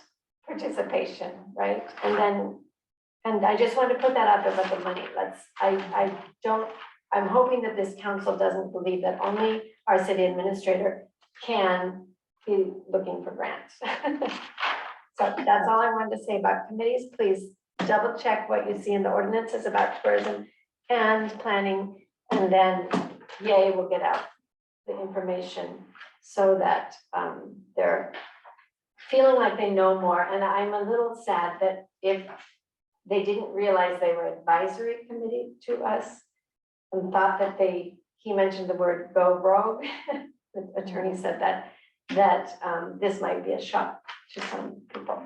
participation, right? And I just wanted to put that out there about the money. I'm hoping that this council doesn't believe that only our city administrator can be looking for grants. So that's all I wanted to say about committees. Please double check what you see in the ordinances about tourism and planning, and then yay, we'll get out the information so that they're feeling like they know more. And I'm a little sad that if they didn't realize they were advisory committee to us and thought that he mentioned the word go rogue. The attorney said that this might be a shock to some people.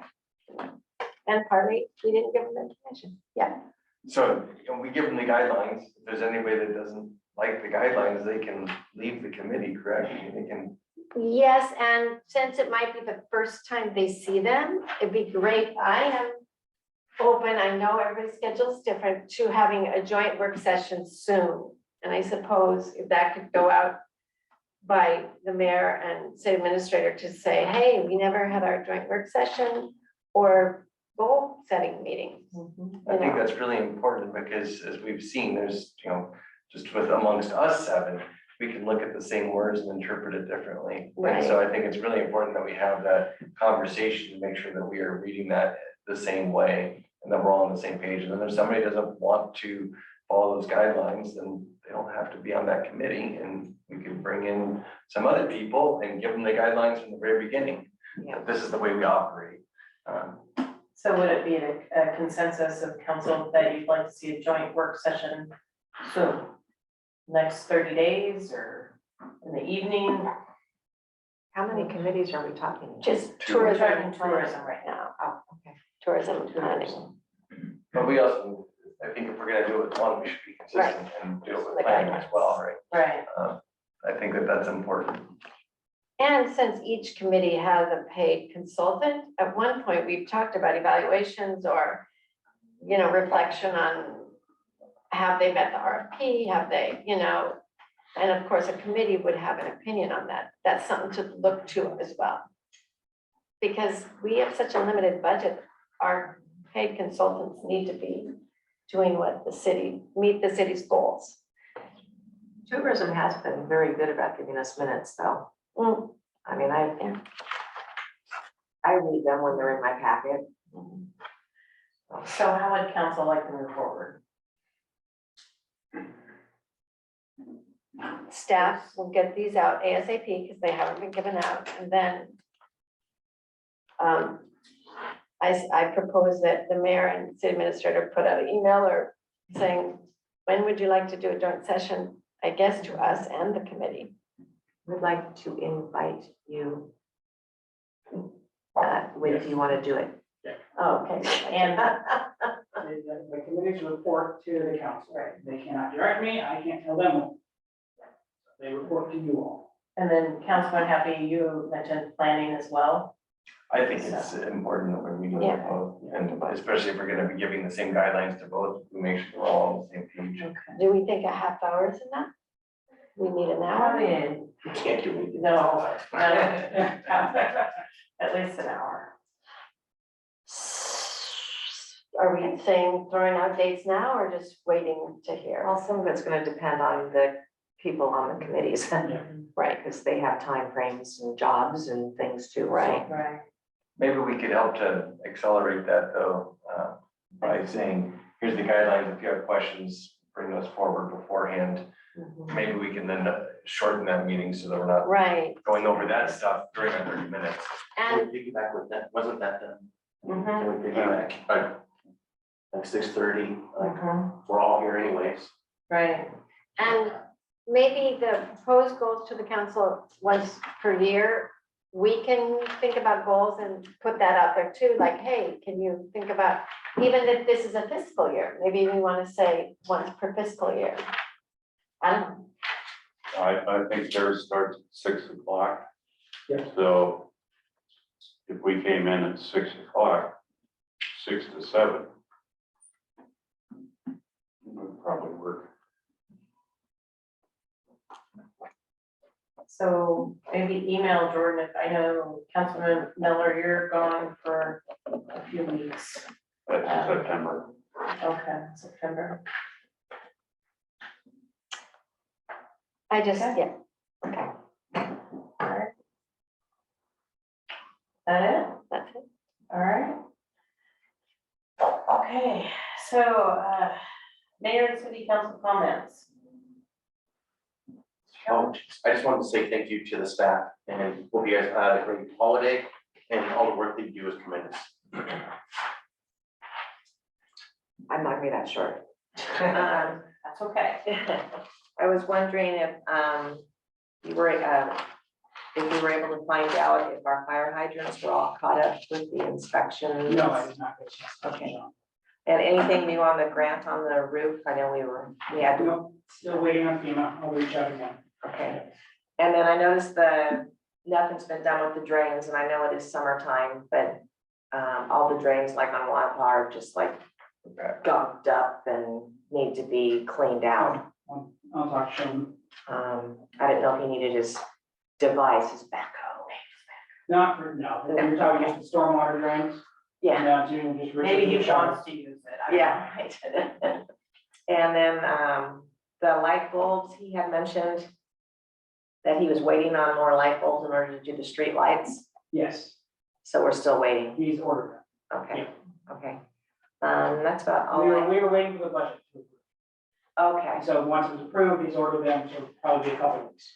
And partly, we didn't give them information. Yeah. So, and we give them the guidelines. If there's anybody that doesn't like the guidelines, they can leave the committee, correct? They can. Yes, and since it might be the first time they see them, it'd be great. I am open, I know everybody's schedule is different, to having a joint work session soon. And I suppose if that could go out by the mayor and city administrator to say, hey, we never had our joint work session or goal setting meeting. I think that's really important, because as we've seen, there's, just with amongst us seven, we can look at the same words and interpret it differently. Right. And so I think it's really important that we have that conversation to make sure that we are reading that the same way and that we're all on the same page. And then if somebody doesn't want to follow those guidelines, then they don't have to be on that committee, and we can bring in some other people and give them the guidelines from the very beginning. Yeah. This is the way we operate. So would it be a consensus of council that you'd like to see a joint work session soon? Next 30 days or in the evening? How many committees are we talking about? Just Two. tourism We're and talking planning tourism right now, Oh, okay. tourism and planning. But we also, I think if we're gonna do it with one, we should be consistent and do it with planning as well, right? Right. I think that that's important. And since each committee has a paid consultant, at one point, we've talked about evaluations or, reflection on have they met the RFP, have they, and of course, a committee would have an opinion on that. That's something to look to as well. Because we have such a limited budget, our paid consultants need to be doing what meet the city's goals. Tourism has been very good about giving us minutes, though. Mm. I mean, I read them when they're in my packet. So how would council like to move forward? Staff will get these out ASAP because they haven't been given out, and then I propose that the mayor and city administrator put out an email or saying, when would you like to do a joint session, I guess, to us and the committee. We'd like to invite you. If you want to do it. Oh, okay. And the committees report to the council, right? They cannot direct me, I can't tell them what. They report to you all. And then Councilman Happy, you mentioned planning as well. I think it's important that we're meeting with Yeah. both, and especially if we're gonna be giving the same guidelines to both, we make sure we're all on the same page. Do we think a half hour is enough? We need an I hour. mean, You can't do it. no, at least an hour. Are we saying throwing out dates now or just waiting to hear? Well, some of it's gonna depend on the people on the committees, Right, because they have timeframes and jobs and things too. so- right. Right. Maybe we could help to accelerate that though, by saying, here's the guidelines, if you have questions, bring those forward beforehand. Mhm. Maybe we can then shorten that meeting so that we're not Right, going over that stuff during our 30 minutes. Can and, we piggyback with that? Wasn't that done? Mhm. Can we piggyback? Like 6:30, like, Mhm. we're all here anyways. Right. and maybe the proposed goals to the council once per year. We can think about goals and put that out there too, like, hey, can you think about, even if this is a fiscal year, maybe we want to say once per fiscal year. I don't know. I think theirs starts at 6 o'clock. Yeah. So if we came in at 6 o'clock, 6 to 7. Would probably work. So maybe email Jordan, if I know Councilman Miller, you're gone for a few weeks. That's September. Okay, September. I just, Okay. yeah, Okay. All right. That it? that's it. All right. Okay, so, mayor and city council comments. I just wanted to say thank you to the staff and hope you guys had a great holiday and all the work that you do is tremendous. I'm not gonna be that short. That's okay. I was wondering if, you were, if you were able to find out if our fire hydrants were all caught up with the inspections. No, I did not get a chance. Okay. And anything new on the grant on the roof? I know we had to, No, still waiting on FEMA, I'll reach out again. okay. And then I noticed nothing's been done with the drains, and I know it is summertime, but all the drains like on Wild are just like gunked up and need to be cleaned out. I'll talk to him. I didn't know if he needed his device, his backhoe. Not for, no, you're talking just the stormwater drains? Yeah. No, to just. Maybe he shower. wants to use it. I don't know. Yeah, right. And then, the light bulbs, he had mentioned that he was waiting on more light bulbs in order to do the street lights, Yes, so we're still waiting. he's ordered Okay, okay. That's about them. all We were waiting for the budget to approve. okay, So once it was approved, he's ordered them, so probably a couple weeks.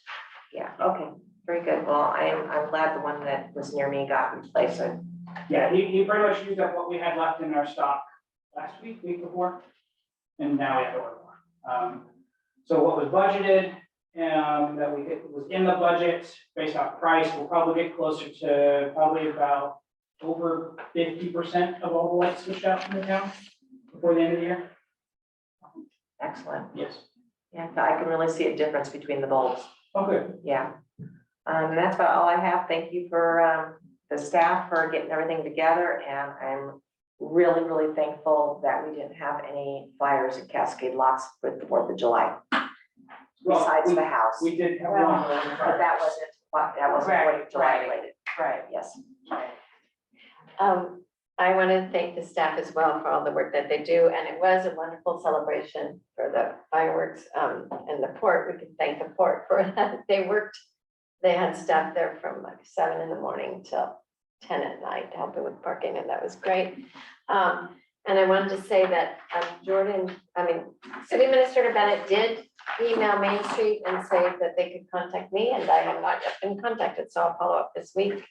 yeah, okay, very good. Well, I'm glad the one that was near me got replaced. Yeah, he pretty much used up what we had left in our stock last week, week before, and now we have to order more. So what was budgeted, that was in the budget, based off price, we'll probably get closer to probably about over 50% of all the lights switched out in the town before the end of the year. Excellent. Yes. Yeah, I can really see a difference between the bulbs. Oh, good. Yeah. That's about all I have. Thank you for, the staff for getting everything together, and I'm really, really thankful that we didn't have any fires at Cascade lots with the 4th of July, Well, besides the house. We did have Well, one. But that wasn't 4th of July Right. related, Right. yes. I want to thank the staff as well for all the work that they do, and it was a wonderful celebration for the fireworks, and the port. We can thank the port for that. They had staff there from like 7 in the morning till 10 at night, helping with parking, and that was great. And I wanted to say that City Administrator Bennett did email Main Street and say that they could contact me, and I have not yet been contacted, so I'll follow up this week.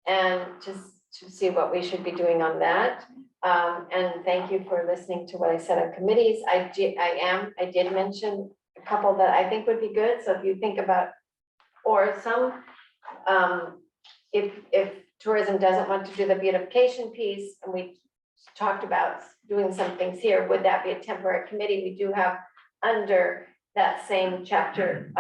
And just to see what we should be doing on that. And thank you for listening to what I said on committees. I did mention a couple that I think would be good, so if you think about, or some, if tourism doesn't want to do the beautification piece, and we talked about doing some things here, would that be a temporary committee? We do have under that same chapter,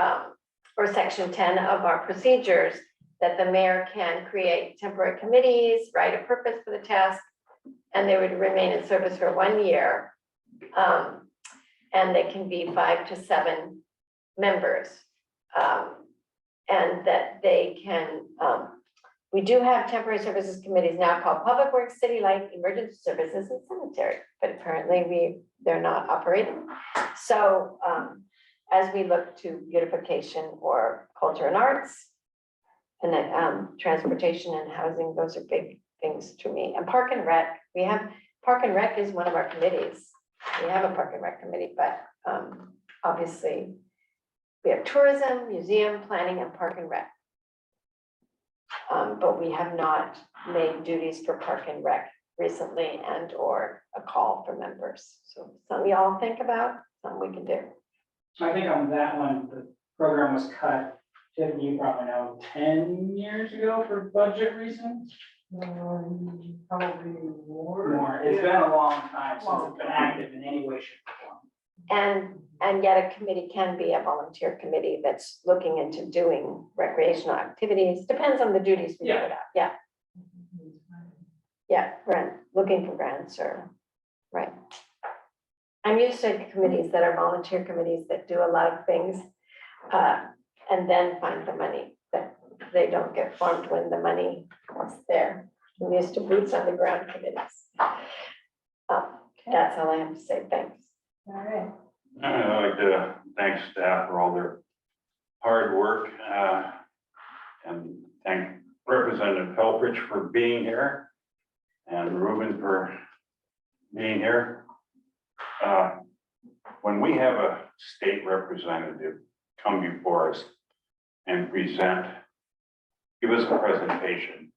or section 10 of our procedures, that the mayor can create temporary committees, write a purpose for the task, and they would remain in service for 1 year. And they can be 5 to 7 members. And that they can, we do have temporary services committees now called Public Works, City Light, Emergency Services, and Cemetery, but apparently they're not operating. So, as we look to beautification or culture and arts, and then, transportation and housing, those are big things to me. And Park and Rec, Park and Rec is one of our committees. We have a Park and Rec committee, but, obviously, we have tourism, museum, planning, and Park and Rec. But we have not made duties for Park and Rec recently and or a call for members. So something y'all think about, something we can do. I think on that one, the program was cut, Tiffany, you probably know, 10 years ago for budget reasons. Probably more. More, it's been a long time since it's been active in any way, shape, or form. And yet a committee can be a volunteer committee that's looking into doing recreational activities, depends on the duties we put out, yeah. Yeah, looking for grants or, right. I'm used to committees that are volunteer committees that do a lot of things, and then find the money, that they don't get formed when the money is there. I'm used to boots on the ground committees. That's all I have to say, thanks. All right. I'd like to thank staff for all their hard work, and thank Representative Helfrich for being here and Ruben for being here. When we have a state representative come before us and present, give us a presentation.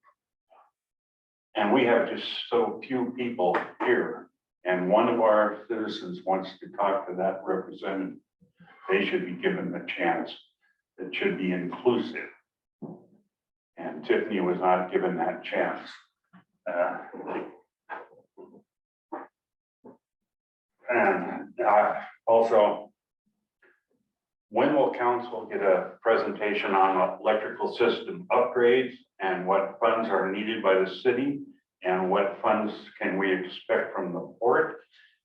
And we have just so few people here. And one of our citizens wants to talk to that representative, they should be given the chance. It should be inclusive. And Tiffany was not given that chance. Also, when will council get a presentation on electrical system upgrades and what funds are needed by the city? And what funds can we expect from the port,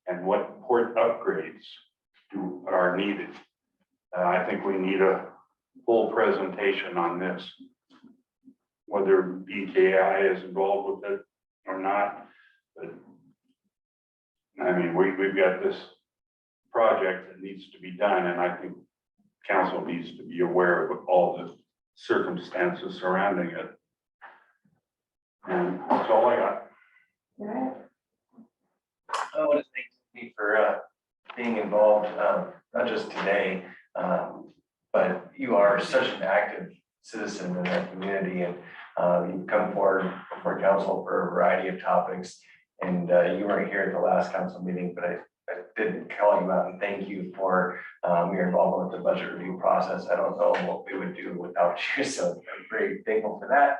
and what port upgrades are needed? I think we need a full presentation on this, whether BKI is involved with it or not. But I mean, we've got this project that needs to be done, and I think council needs to be aware of all the circumstances surrounding it. And that's all I got. All right. I want to thank you for being involved, not just today, but you are such an active citizen in our community, and you've come forward before council for a variety of topics. And you weren't here at the last council meeting, but I did call you out and thank you for your involvement with the budget review process. I don't know what we would do without you, so I'm very thankful for that.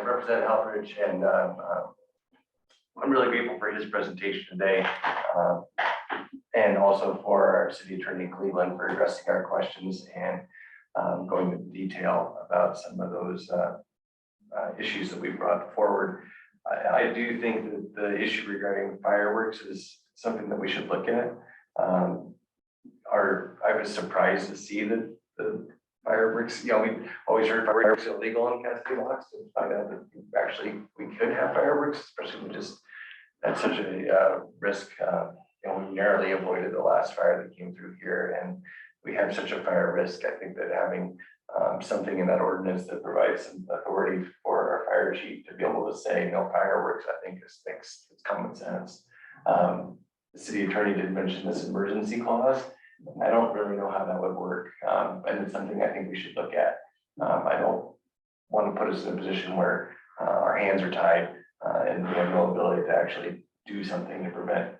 Representative Helfrich, and I'm really grateful for his presentation today, and also for our city attorney Cleveland for addressing our questions and going into detail about some of those issues that we brought forward. I do think that the issue regarding fireworks is something that we should look at. I was surprised to see that the fireworks, we've always heard fireworks are illegal in Cascade locks, to find out that actually we could have fireworks, especially with just that's such a risk. We narrowly avoided the last fire that came through here, and we have such a fire risk. I think that having something in that ordinance that provides some authority for our fire chief to be able to say no fireworks, I think it's common sense. The city attorney did mention this emergency clause. I don't really know how that would work, and it's something I think we should look at. I don't want to put us in a position where our hands are tied and we have no ability to actually do something to prevent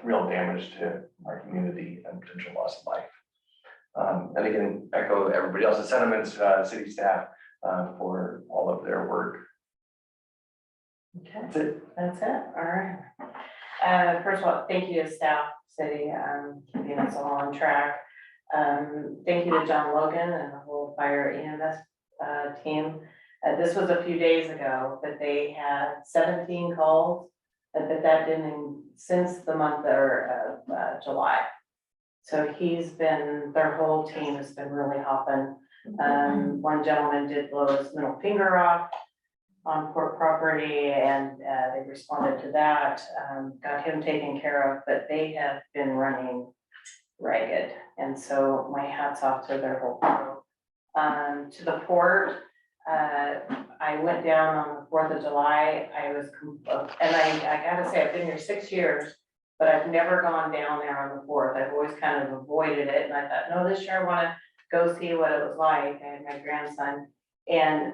real damage to our community and potential loss of life. And again, echo everybody else's sentiments, city staff, for all of their work. Okay, that's it, all right. First of all, thank you to staff, city, keeping us all on track. Thank you to John Logan and the whole fire EMS team. This was a few days ago, but they had 17 calls, but that didn't, since the month of July. So their whole team has been really helping. One gentleman did blow his middle finger off on court property, and they responded to that, got him taken care of, but they have been running ragged. And so my hat's off to their whole crew. To the port, I went down on the 4th of July. And I gotta say, I've been here 6 years, but I've never gone down there on the 4th. I've always kind of avoided it. And I thought, no, this year I wanna go see what it was like. I had my grandson, and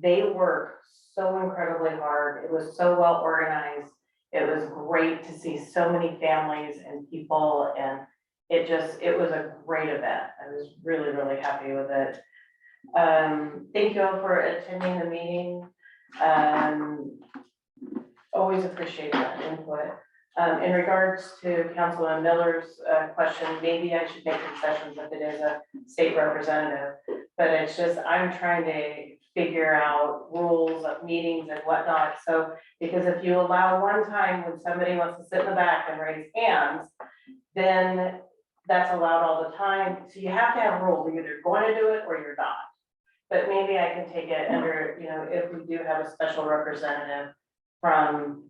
they work so incredibly hard. It was so well organized. It was great to see so many families and people, and it was a great event. I was really, really happy with it. Thank you all for attending the meeting. Always appreciate that input. In regards to Councilman Miller's question, maybe I should make concessions if it is a state representative, but it's just, I'm trying to figure out rules of meetings and whatnot. So, because if you allow one time when somebody wants to sit in the back and raise hands, then that's allowed all the time. So you have to have rules. You're either going to do it or you're not. But maybe I can take it under, if we do have a special representative from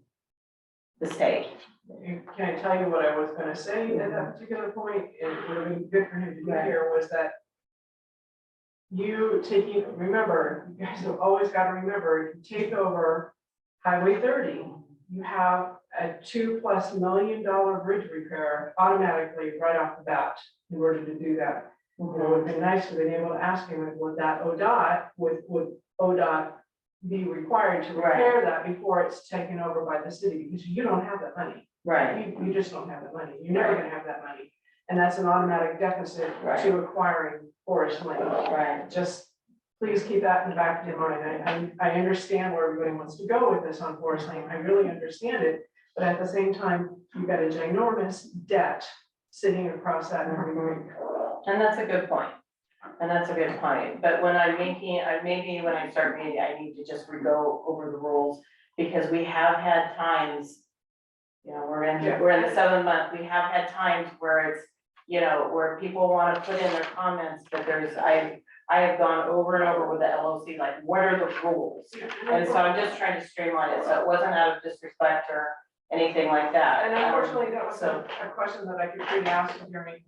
the state. Can I tell you what I was gonna say at that particular point? It would have been good for him to be here, was that remember, you guys have always got to remember, if you take over Highway 30, you have a $2+ million bridge repair automatically right off the bat in order to do that. It would have been nice to be able to ask him, would ODOT be required to repair that before it's taken over by the city, because you don't have that money. Right. You just don't have the money. You're never gonna have that money. And that's an automatic deficit to acquiring forest land. Right. Just please keep that in the back of your mind. I understand where everybody wants to go with this on forest land. I really understand it. But at the same time, you've got a ginormous debt sitting across that creek. And that's a good point. But when maybe when I start meeting, I need to just go over the rules, because we have had times, we're in the 7th month, we have had times where it's, where people want to put in their comments, but I have gone over and over with the LOC, like, what are the rules? And so I'm just trying to streamline it, so it wasn't out of disrespect or anything like that. And unfortunately, that was a question that I could really ask during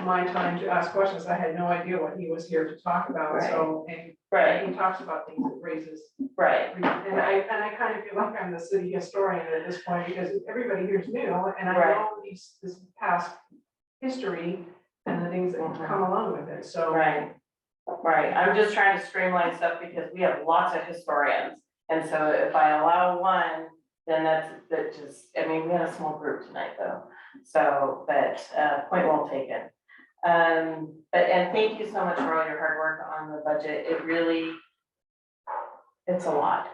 my time to ask questions. I had no idea what he was here to talk about, Right. so, and he talks about things that raises. Right. And I kind of feel like I'm the city historian at this point, because everybody here's new, and I Right. know this past history and the things that come along with it, so. Right. I'm just trying to streamline stuff because we have lots of historians. And so if I allow one, then that just, we had a small group tonight though. So, but point well taken. And thank you so much for all your hard work on the budget. It's a lot.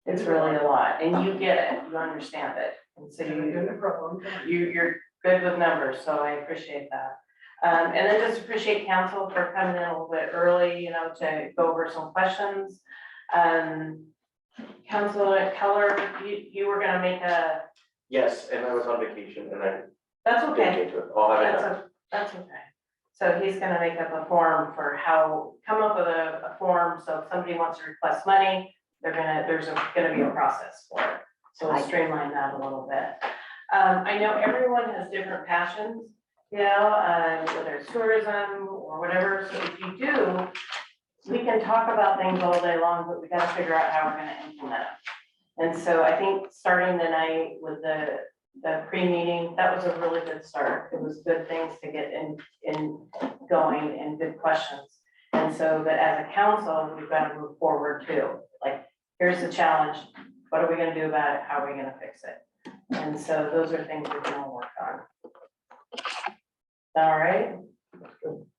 It's really a lot, and you get it, you understand it. And so you're good with numbers, so I appreciate that. And then just appreciate council for coming in a little bit early, to go over some questions. Councilor Keller, you were gonna make a. Yes, and I was on vacation and I That's didn't okay. get to it. I'll have it done. That's okay. So he's gonna make up a form for come up with a form, so if somebody wants to request money, there's gonna be a process for it. So we'll streamline that a little bit. I know everyone has different passions, whether it's tourism or whatever, so if you do, we can talk about things all day long, but we gotta figure out how we're gonna implement them. And so I think starting the night with the pre-meeting, that was a really good start. It was good things to get in going and good questions. And so that as a council, we've got to move forward too. Like, here's the challenge. What are we gonna do about it? How are we gonna fix it? And so those are things we're gonna work on. All right.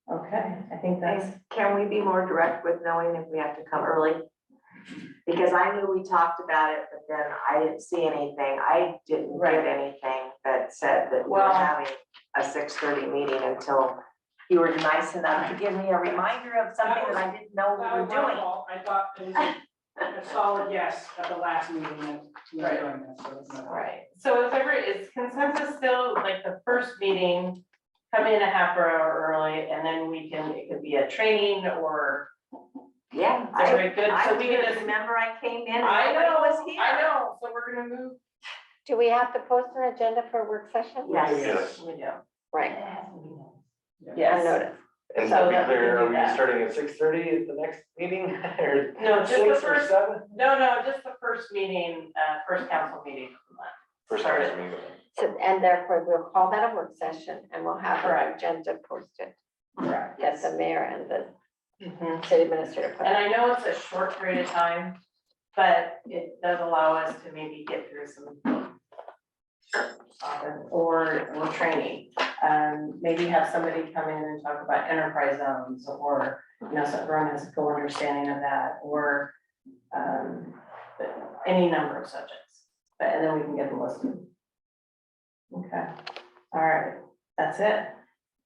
Okay, I think that's. Can we be more direct with knowing if we have to come early? Because I knew we talked about it, but then I didn't see anything. I didn't get anything that said that we were having a 6:30 meeting until you were nice enough to give me a reminder of something that I didn't know we were doing. I thought it was a solid yes at the last meeting that we were doing this, so it's not. Right, so is consensus still, like the first meeting, come in a half hour early and then we can, it could be a training or. Yeah, Is everybody good? So we can just. remember I came in and I nobody know, was here. I know, so we're gonna move. Do we have to post an agenda for a work session? Yes. We do. Right, I Yes. noticed. And So to be that we clear, can do are we that. starting at 6:30 at the next meeting or No, just the 6 or first, 7? no, just the first meeting, first council meeting of the month. First Started. council meeting. So, and therefore we'll call that a work session and we'll have an Correct. agenda posted. Correct. Get the mayor and the Mhm. city administrator. put And it. I know it's a short period of time, but it does allow us to maybe get through some. Or training, maybe have somebody come in and talk about enterprise zones or, you know, so everyone has a full understanding of that, or. Any number of subjects, but, and then we can get them listed. Okay, all right, that's it.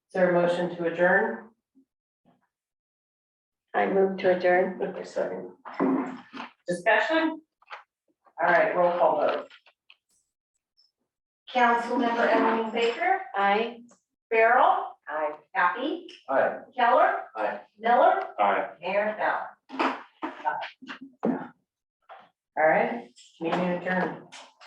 Is there a motion to adjourn? I move to adjourn. Second. Discussion? All right, roll call vote. Councilmember Emily Baker, Aye. Farrell, I Happy, Aye. Keller. Aye. Miller, Aye. Mayor Bell. All right, meeting adjourned.